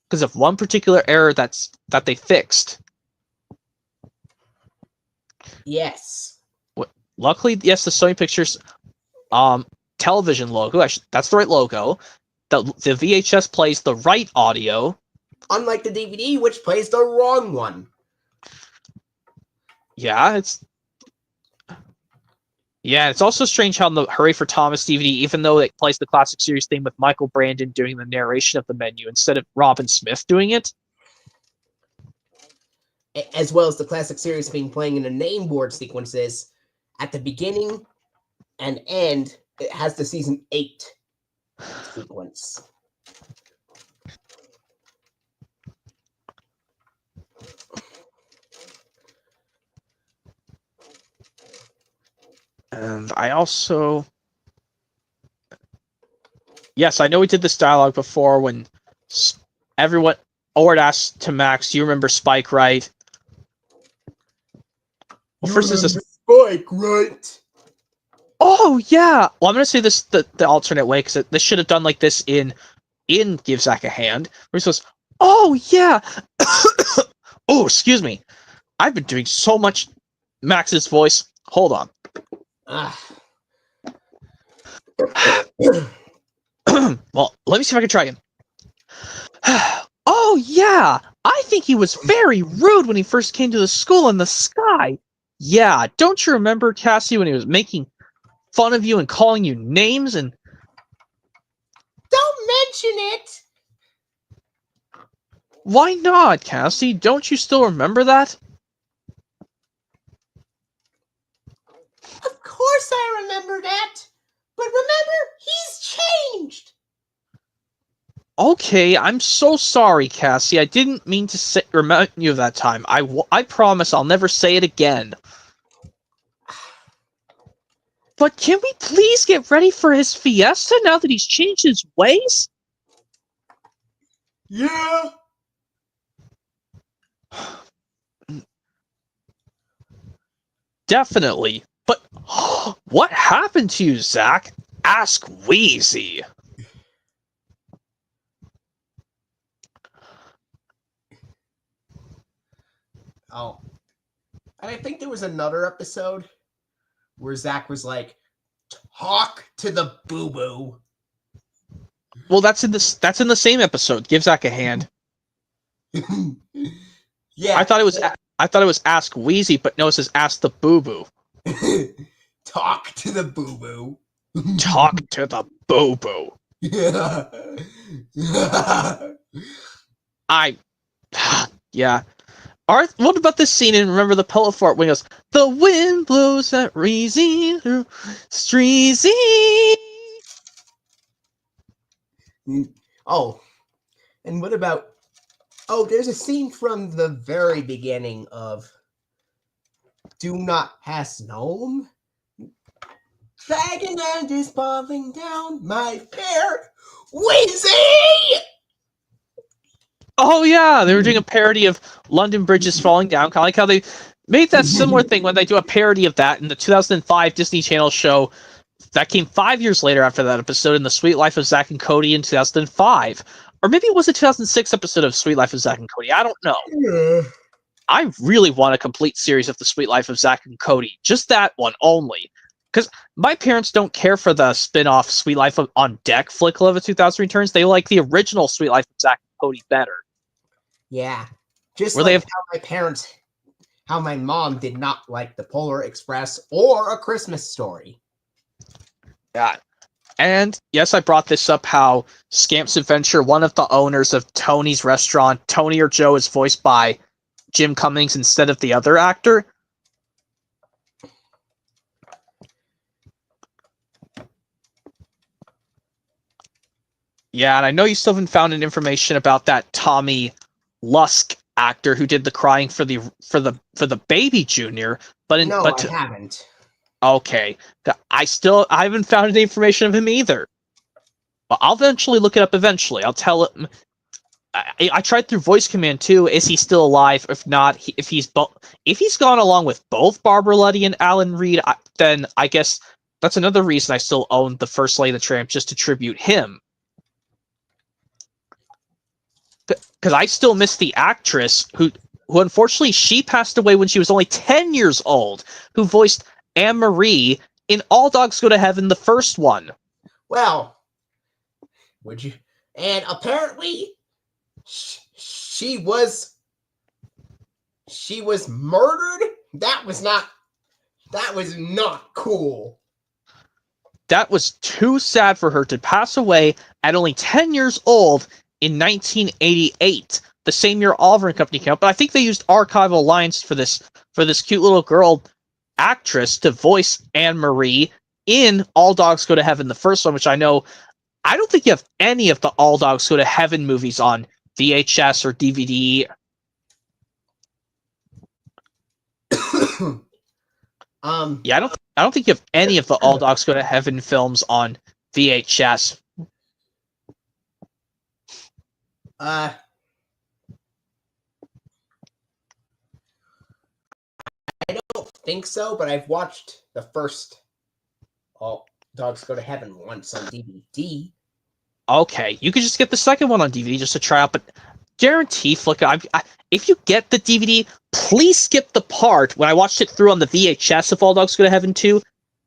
because of one particular error that they fixed. Yes. Luckily, yes, the Sony Pictures television logo, that's the right logo. The VHS plays the right audio. Unlike the DVD, which plays the wrong one. Yeah, it's also strange how in the Hooray for Thomas DVD, even though it plays the classic series theme with Michael Brandon doing the narration of the menu instead of Robin Smith doing it. As well as the classic series being playing in the name board sequences at the beginning and end. It has the season 8 sequence. And I also... Yes, I know we did this dialogue before when everyone... Ord asked to Max, you remember Spike, right? Well, first is this... Spike, right? Oh, yeah! Well, I'm going to say this the alternate way, because this should have done like this in Give Zach a Hand, where he says, oh, yeah! Oh, excuse me. I've been doing so much Max's voice. Hold on. Well, let me see if I can try again. Oh, yeah! I think he was very rude when he first came to the school in the sky. Yeah, don't you remember, Cassie, when he was making fun of you and calling you names and... Don't mention it! Why not, Cassie? Don't you still remember that? Of course I remember that! But remember, he's changed! Okay, I'm so sorry, Cassie. I didn't mean to remind you of that time. I promise I'll never say it again. But can we please get ready for his fiesta now that he's changed his ways? Yeah. Definitely. But what happened to you, Zach? Ask Wheezy. Oh. And I think there was another episode where Zach was like, talk to the boo-boo. Well, that's in the same episode. Give Zach a Hand. Yeah. I thought it was Ask Wheezy, but no, it says Ask the Boo Boo. Talk to the boo-boo. Talk to the Boo Boo. Yeah. What about this scene in Remember the Pillow Fort when he goes, the wind blows that Reezy through Streezy. Oh, and what about... Oh, there's a scene from the very beginning of Do Not Pass Gnome. Dragon Land is falling down my fair Wheezy! Oh yeah, they were doing a parody of London Bridges Falling Down, kind of like how they made that similar thing when they do a parody of that in the 2005 Disney Channel show that came 5 years later after that episode in The Sweet Life of Zack and Cody in 2005. Or maybe it was a 2006 episode of Sweet Life of Zack and Cody. I don't know. Yeah. I really want a complete series of The Sweet Life of Zack and Cody. Just that one only. Because my parents don't care for the spin-off Sweet Life of on Deck flick Love of 2000 Returns. They like the original Sweet Life of Zack and Cody better. Yeah. Just Where like they have... how my mom did not like the Polar Express or A Christmas Story. Yeah. And yes, I brought this up how Scamp's Adventure, one of the owners of Tony's restaurant, Tony or Joe, is voiced by Jim Cummings instead of the other actor. Yeah, and I know you still haven't found any information about that Tommy Lusk actor who did the crying for the baby Junior, I haven't. Okay, I haven't found any information of him either. But I'll eventually look it up. Eventually, I'll tell him. I tried through voice command too. Is he still alive? If not, if he's gone along with both Barbara Luddy and Alan Reed, then I guess that's another reason I still own the first Lady of the Tramp, just to tribute him. Because I still miss the actress who unfortunately she passed away when she was only 10 years old, who voiced Anne Marie in All Dogs Go to Heaven, the first one. Well, would you? And apparently, she was murdered. That was not cool. That was too sad for her to pass away at only 10 years old in 1988, the same year Oliver and Company came out. But I think they used archival lines for this cute little girl actress to voice Anne Marie in All Dogs Go to Heaven, the first one, which I don't think you have any of the All Dogs Go to Heaven movies on VHS or DVD. Yeah, I don't think you have any of the All Dogs Go to Heaven films on VHS. I don't think so, but I've watched the first All Dogs Go to Heaven once on DVD. Okay, you could just get the second one on DVD just to try out, but guarantee, Flicka, if you get the DVD, please skip the part when I watched it through on the VHS of All Dogs Go to Heaven 2.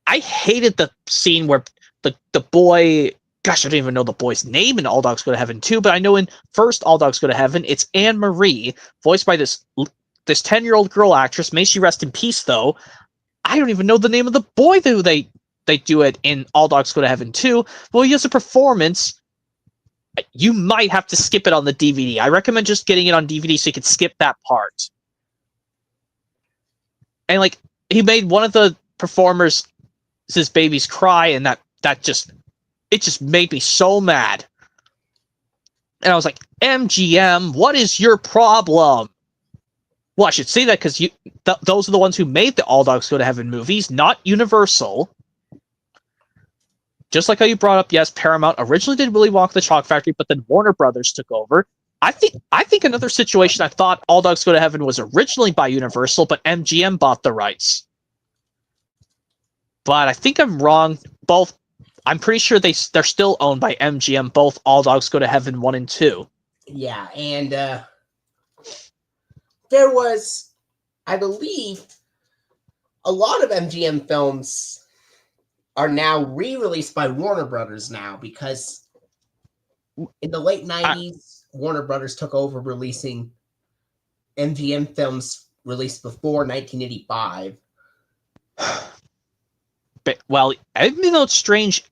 I hated the scene where the boy, gosh, I don't even know the boy's name in All Dogs Go to Heaven 2, but I know in first All Dogs Go to Heaven, it's Anne Marie, voiced by this 10-year-old girl actress. May she rest in peace, though. I don't even know the name of the boy who they do it in All Dogs Go to Heaven 2. Well, he has a performance. You might have to skip it on the DVD. I recommend just getting it on DVD so you can skip that part. And like, he made one of the performers his babies cry, and that just made me so mad. And I was like, MGM, what is your problem? Well, I should say that because those are the ones who made the All Dogs Go to Heaven movies, not Universal. Just like how you brought up, yes, Paramount originally did Willy Wonka the Chocolate Factory, but then Warner Brothers took over. I think another situation, I thought All Dogs Go to Heaven was originally by Universal, but MGM bought the rights. But I think I'm wrong. Both, I'm pretty sure they're still owned by MGM, both All Dogs Go to Heaven 1 and 2. Yeah, and there was, I believe, a lot of MGM films are now re-released by Warner Brothers now, because in the late 90s, Warner Brothers took over releasing MGM films released before 1985. But, well, even though it's strange,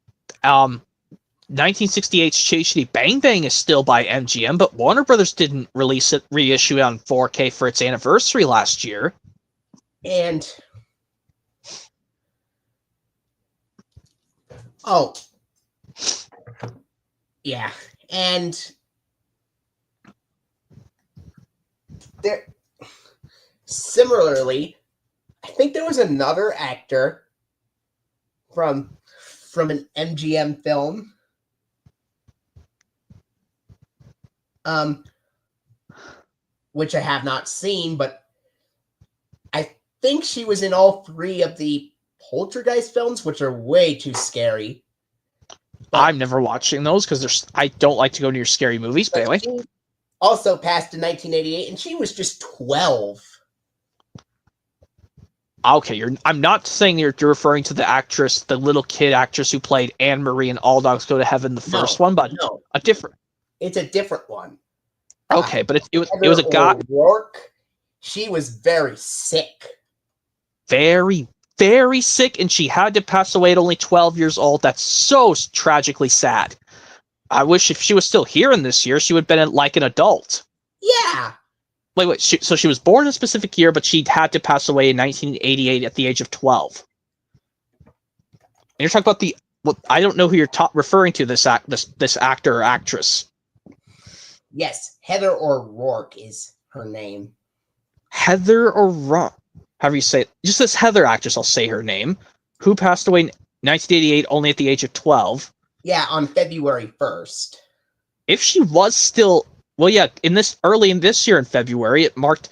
1968's Chitty Bang Bang is still by MGM, but Warner Brothers didn't reissue it on 4K for its anniversary last year. And oh, yeah, and there, similarly, I think there was another actor from an MGM film, which I have not seen, but I think she was in all three of the Poltergeist films, which are way too scary. But I'm never watching those because I don't like to go near scary movies. But anyway, she also passed in 1988, and she was just 12. Okay, I'm not saying you're referring to the actress, the little kid actress who played Anne Marie in All Dogs Go to Heaven, the first one, but no, a different. It's a different one. Okay, but it was a guy. Rourke. She was very sick. Very, very sick, and she had to pass away at only 12 years old. That's so tragically sad. I wish if she was still here in this year, she would have been like an adult. Yeah. Wait. So she was born in a specific year, but she had to pass away in 1988 at the age of 12. And you're talking about I don't know who you're referring to, this actor or actress. Yes, Heather O'Rourke is her name. Heather O'Rourke. However you say it. Just this Heather actress, I'll say her name, who passed away in 1988 only at the age of 12. Yeah, on February 1st. If she was still, well, yeah, early in this year in February, it marked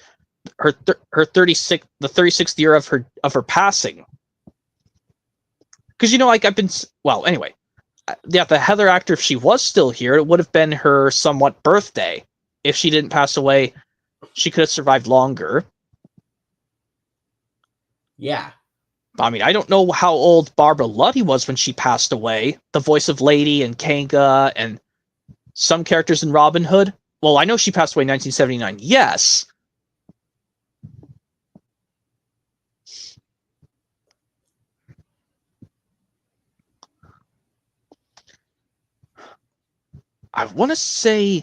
her 36th year of her passing. Because anyway, yeah, the Heather actor, if she was still here, it would have been her somewhat birthday. If she didn't pass away, she could have survived longer. Yeah. I mean, I don't know how old Barbara Luddy was when she passed away. The voice of Lady and Kanga and some characters in Robin Hood. Well, I know she passed away in 1979. Yes. I want to say,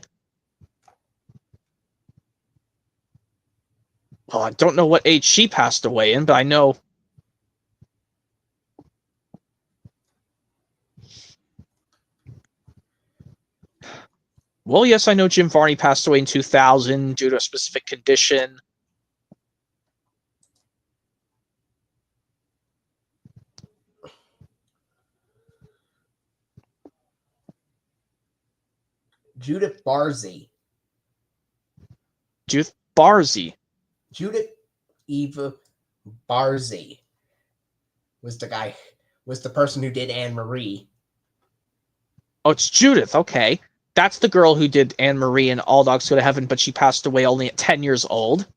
well, I don't know what age she passed away in, but I know. Well, yes, I know Jim Varney passed away in 2000 due to a specific condition. Judith Barzy. Judith Barzy. Judith Eva Barzy was the person who did Anne Marie. Oh, it's Judith. Okay. That's the girl who did Anne Marie and All Dogs Go to Heaven, but she passed away only at 10 years old.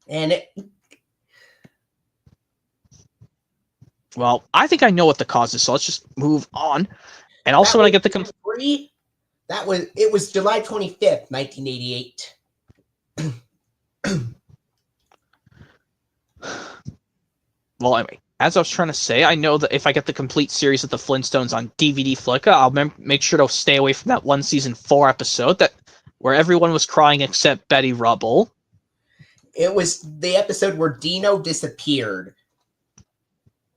And well, I think I know what the cause is, so let's just move on. And also, when I get the it was July 25th, 1988. Well, anyway, as I was trying to say, I know that if I get the complete series of the Flintstones on DVD Flicka, I'll make sure to stay away from that one season 4 episode where everyone was crying except Betty Rubble. It was the episode where Dino disappeared.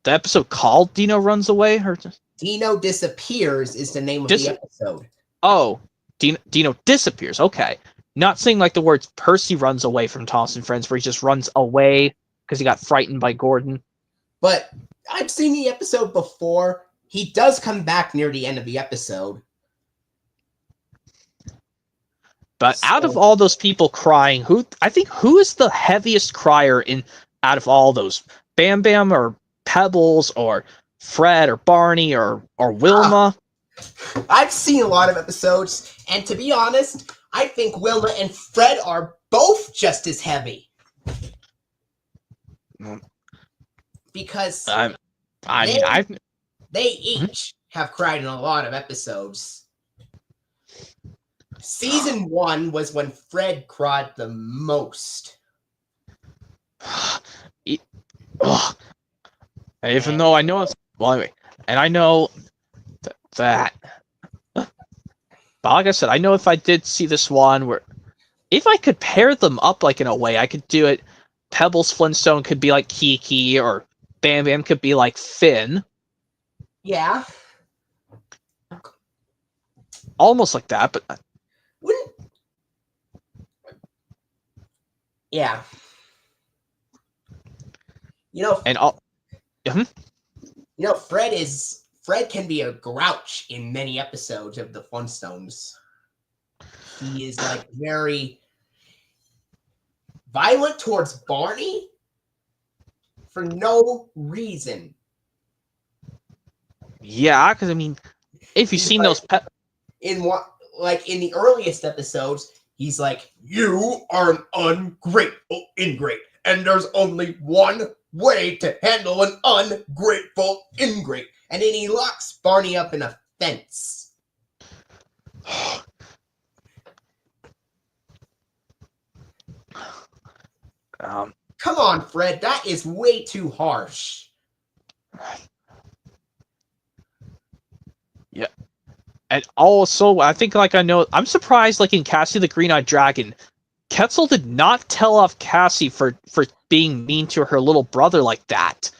The episode called Dino Runs Away? Or Dino Disappears is the name of the episode. Oh, Dino disappears. Okay. Not saying like the words Percy runs away from Thomas and Friends, where he just runs away because he got frightened by Gordon. But I've seen the episode before. He does come back near the end of the episode. But out of all those people crying, who is the heaviest crier out of all those? Bam Bam or Pebbles or Fred or Barney or Wilma? I've seen a lot of episodes, and to be honest, I think Wilma and Fred are both just as heavy. Because they each have cried in a lot of episodes. Season 1 was when Fred cried the most. Even though I know it's... Well, anyway, and I know that... But like I said, I know if I did see this one where... If I could pair them up like in a way, I could do it. Pebbles Flintstone could be like Kiki, or Bam Bam could be like Finn. Yeah. Almost like that, but... Yeah. You know... And all... You know, Fred can be a grouch in many episodes of the Flintstones. He is like very violent towards Barney for no reason. Yeah, because I mean, if you've seen those in the earliest episodes, he's like, "You are an ungrateful ingrate, and there's only one way to handle an ungrateful ingrate." And then he locks Barney up in a fence. Come on, Fred. That is way too harsh. Yeah. And also, I think, like, I know... I'm surprised, like, in Cassie the Green-Eyed Dragon, Quetzal did not tell off Cassie for being mean to her little brother like that.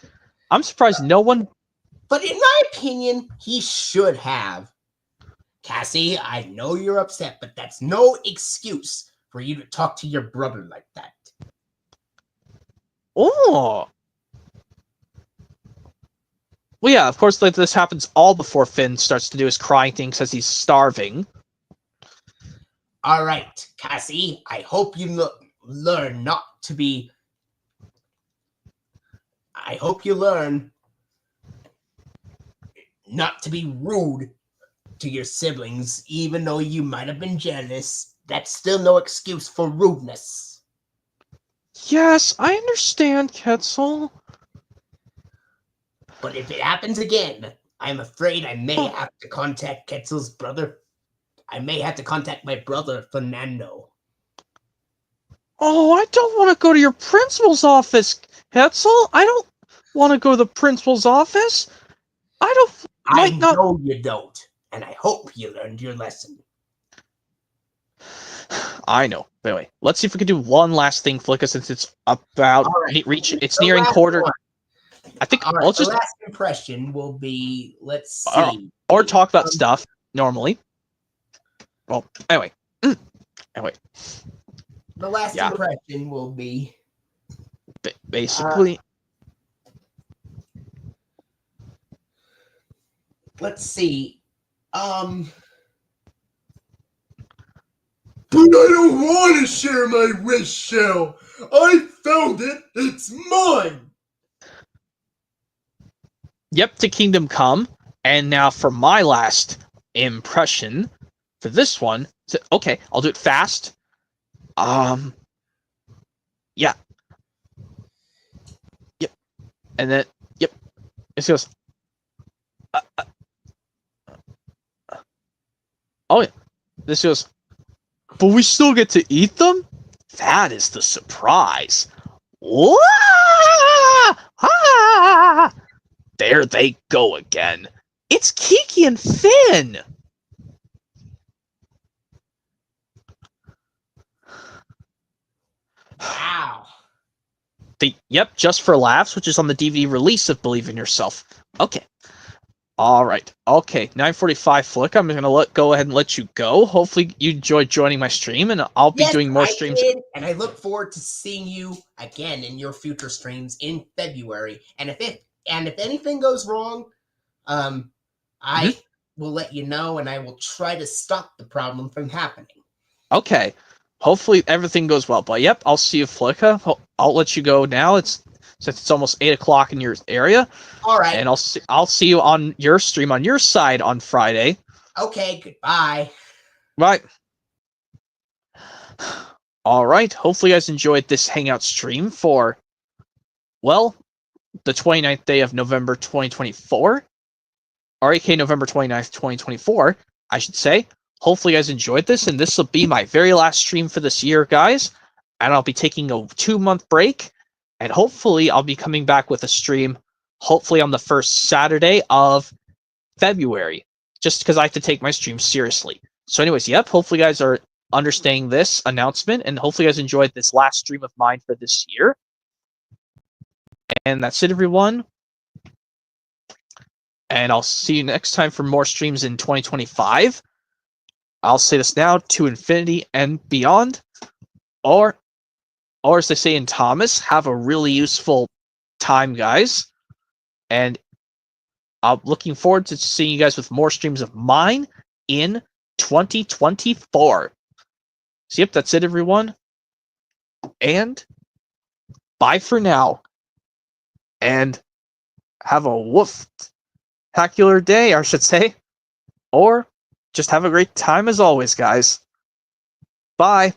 I'm surprised no one... But in my opinion, he should have. Cassie, I know you're upset, but that's no excuse for you to talk to your brother like that. Oh! Well, yeah, of course, like, this happens all before Finn starts to do his crying thing because he's starving. All right, Cassie, I hope you learn not to be... I hope you learn not to be rude to your siblings, even though you might have been jealous. That's still no excuse for rudeness. Yes, I understand, Quetzal. But if it happens again, I'm afraid I may have to contact Quetzal's brother. I may have to contact my brother, Fernando. Oh, I don't want to go to your principal's office, Quetzal. I don't want to go to the principal's office. I know you don't, and I hope you learned your lesson. I know. But anyway, let's see if we can do one last thing, Flicka, since it's about it's nearing quarter. One. I think right, let's just last impression will be, let's see, or talk about stuff normally. Well, anyway, anyway, the last impression will be basically. Let's see. But I don't want to share my wish shell. I found it. It's mine. Yep, to Kingdom Come. And now for my last impression for this one. Okay, I'll do it fast. Yeah. Yep. And then, yep. It goes. Oh yeah. This goes. But we still get to eat them? That is the surprise. Wah! Ah! There they go again. It's Kiki and Finn. Wow. Yep, Just for Laughs, which is on the DVD release of Believe in Yourself. Okay. All right. Okay, 9:45 Flick. I'm gonna go ahead and let you go. Hopefully you enjoyed joining my stream, and I'll be doing more streams. I did, and I look forward to seeing you again in your future streams in February. And if anything goes wrong, I will let you know, and I will try to stop the problem from happening. Okay. Hopefully everything goes well. But yep, I'll see you, Flicka. I'll let you go now. Since it's almost 8 o'clock in your area. All right. And I'll see you on your stream on your side on Friday. Okay, goodbye. Right. All right. Hopefully you guys enjoyed this Hangout stream for, well, the 29th day of November 2024. Or AK November 29th, 2024, I should say. Hopefully you guys enjoyed this, and this will be my very last stream for this year, guys. And I'll be taking a 2-month break, and hopefully I'll be coming back with a stream, hopefully on the first Saturday of February, just because I have to take my stream seriously. So anyways, yep, hopefully you guys are understanding this announcement, and hopefully you guys enjoyed this last stream of mine for this year. And that's it, everyone. And I'll see you next time for more streams in 2025. I'll say this now, to infinity and beyond. Or as they say in Thomas, have a really useful time, guys. And I'm looking forward to seeing you guys with more streams of mine in 2024. So yep, that's it, everyone. And bye for now. And have a woof-tacular day, I should say. Or just have a great time as always, guys. Bye.